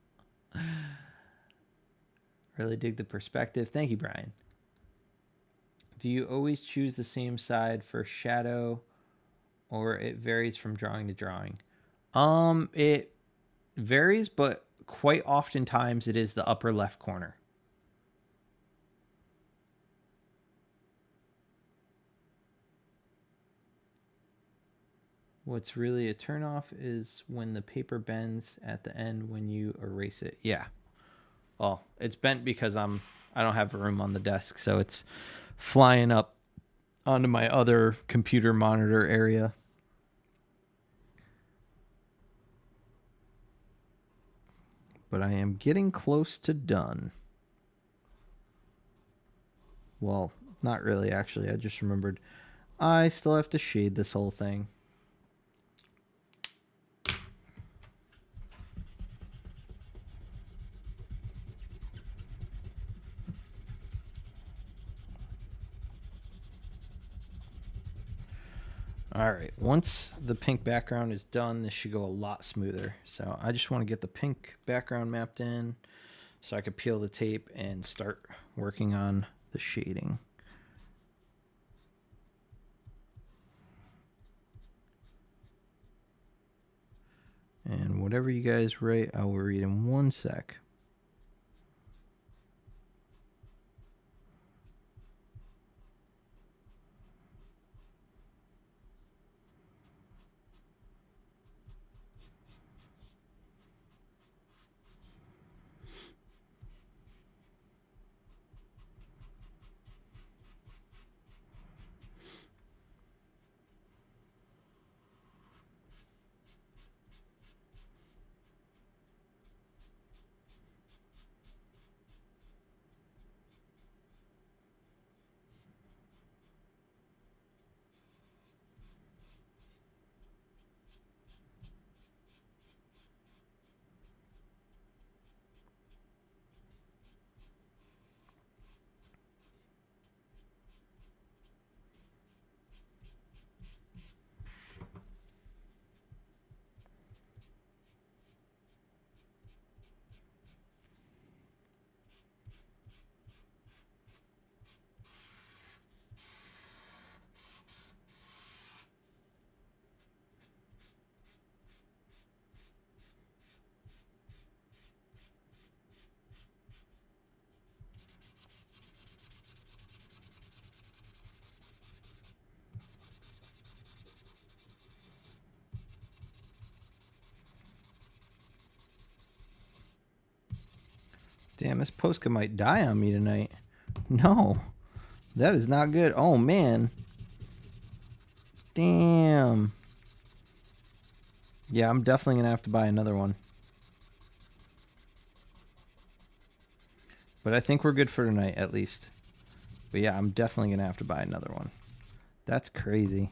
[SPEAKER 1] Really dig the perspective. Thank you, Brian. Do you always choose the same side for shadow, or it varies from drawing to drawing? It varies, but quite oftentimes it is the upper left corner. What's really a turnoff is when the paper bends at the end when you erase it. Yeah. Well, it's bent because I don't have room on the desk, so it's flying up onto my other computer monitor area. But I am getting close to done. Well, not really, actually. I just remembered I still have to shade this whole thing. All right, once the pink background is done, this should go a lot smoother. So I just want to get the pink background mapped in so I could peel the tape and start working on the shading. And whatever you guys write, I will read in 1 sec. Damn, this Posca might die on me tonight. No, that is not good. Oh, man. Damn. Yeah, I'm definitely going to have to buy another one. But I think we're good for tonight, at least. But yeah, I'm definitely going to have to buy another one. That's crazy.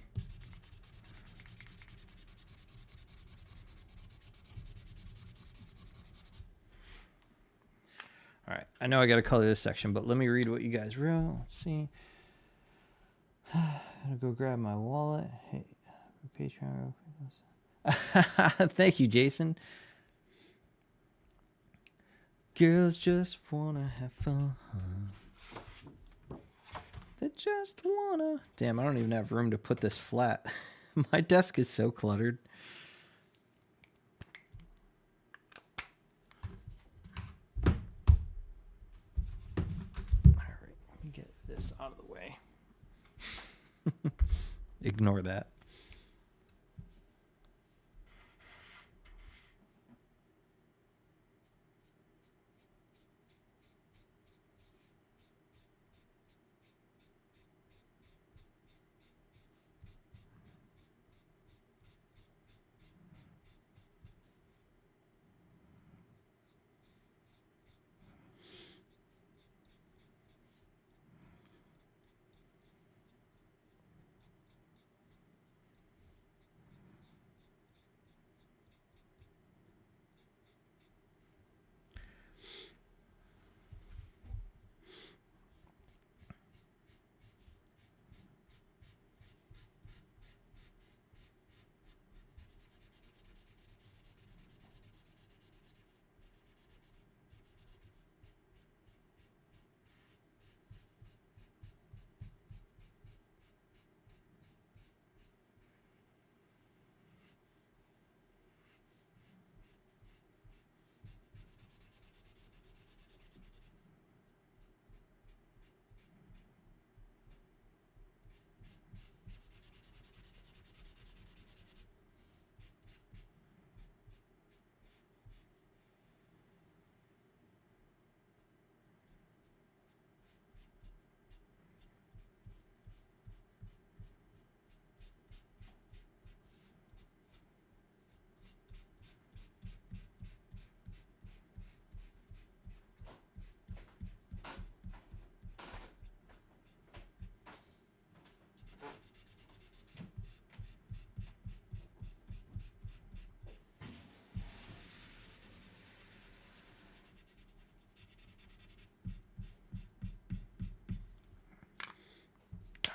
[SPEAKER 1] All right, I know I got to color this section, but let me read what you guys wrote. Let's see. I'll go grab my wallet. Hey, Patreon. Thank you, Jason. Girls just wanna have fun. They just wanna. Damn, I don't even have room to put this flat. My desk is so cluttered. All right, let me get this out of the way. ignore that.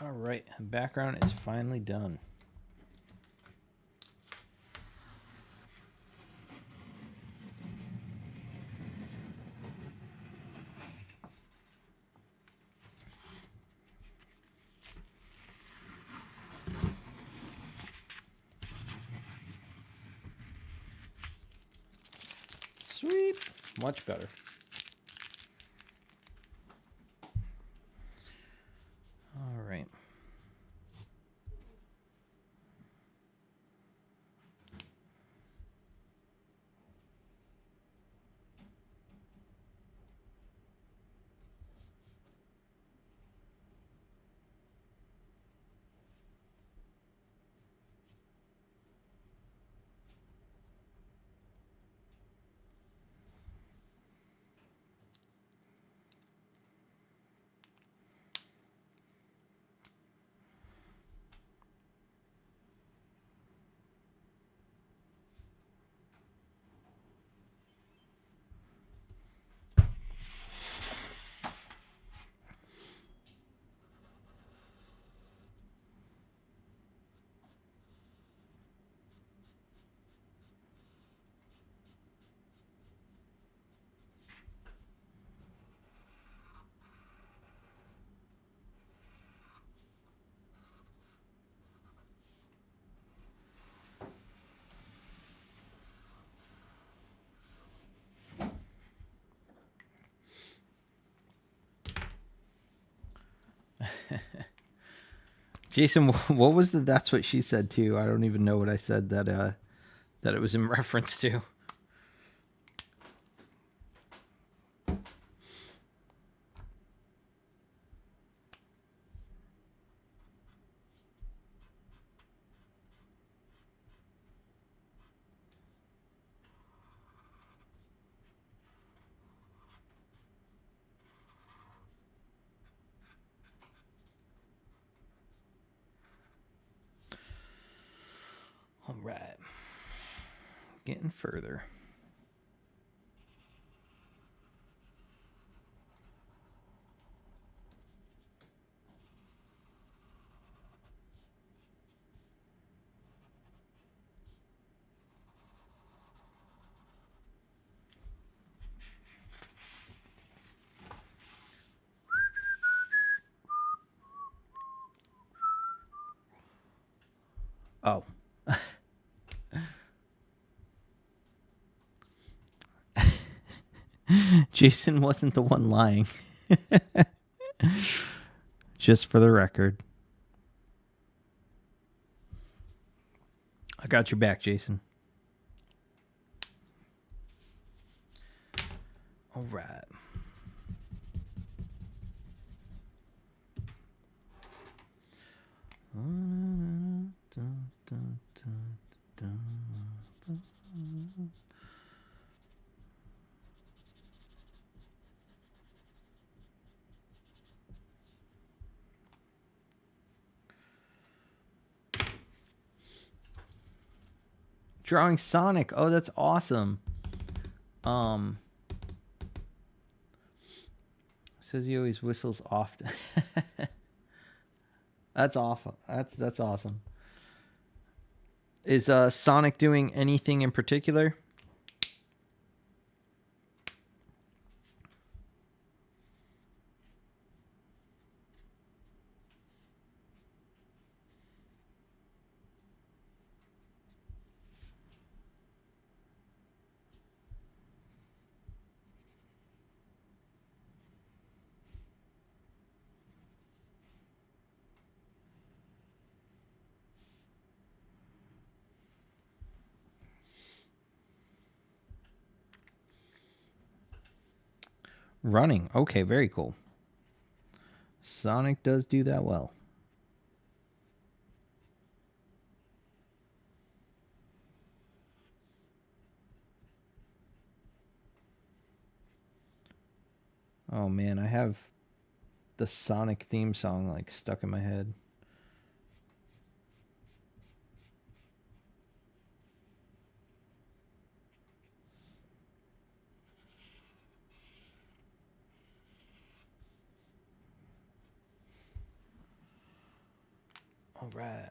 [SPEAKER 1] All right, background is finally done. Sweet, much better. All right. Jason, what was the "that's what she said" too? I don't even know what I said that it was in reference to. All right. Getting further. Oh. Jason wasn't the one lying. Just for the record. got your back, Jason. All right. Drawing Sonic. Oh, that's awesome. Says he always whistles often. That's awful. That's awesome. Is Sonic doing anything in particular? Running. Okay, very cool. Sonic does do that well. Oh man, I have the Sonic theme song like stuck in my head. All right.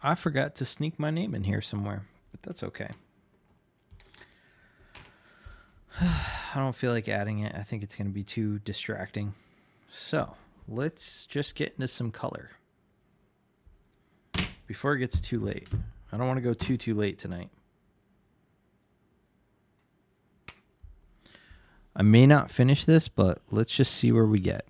[SPEAKER 1] I forgot to sneak my name in here somewhere, but that's okay. I don't feel like adding it. I think it's going to be too distracting. So let's just get into some color before it gets too late. I don't want to go too late tonight. I may not finish this, but let's just see where we get.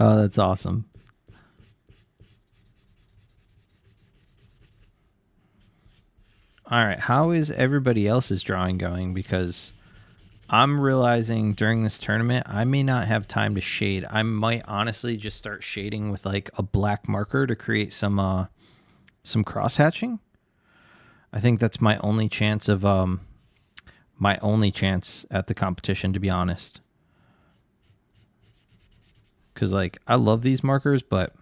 [SPEAKER 1] Oh, that's awesome. All right, how is everybody else's drawing going? Because I'm realizing during this tournament, I may not have time to shade. I might honestly just start shading with like a black marker to create some cross hatching. I think that's my only chance of at the competition, to be honest. Because like I love these markers, but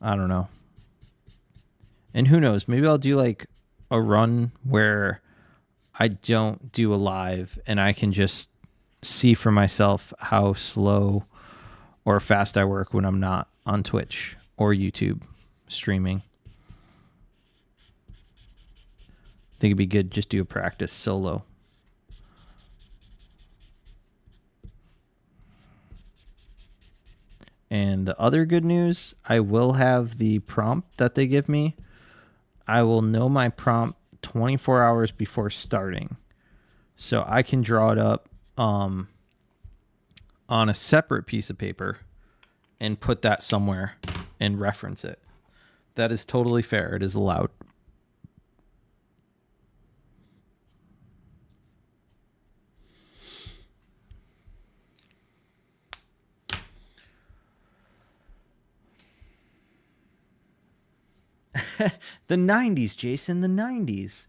[SPEAKER 1] I don't know. And who knows? Maybe I'll do like a run where I don't do a live and I can just see for myself how slow or fast I work when I'm not on Twitch or YouTube streaming. I think it'd be good just do a practice solo. And the other good news, I will have the prompt that they give me. I will know my prompt 24 hours before starting. So I can draw it up on a separate piece of paper and put that somewhere and reference it. That is totally fair. It is allowed. The 90s, Jason, the 90s.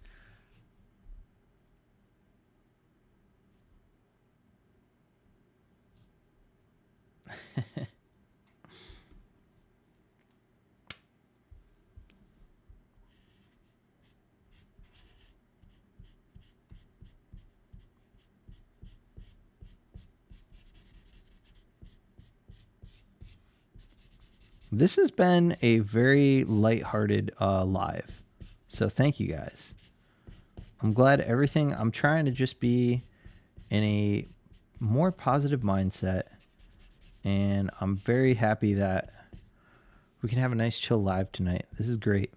[SPEAKER 1] This has been a very lighthearted live. So thank you guys. I'm glad I'm trying to just be in a more positive mindset. And I'm very happy that we can have a nice chill live tonight. This is great.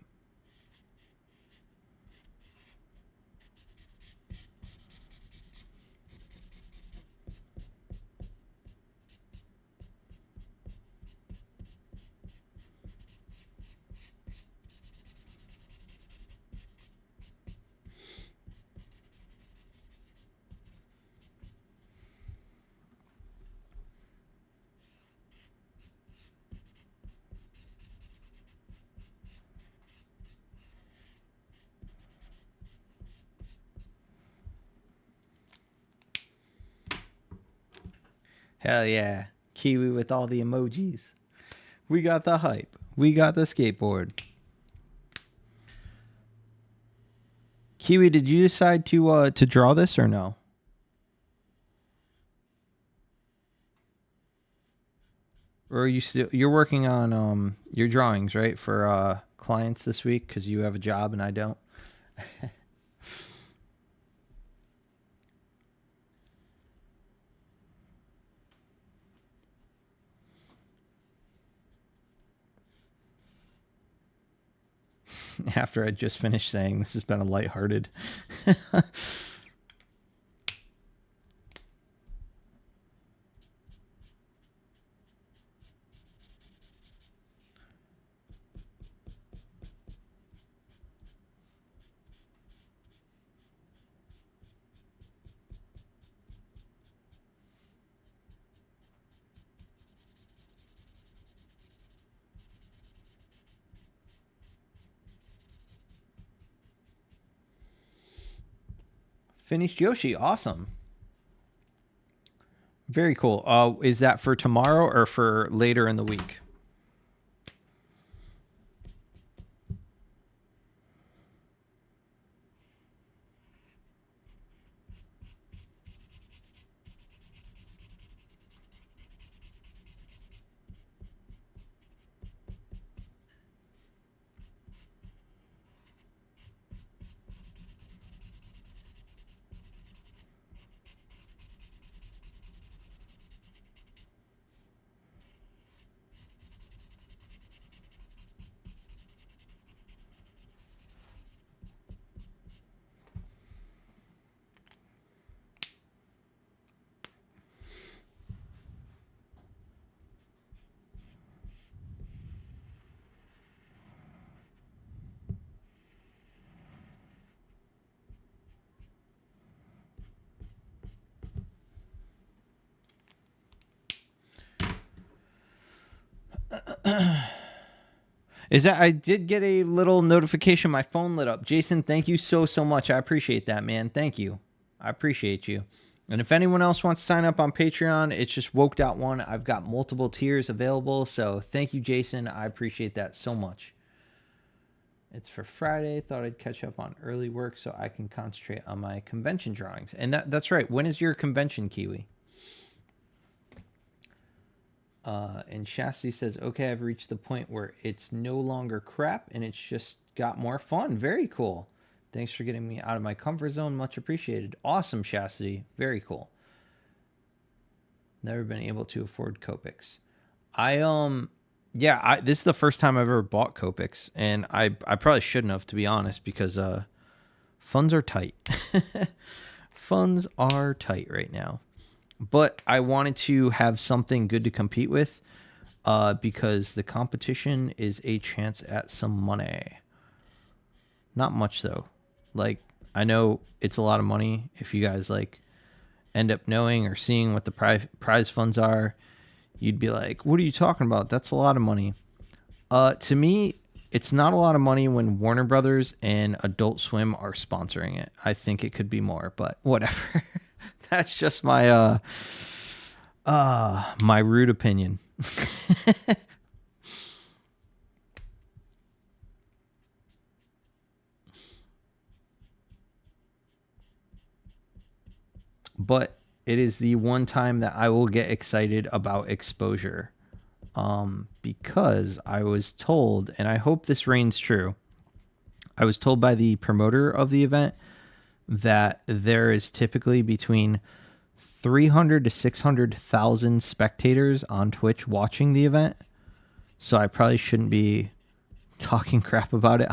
[SPEAKER 1] Hell yeah. Kiwi with all the emojis. We got the hype. We got the skateboard. Kiwi, did you decide to draw this or no? Or are you're working on your drawings, right, for clients this week because you have a job and I don't? After I just finished saying this has been a lighthearted. Finished Yoshi. Awesome. Very cool. Is that for tomorrow or for later in the week? Is that I did get a little notification. My phone lit up. Jason, thank you so much. I appreciate that, man. Thank you. I appreciate you. And if anyone else wants to sign up on Patreon, it's just Woked Out One. I've got multiple tiers available. So thank you, Jason. I appreciate that so much. It's for Friday. Thought I'd catch up on early work so I can concentrate on my convention drawings. And that's right. When is your convention, Kiwi? And Shasti says, okay, I've reached the point where it's no longer crap and it's just got more fun. Very cool. Thanks for getting me out of my comfort zone. Much appreciated. Awesome, Chastity. Very cool. Never been able to afford Copics. This is the first time I've ever bought Copics, and I probably shouldn't have, to be honest, because funds are tight. Funds are tight right now. But I wanted to have something good to compete with because the competition is a chance at some money. Not much, though. Like, I know it's a lot of money if you guys, like, end up knowing or seeing what the prize funds are. You'd be like, what are you talking about? That's a lot of money. To me, it's not a lot of money when Warner Brothers and Adult Swim are sponsoring it. I think it could be more, but whatever. That's just my my rude opinion. But it is the one time that I will get excited about exposure. Because I was told, and I hope this reigns true, I was told by the promoter of the event that there is typically between 300 to 600,000 spectators on Twitch watching the event. So I probably shouldn't be talking crap about it,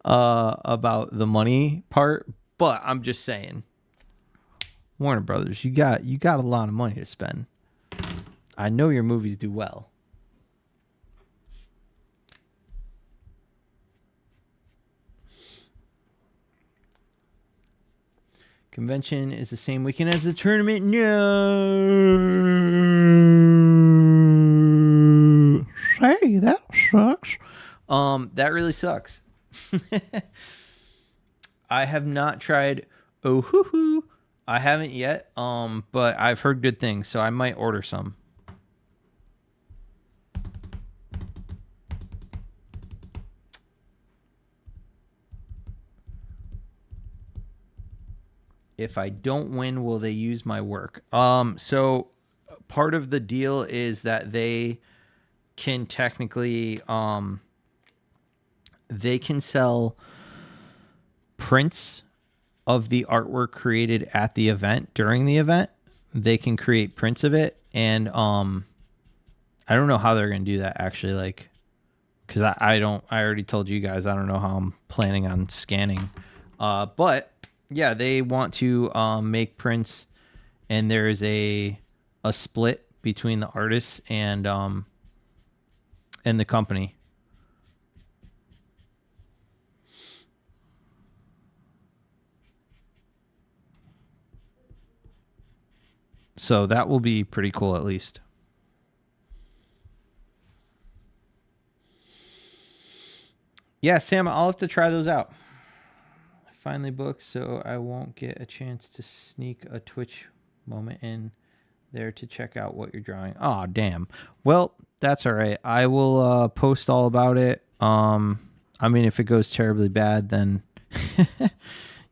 [SPEAKER 1] about the money part. But I'm just saying, Warner Brothers, you got a lot of money to spend. I know your movies do well. Convention is the same weekend as the tournament. No.
[SPEAKER 2] Say, that sucks.
[SPEAKER 1] That really sucks. I have not tried Ohuhu. I haven't yet. But I've heard good things, so I might order some. If I don't win, will they use my work? So part of the deal is that they can technically, they can sell prints of the artwork created at the event during the event. They can create prints of it. And I don't know how they're going to do that actually. Like, cause I already told you guys, I don't know how I'm planning on scanning. But yeah, they want to make prints, and there is a split between the artists and the company. So that will be pretty cool, at least. Yeah, Sam, I'll have to try those out. Finally booked, so I won't get a chance to sneak a Twitch moment in there to check out what you're drawing. Oh, damn. Well, that's all right. I will post all about it. I mean, if it goes terribly bad, then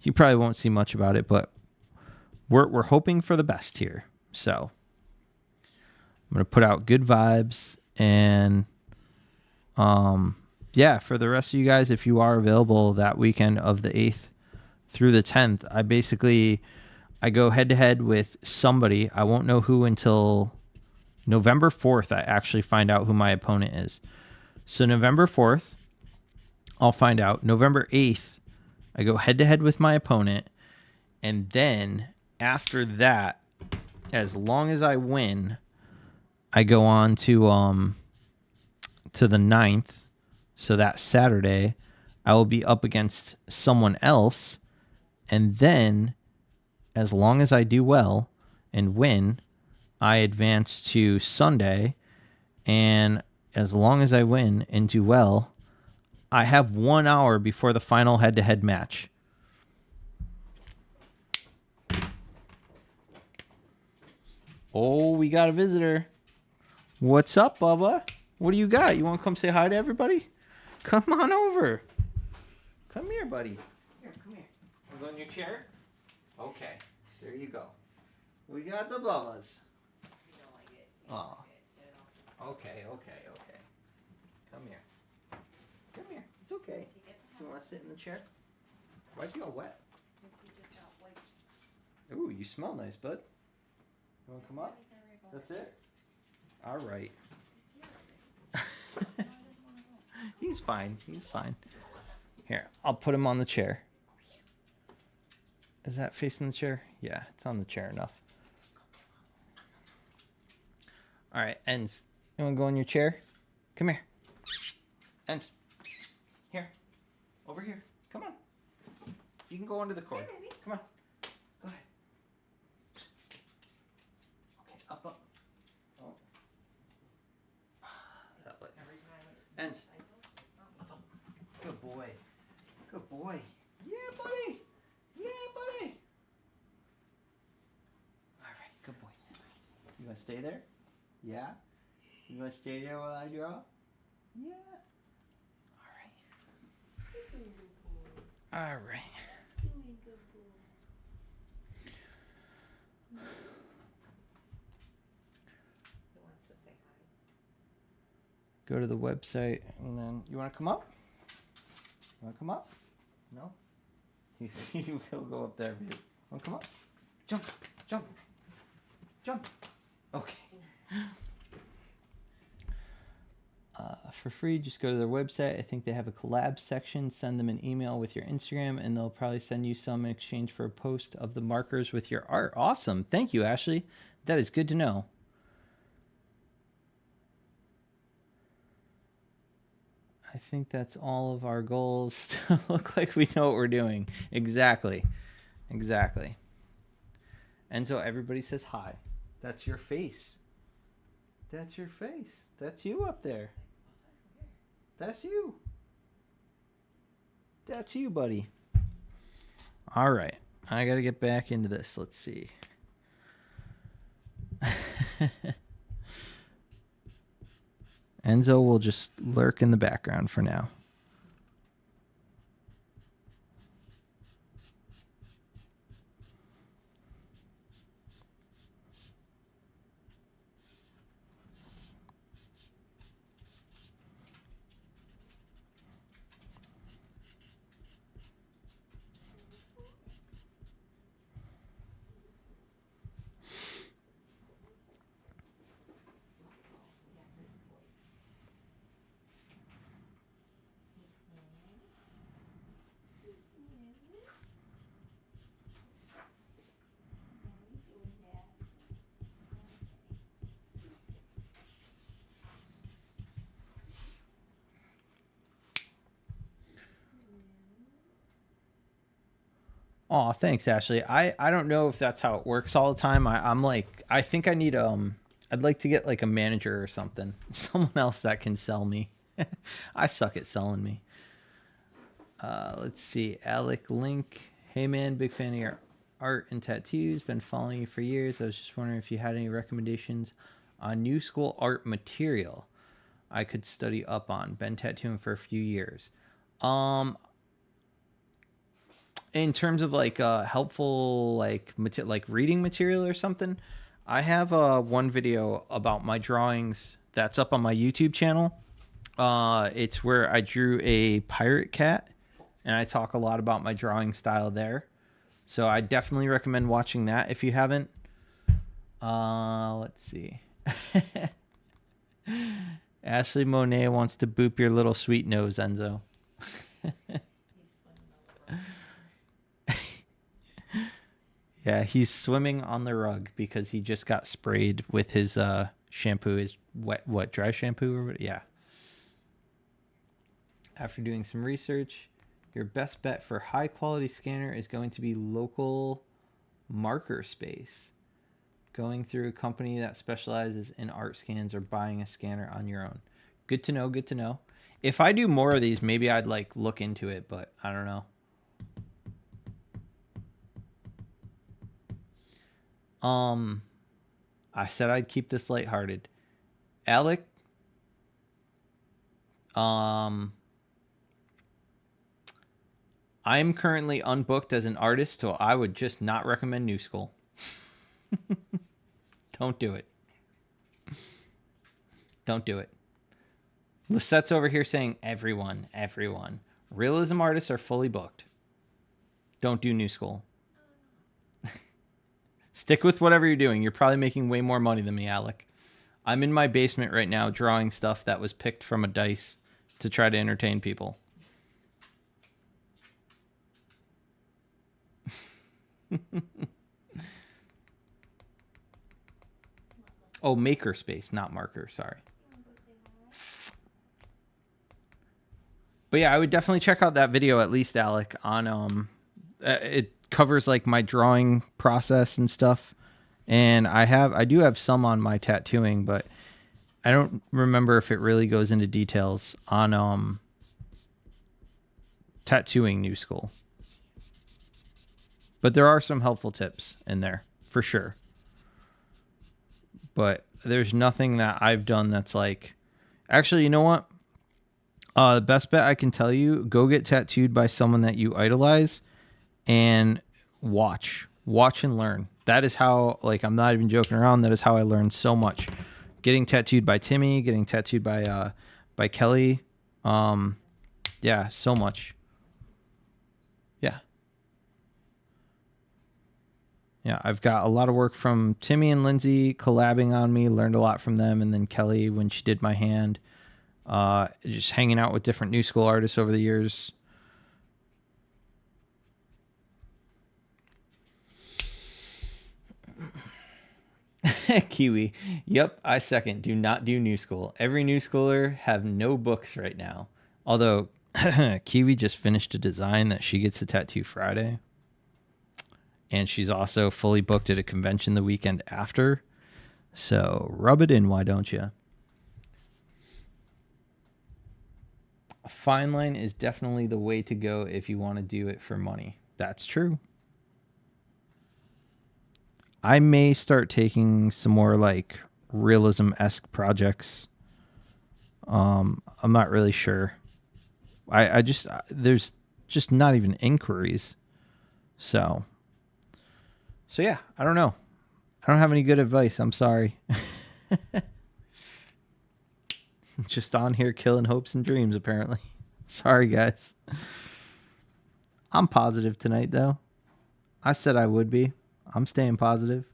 [SPEAKER 1] you probably won't see much about it, but we're hoping for the best here. So I'm going to put out good vibes, and yeah, for the rest of you guys, if you are available that weekend of the 8th through the 10th, I go head to head with somebody. I won't know who until November 4th. I actually find out who my opponent is. So November 4th, I'll find out. November 8th, I go head to head with my opponent. And then after that, as long as I win, I go on to the 9th. So that Saturday, I will be up against someone else. And then, as long as I do well and win, I advance to Sunday. And as long as I win and do well, I have 1 hour before the final head-to-head match. Oh, we got a visitor. What's up, Bubba? What do you got? You want to come say hi to everybody? Come on over. Come here, buddy. Here, come here. Want to go in your chair? Okay. There you go. We got the Bubbas.
[SPEAKER 3] You don't like it.
[SPEAKER 1] Oh. Okay. Come here. Come here. It's okay. You want to sit in the chair? Why is he all wet? Ooh, you smell nice, bud. You want to come up? That's it? All right. He's fine. Here, I'll put him on the chair. Is that facing the chair? Yeah, it's on the chair enough. All right, Ends. You want to go in your chair? Come here. Ends. Here. Over here. Come on. You can go under the cord. Come on. Go ahead. Okay, up. Oh. want to stay there? Yeah? You want to stay there while I draw? Yeah. All right. Go to the website, and then you want to come up? You want to come up? No? You see, he'll go up there. Want to come up? Jump, jump, jump. Okay. For free, just go to their website. I think they have a collab section. Send them an email with your Instagram, and they'll probably send you some in exchange for a post of the markers with your art. Awesome. Thank you, Ashley. That is good to know. I think that's all of our goals to look like we know what we're doing. Exactly. Exactly. And so everybody says hi. That's your face. That's your face. That's you up there. That's you. That's you, buddy. All right. I got to get back into this. Let's see. Enzo will just lurk in the background for now. Oh, thanks, Ashley. I don't know if that's how it works all the time. I'm like, I think I need I'd like to get like a manager or something, someone else that can sell me. I suck at selling me. Let's see, Alec Link. Hey man, big fan of your art and tattoos. Been following you for years. I was just wondering if you had any recommendations on new school art material I could study up on. Been tattooing for a few years. In terms of like helpful like reading material or something, I have one video about my drawings that's up on my YouTube channel. It's where I drew a pirate cat, and I talk a lot about my drawing style there. So I definitely recommend watching that if you haven't. Let's see. Ashley Monet wants to boop your little sweet nose, Enzo. Yeah, he's swimming on the rug because he just got sprayed with his shampoo, his dry shampoo or what? Yeah. After doing some research, your best bet for high quality scanner is going to be local marker space. Going through a company that specializes in art scans or buying a scanner on your own. Good to know, good to know. If I do more of these, maybe I'd like look into it, but I don't know. I said I'd keep this lighthearted. Alec, I'm currently unbooked as an artist, so I would just not recommend New School. Don't do it. Don't do it. Lisette's over here saying everyone. Realism artists are fully booked. Don't do New School. Stick with whatever you're doing. You're probably making way more money than me, Alec. I'm in my basement right now drawing stuff that was picked from a dice to try to entertain people. Oh, makerspace, not marker. Sorry. But yeah, I would definitely check out that video at least, Alec, on it covers like my drawing process and stuff. And I do have some on my tattooing, but I don't remember if it really goes into details on tattooing New School. But there are some helpful tips in there for sure. but there's nothing that I've done that's like, actually, you know what? The best bet I can tell you, go get tattooed by someone that you idolize and watch and learn. That is how, like, I'm not even joking around. That is how I learned so much. Getting tattooed by Timmy, getting tattooed by Kelly. Yeah, so much. Yeah. Yeah, I've got a lot of work from Timmy and Lindsay collabing on me, learned a lot from them, and then Kelly when she did my hand. Just hanging out with different new school artists over the years. Kiwi. Yep, I second. Do not do new school. Every new schooler have no books right now. Although Kiwi just finished a design that she gets to tattoo Friday. And she's also fully booked at a convention the weekend after. So rub it in, why don't you? A fine line is definitely the way to go if you want to do it for money. That's true. I may start taking some more like realism-esque projects. I'm not really sure. I just, there's just not even inquiries. So yeah, I don't know. I don't have any good advice. I'm sorry. Just on here killing hopes and dreams, apparently. Sorry, guys. I'm positive tonight, though. I said I would be. I'm staying positive.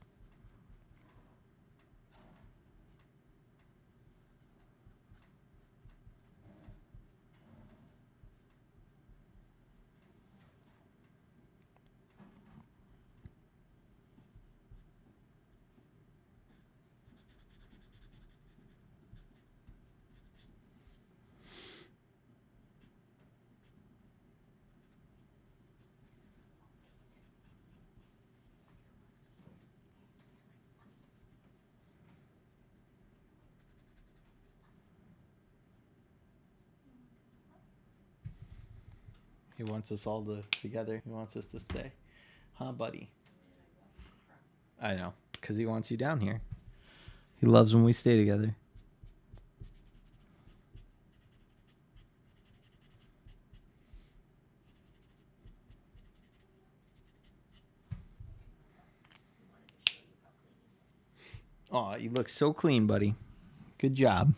[SPEAKER 1] He wants us all together. He wants us to stay. Huh, buddy? I know. Because he wants you down here. He loves when we stay together. Aw, you look so clean, buddy. Good job.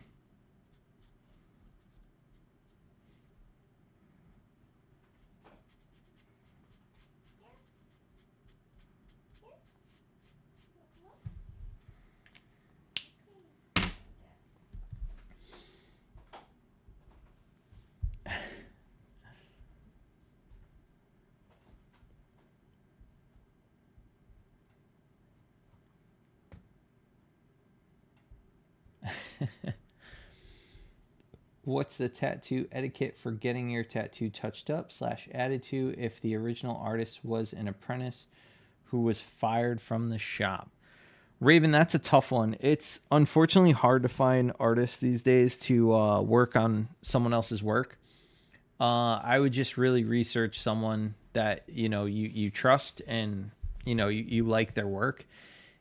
[SPEAKER 1] What's the tattoo etiquette for getting your tattoo touched up / added to if the original artist was an apprentice who was fired from the shop? Raven, that's a tough one. It's unfortunately hard to find artists these days to work on someone else's work. I would just really research someone that you trust and you like their work,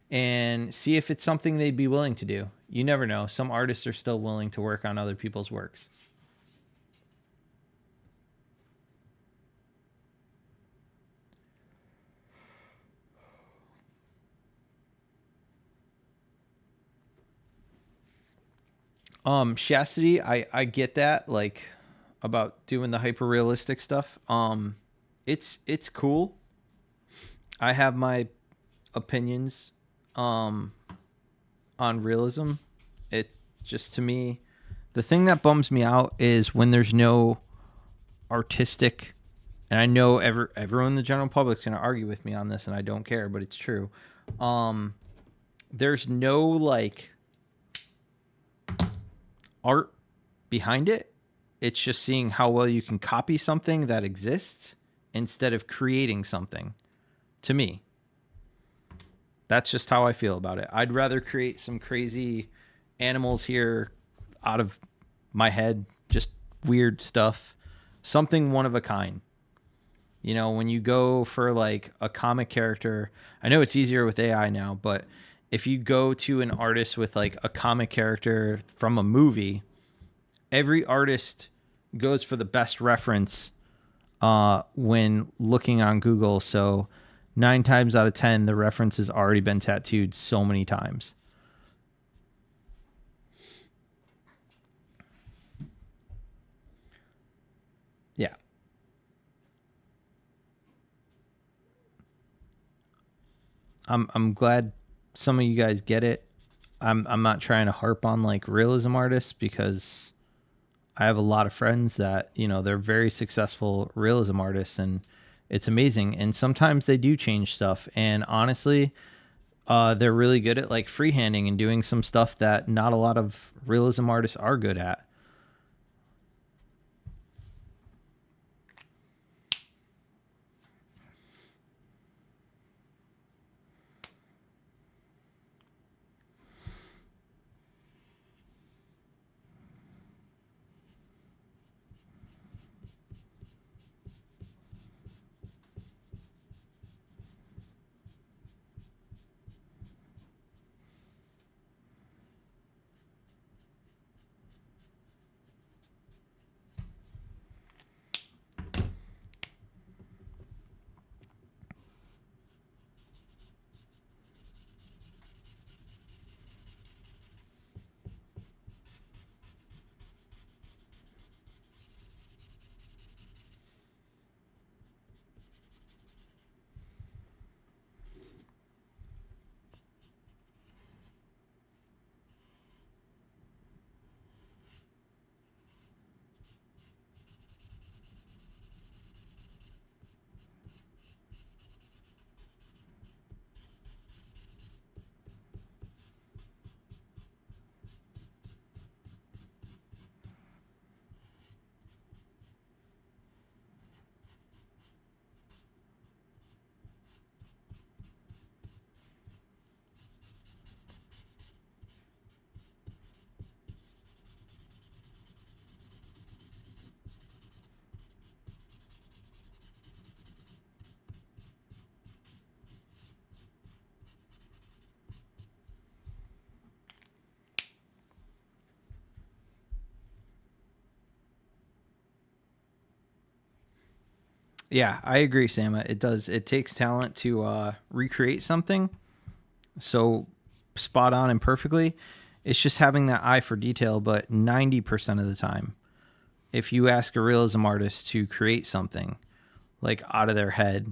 [SPEAKER 1] and see if it's something they'd be willing to do. You never know. Some artists are still willing to work on other people's works. Chastity, I get that, like, about doing the hyper realistic stuff. It's cool. I have my opinions on realism. It's just, to me, the thing that bums me out is when there's no artistic, and I know everyone in the general public's going to argue with me on this, and I don't care, but it's true. There's no like art behind it. It's just seeing how well you can copy something that exists instead of creating something. To me, that's just how I feel about it. I'd rather create some crazy animals here out of my head, just weird stuff, something one of a kind. When you go for like a comic character, I know it's easier with AI now, but if you go to an artist with like a comic character from a movie, every artist goes for the best reference when looking on Google. So 9 times out of 10, the reference has already been tattooed so many times. Yeah. I'm glad some of you guys get it. I'm not trying to harp on like realism artists because I have a lot of friends that, you know, they're very successful realism artists and it's amazing. And sometimes they do change stuff. And honestly, they're really good at like freehanding and doing some stuff that not a lot of realism artists are good at. Yeah, I agree, Sam. It does. It takes talent to recreate something so spot on and perfectly. It's just having that eye for detail. But 90% of the time, if you ask a realism artist to create something like out of their head,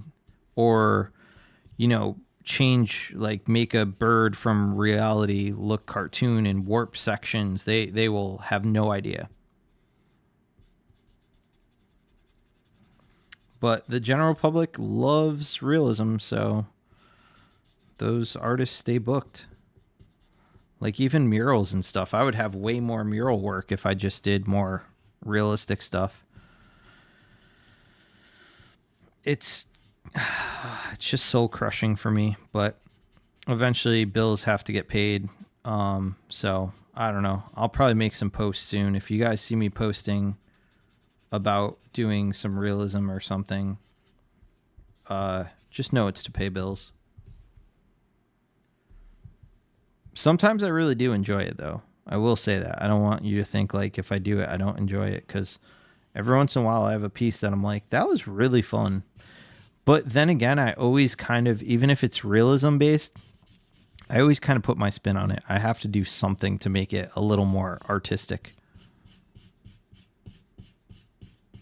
[SPEAKER 1] or you know, change like make a bird from reality look cartoon and warp sections, they will have no idea. But the general public loves realism, so those artists stay booked. Like even murals and stuff. I would have way more mural work if I just did more realistic stuff. It's it's just soul crushing for me, but eventually bills have to get paid. So I don't know. I'll probably make some posts soon. If you guys see me posting about doing some realism or something, just know it's to pay bills. Sometimes I really do enjoy it, though. I will say that. I don't want you to think like if I do it, I don't enjoy it, because every once in a while I have a piece that I'm like, that was really fun. But then again, I always kind of, even if it's realism based, I always kind of put my spin on it. I have to do something to make it a little more artistic.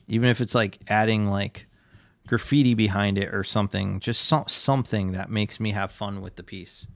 [SPEAKER 1] Even if it's like adding like graffiti behind it or something, just something that makes me have fun with the piece.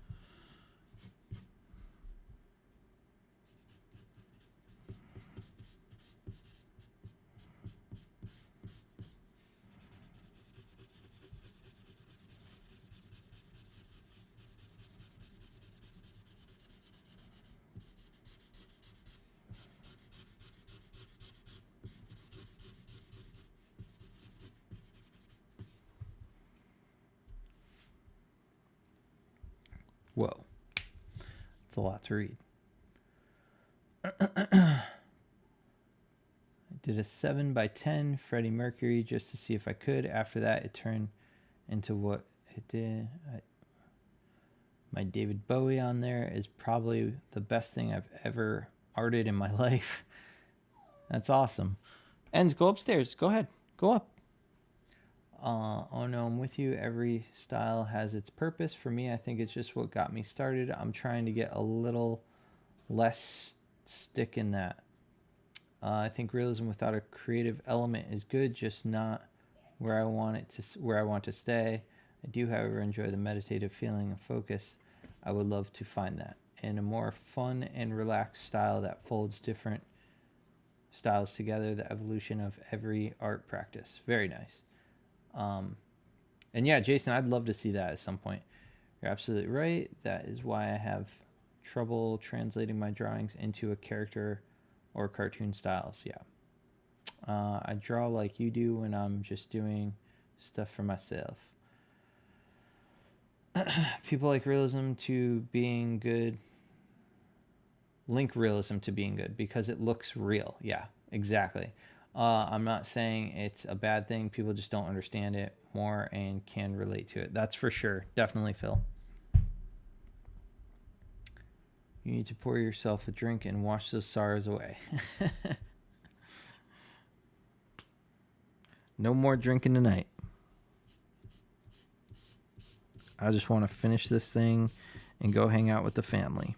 [SPEAKER 1] Whoa. It's a lot to read. I did a 7x10 Freddie Mercury just to see if I could. After that, it turned into what it did. My David Bowie on there is probably the best thing I've ever arted in my life. That's awesome. Ends, go upstairs. Go ahead. Go up. Oh no, I'm with you. Every style has its purpose. For me, I think it's just what got me started. I'm trying to get a little less stick in that. I think realism without a creative element is good, just not where I want to stay. I do, however, enjoy the meditative feeling of focus. I would love to find that in a more fun and relaxed style that folds different styles together. The evolution of every art practice. Very nice. And yeah, Jason, I'd love to see that at some point. You're absolutely right. That is why I have trouble translating my drawings into a character or cartoon styles. Yeah. I draw like you do when I'm just doing stuff for myself. People like realism to being good. Link realism to being good because it looks real. Yeah, exactly. I'm not saying it's a bad thing. People just don't understand it more and can relate to it. That's for sure. Definitely, Phil. You need to pour yourself a drink and wash those sorrows away. No more drinking tonight. I just want to finish this thing and go hang out with the family.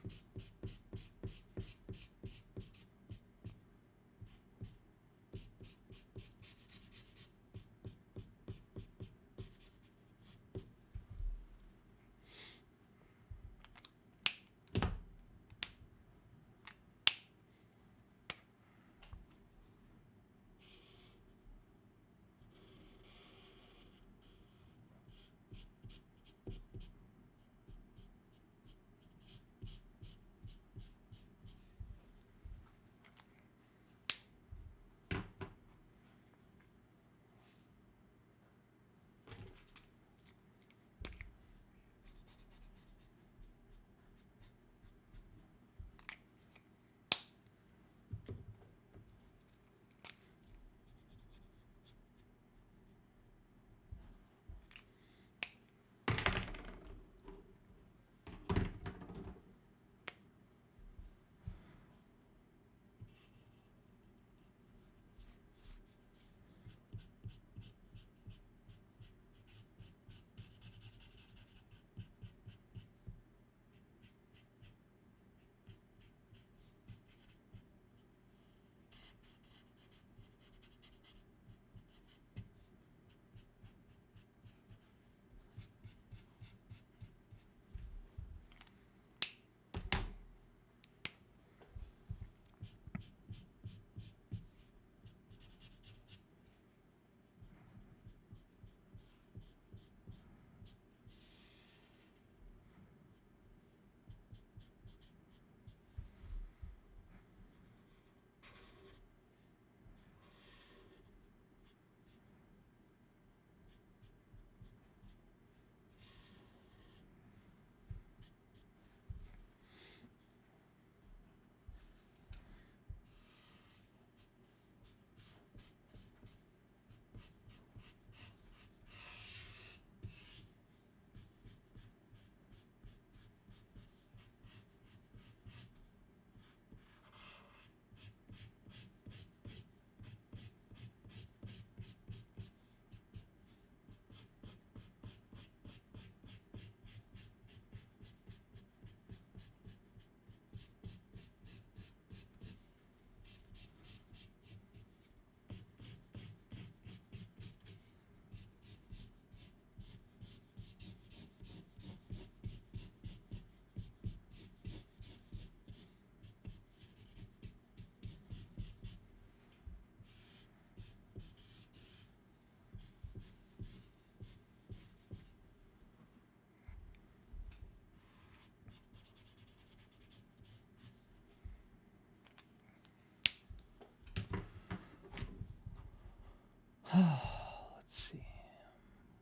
[SPEAKER 1] Let's see.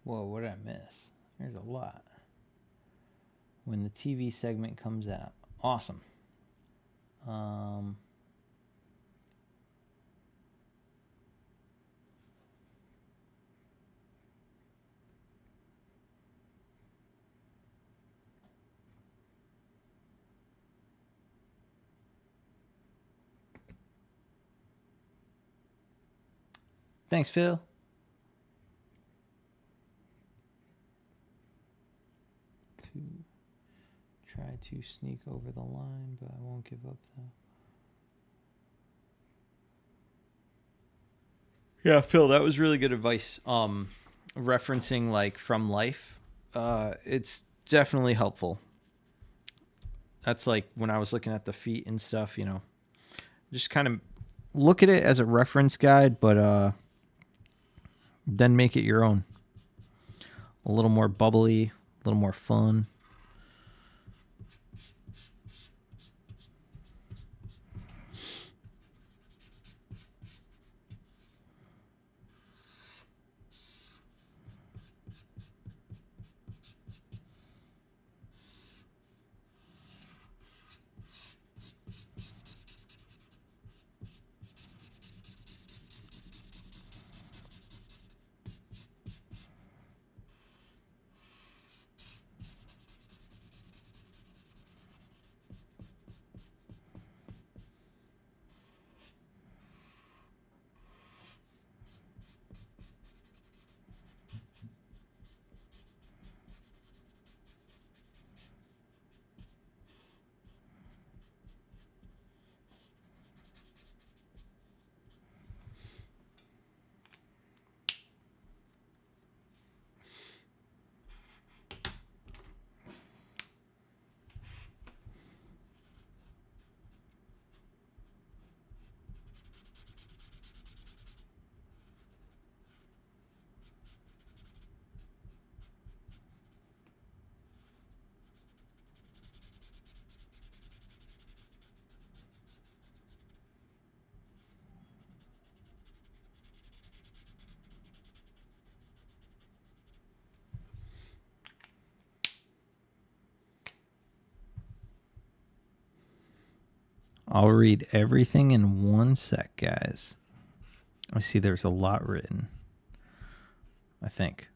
[SPEAKER 1] Whoa, what did I miss? There's a lot. When the TV segment comes out. Awesome. Thanks, Phil. Try to sneak over the line, but I won't give up though. Yeah, Phil, that was really good advice. Referencing like from life, it's definitely helpful. That's like when I was looking at the feet and stuff, just kind of look at it as a reference guide, but then make it your own. A little more bubbly, a little more fun. I'll read everything in 1 sec, guys. I see there's a lot written, I think.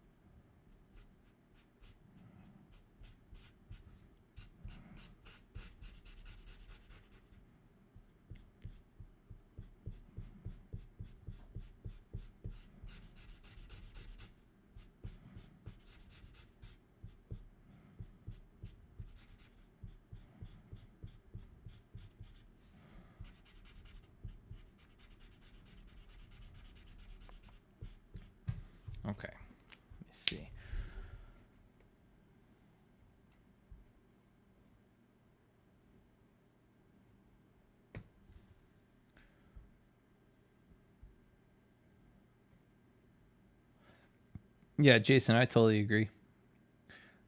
[SPEAKER 1] Okay, let me see. Yeah, Jason, I totally agree.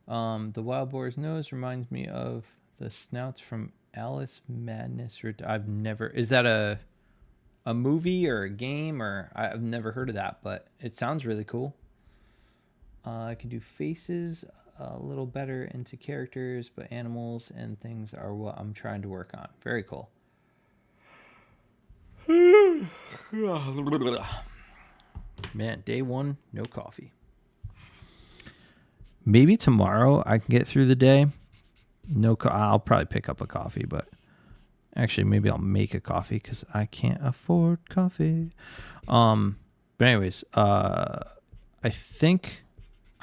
[SPEAKER 1] The wild boar's nose reminds me of the snouts from Alice Madness. I've never. Is that a movie or a game, or I've never heard of that, but it sounds really cool. I can do faces a little better into characters, but animals and things are what I'm trying to work on. Very cool. Man, day 1, no coffee. Maybe tomorrow I can get through the day. I'll probably pick up a coffee, but actually maybe I'll make a coffee because I can't afford coffee. But anyways, I think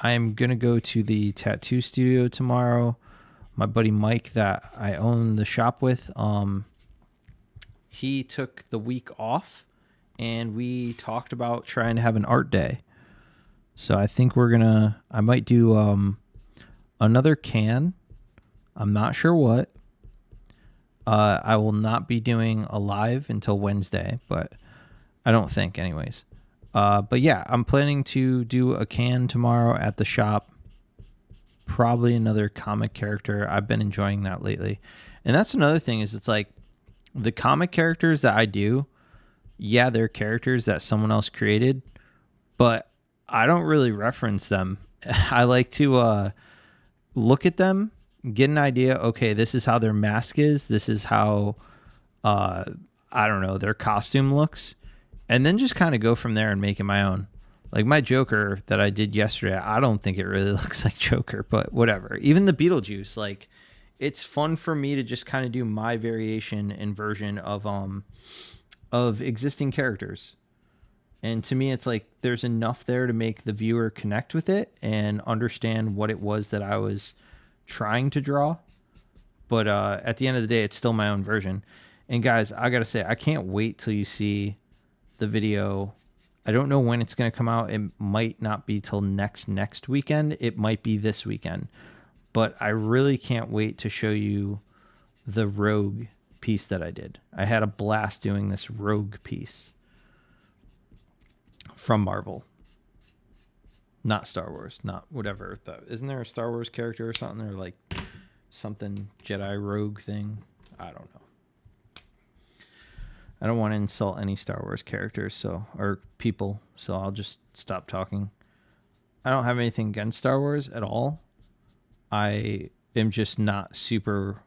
[SPEAKER 1] I'm going to go to the tattoo studio tomorrow. My buddy Mike that I own the shop with, he took the week off and we talked about trying to have an art day. So I think I might do another can. I'm not sure what. I will not be doing a live until Wednesday, but I don't think anyways. But yeah, I'm planning to do a can tomorrow at the shop. Probably another comic character. I've been enjoying that lately. And that's another thing is it's like the comic characters that I do, yeah, they're characters that someone else created, but I don't really reference them. I like to look at them, get an idea. Okay, this is how their mask is. This is how, I don't know, their costume looks. And then just kind of go from there and make it my own. Like my Joker that I did yesterday, I don't think it really looks like Joker, but whatever. Even the Beetlejuice, like it's fun for me to just kind of do my variation and version of existing characters. And to me, it's like there's enough there to make the viewer connect with it and understand what it was that I was trying to draw. But at the end of the day, it's still my own version. And guys, I got to say, I can't wait till you see the video. I don't know when it's going to come out. It might not be till next weekend. It might be this weekend. But I really can't wait to show you the rogue piece that I did. I had a blast doing this rogue piece from Marvel. Not Star Wars, not whatever. Isn't there a Star Wars character or something? Or like something Jedi rogue thing? I don't know. I don't want to insult any Star Wars characters or people, so I'll just stop talking. I don't have anything against Star Wars at all. I am just not super...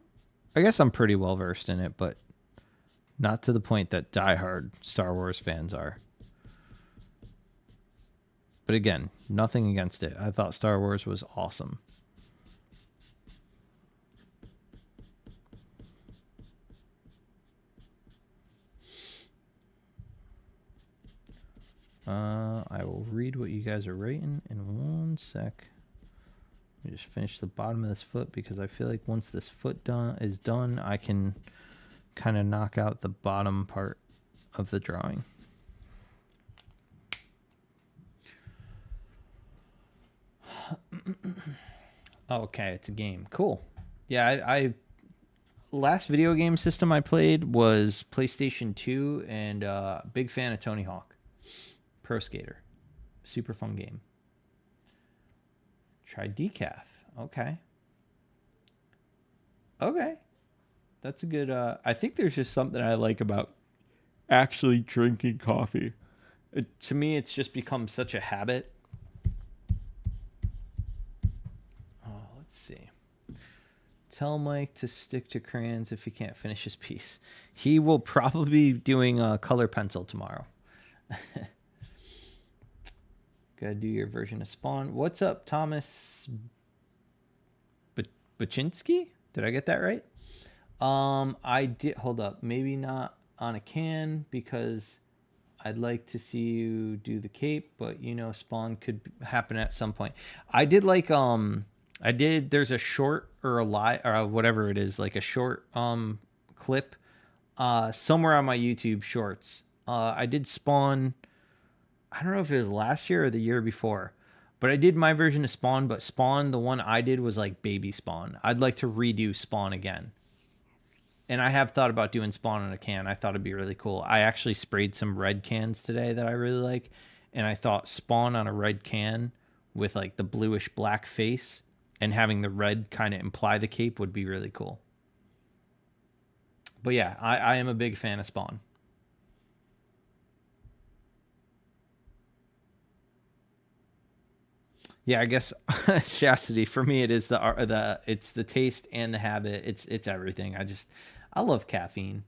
[SPEAKER 1] I guess I'm pretty well versed in it, but not to the point that diehard Star Wars fans are. But again, nothing against it. I thought Star Wars was awesome. I will read what you guys are writing in one sec. Let me just finish the bottom of this foot because I feel like once this foot is done, I can kind of knock out the bottom part of the drawing. Okay, it's a game. Cool. Yeah, I last video game system I played was PlayStation 2, and big fan of Tony Hawk Pro Skater. Super fun game. Try decaf. Okay. That's a good... I think there's just something I like about actually drinking coffee. To me, it's just become such a habit. Let's see. Tell Mike to stick to crayons if he can't finish his piece. He will probably be doing a color pencil tomorrow. Gotta do your version of Spawn. What's up, Thomas Baczynski? Did I get that right? I did. Hold up. Maybe not on a can because I'd like to see you do the cape, but you know, Spawn could happen at some point. I did like there's a short or a live or whatever it is, like a short clip somewhere on my YouTube shorts. I did Spawn. I don't know if it was last year or the year before, but I did my version of Spawn, but Spawn, the one I did was like baby Spawn. I'd like to redo Spawn again. And I have thought about doing Spawn in a can. I thought it'd be really cool. I actually sprayed some red cans today that I really like. And I thought Spawn on a red can with like the bluish black face and having the red kind of imply the cape would be really cool. But yeah, I am a big fan of Spawn. Yeah, I guess chastity for me it is it's the taste and the habit. It's everything. I love caffeine.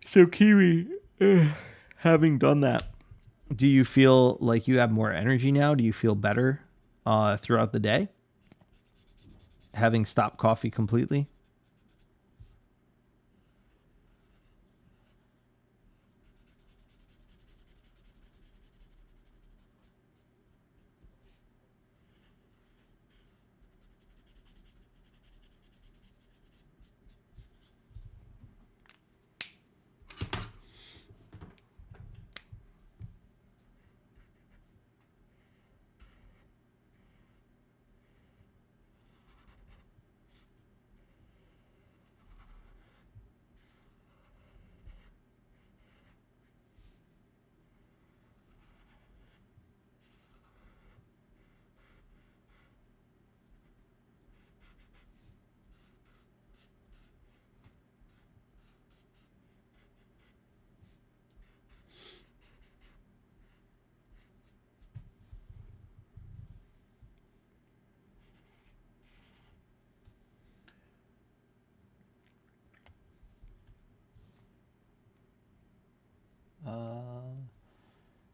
[SPEAKER 1] So Kiwi, having done that, do you feel like you have more energy now? Do you feel better throughout the day? Having stopped coffee completely?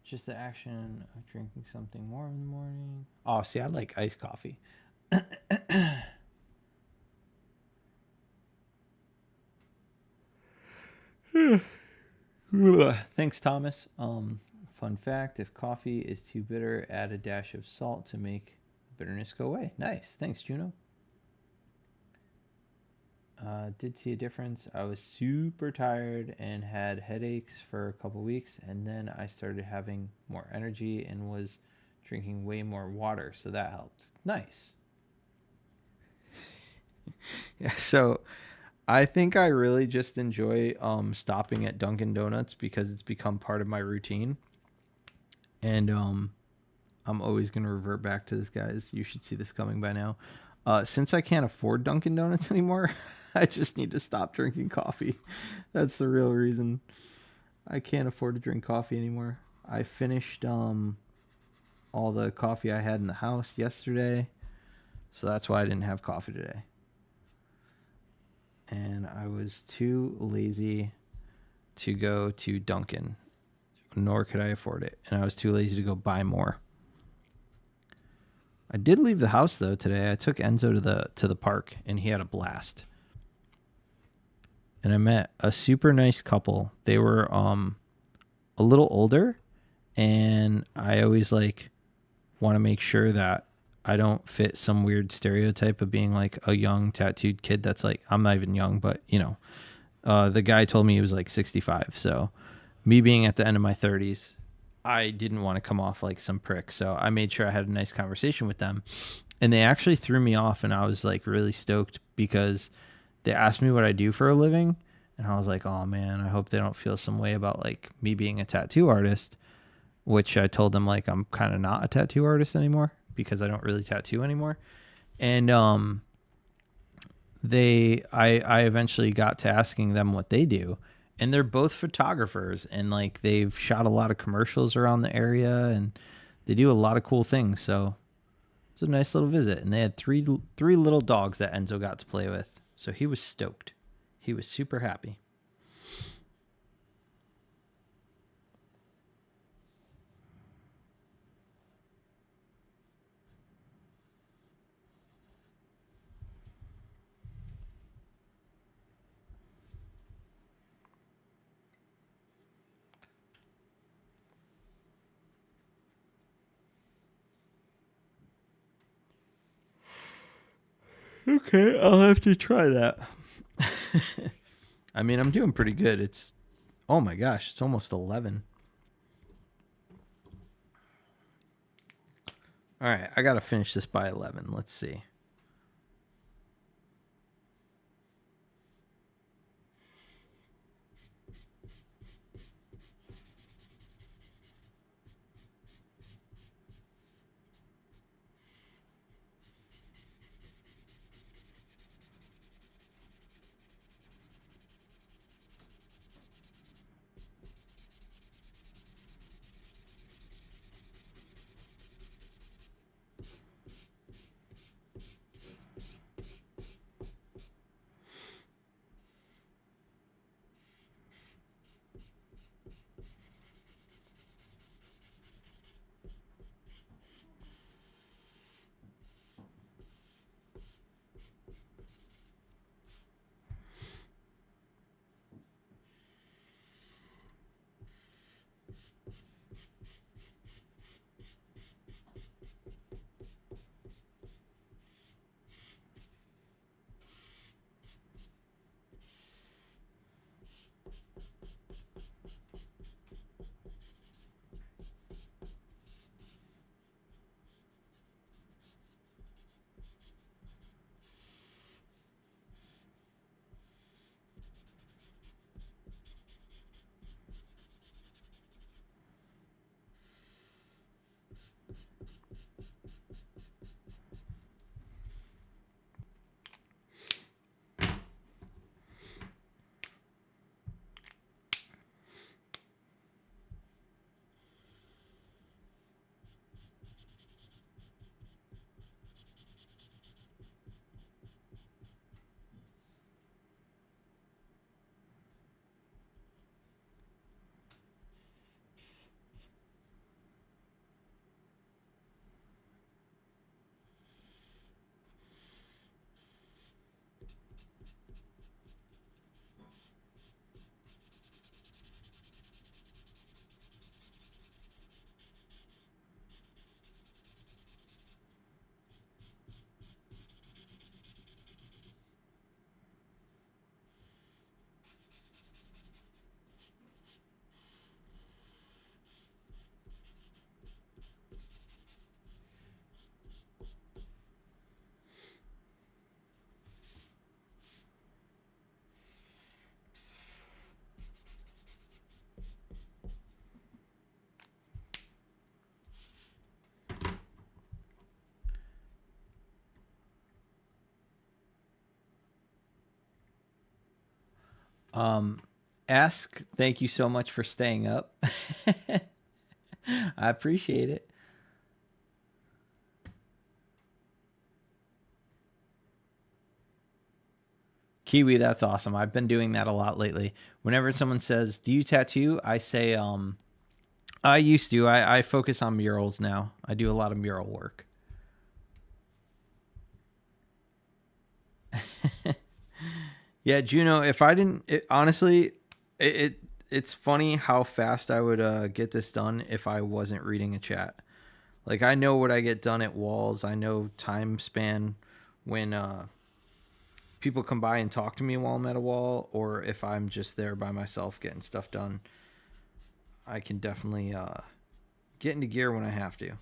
[SPEAKER 1] Just the action of drinking something more in the morning. Oh, see, I like iced coffee. Thanks, Thomas. Fun fact: if coffee is too bitter, add a dash of salt to make bitterness go away. Nice. Thanks, Juno. Did see a difference. I was super tired and had headaches for a couple weeks, and then I started having more energy and was drinking way more water, so that helped. Nice. Yeah, so I think I really just enjoy stopping at Dunkin' Donuts because it's become part of my routine. And I'm always going to revert back to this, guys. You should see this coming by now. Since I can't afford Dunkin' Donuts anymore, I just need to stop drinking coffee. That's the real reason. I can't afford to drink coffee anymore. I finished all the coffee I had in the house yesterday, so that's why I didn't have coffee today. And I was too lazy to go to Dunkin', nor could I afford it. And I was too lazy to go buy more. I did leave the house though today. I took Enzo to the park, and he had a blast. And I met a super nice couple. They were a little older, and I always want to make sure that I don't fit some weird stereotype of being like a young tattooed kid that's like, I'm not even young, but the guy told me he was like 65. So me being at the end of my 30s, I didn't want to come off like some prick. So I made sure I had a nice conversation with them, and they actually threw me off, and I was like really stoked because they asked me what I do for a living. And I was like, oh man, I hope they don't feel some way about like me being a tattoo artist, which I told them like I'm kind of not a tattoo artist anymore because I don't really tattoo anymore. And I eventually got to asking them what they do, and they're both photographers, and like they've shot a lot of commercials around the area, and they do a lot of cool things. So it's a nice little visit, and they had three little dogs that Enzo got to play with. So he was stoked. He was super happy. Okay, I'll have to try that. I mean, I'm doing pretty good. Oh my gosh, it's almost 11. All right, I got to finish this by 11. Let's see. Ask, thank you so much for staying up. I appreciate it. Kiwi, that's awesome. I've been doing that a lot lately. Whenever someone says, "Do you tattoo?" I say, I used to. I focus on murals now. I do a lot of mural work. Yeah, Juno, if I didn't honestly, it's funny how fast I would get this done if I wasn't reading a chat. Like I know what I get done at walls. I know time span when people come by and talk to me while I'm at a wall, or if I'm just there by myself getting stuff done. I can definitely get into gear when I have to.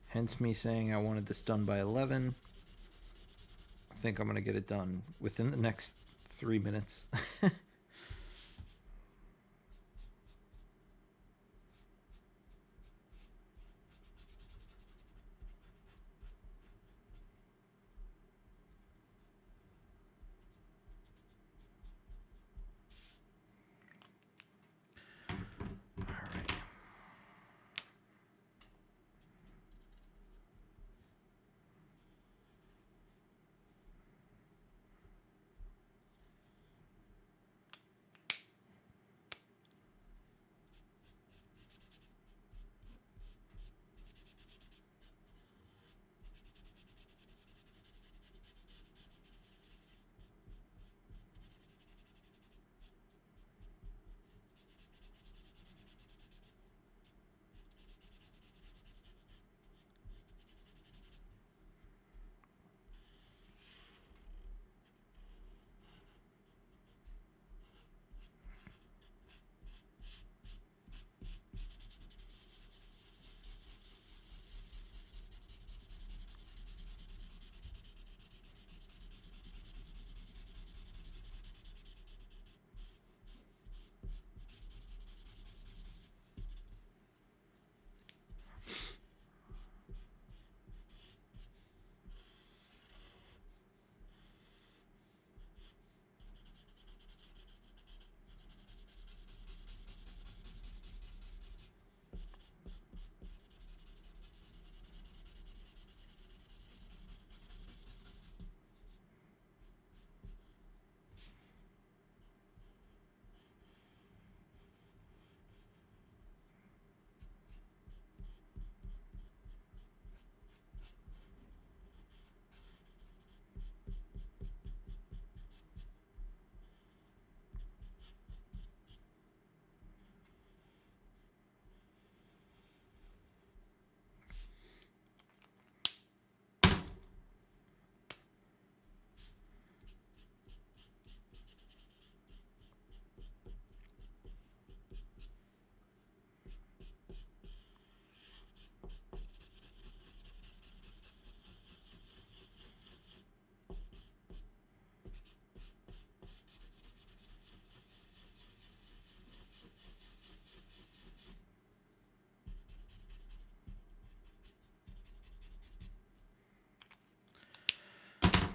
[SPEAKER 1] Hence me saying I wanted this done by 11. I think I'm going to get it done within the next 3 minutes.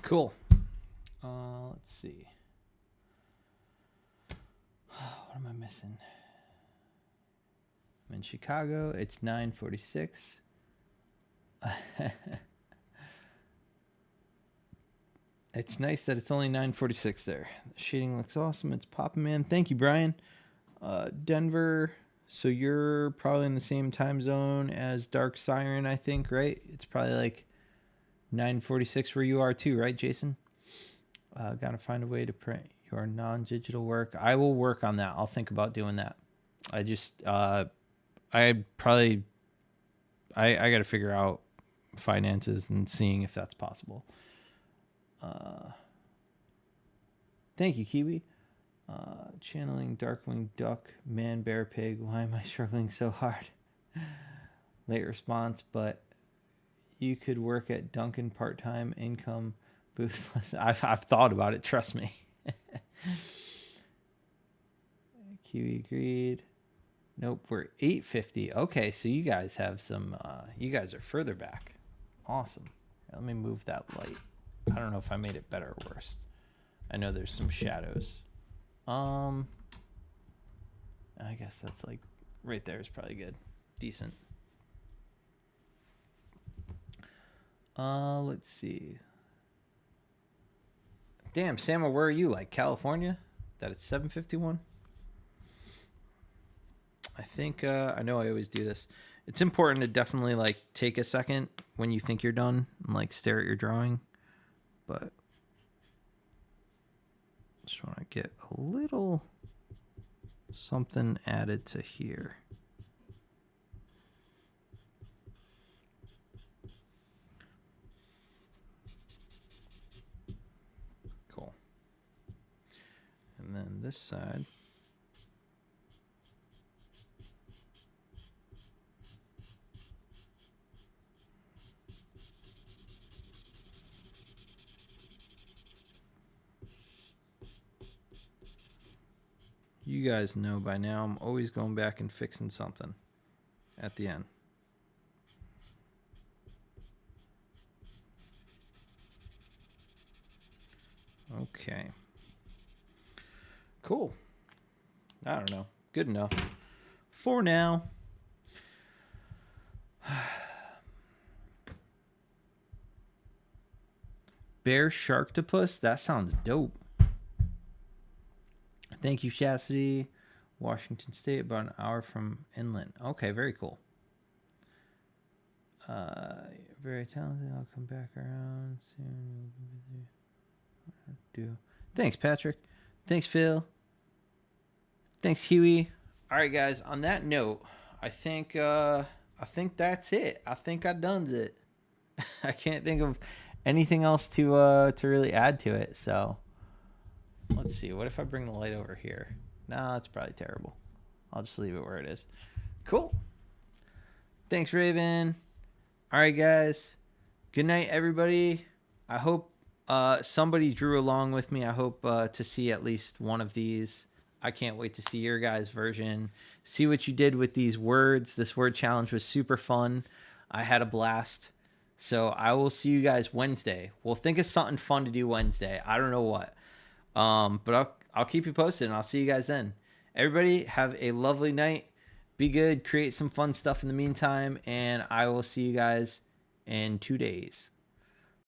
[SPEAKER 1] Cool. Let's see. What am I missing? I'm in Chicago. It's 9:46. It's nice that it's only 9:46 there. The shading looks awesome. It's popping, man. Thank you, Brian. Denver. So you're probably in the same time zone as Dark Siren, I think, right? It's probably like 9:46 where you are too, right, Jason? Gotta find a way to print your non-digital work. I will work on that. I'll think about doing that. I just, I probably, I got to figure out finances and seeing if that's possible. Thank you, Kiwi. Channeling Darkwing Duck, Man Bear Pig. Why am I struggling so hard? Late response, but you could work at Dunkin' part-time income boost plus. I've thought about it. Trust me. Kiwi agreed. Nope, we're 850. Okay, so you guys have some. You guys are further back. Awesome. Let me move that light. I don't know if I made it better or worse. I know there's some shadows. I guess that's like right there is probably good. Decent. Let's see. Damn, Sam, where are you? Like California? That it's 7:51? I think I know I always do this. It's important to definitely like take a second when you think you're done and like stare at your drawing. But just want to get a little something added to here. Cool. And then this side. You guys know by now I'm always going back and fixing something at the end. Okay. Cool. I don't know. Good enough. For now. Bear Sharktopus? That sounds dope. Thank you, Chastity. Washington State, about an hour from inland. Okay, very cool. Very talented. I'll come back around soon. Thanks, Patrick. Thanks, Phil. Thanks, Huey. All right, guys. On that note, I think that's it. I think I done's it. I can't think of anything else to really add to it. So let's see. What if I bring the light over here? Nah, that's probably terrible. I'll just leave it where it is. Cool. Thanks, Raven. All right, guys. Good night, everybody. I hope somebody drew along with me. I hope to see at least one of these. I can't wait to see your guys' version. See what you did with these words. This word challenge was super fun. I had a blast. So I will see you guys Wednesday. We'll think of something fun to do Wednesday. I don't know what. But I'll keep you posted, and I'll see you guys then. Everybody, have a lovely night. Be good. Create some fun stuff in the meantime, and I will see you guys in 2 days.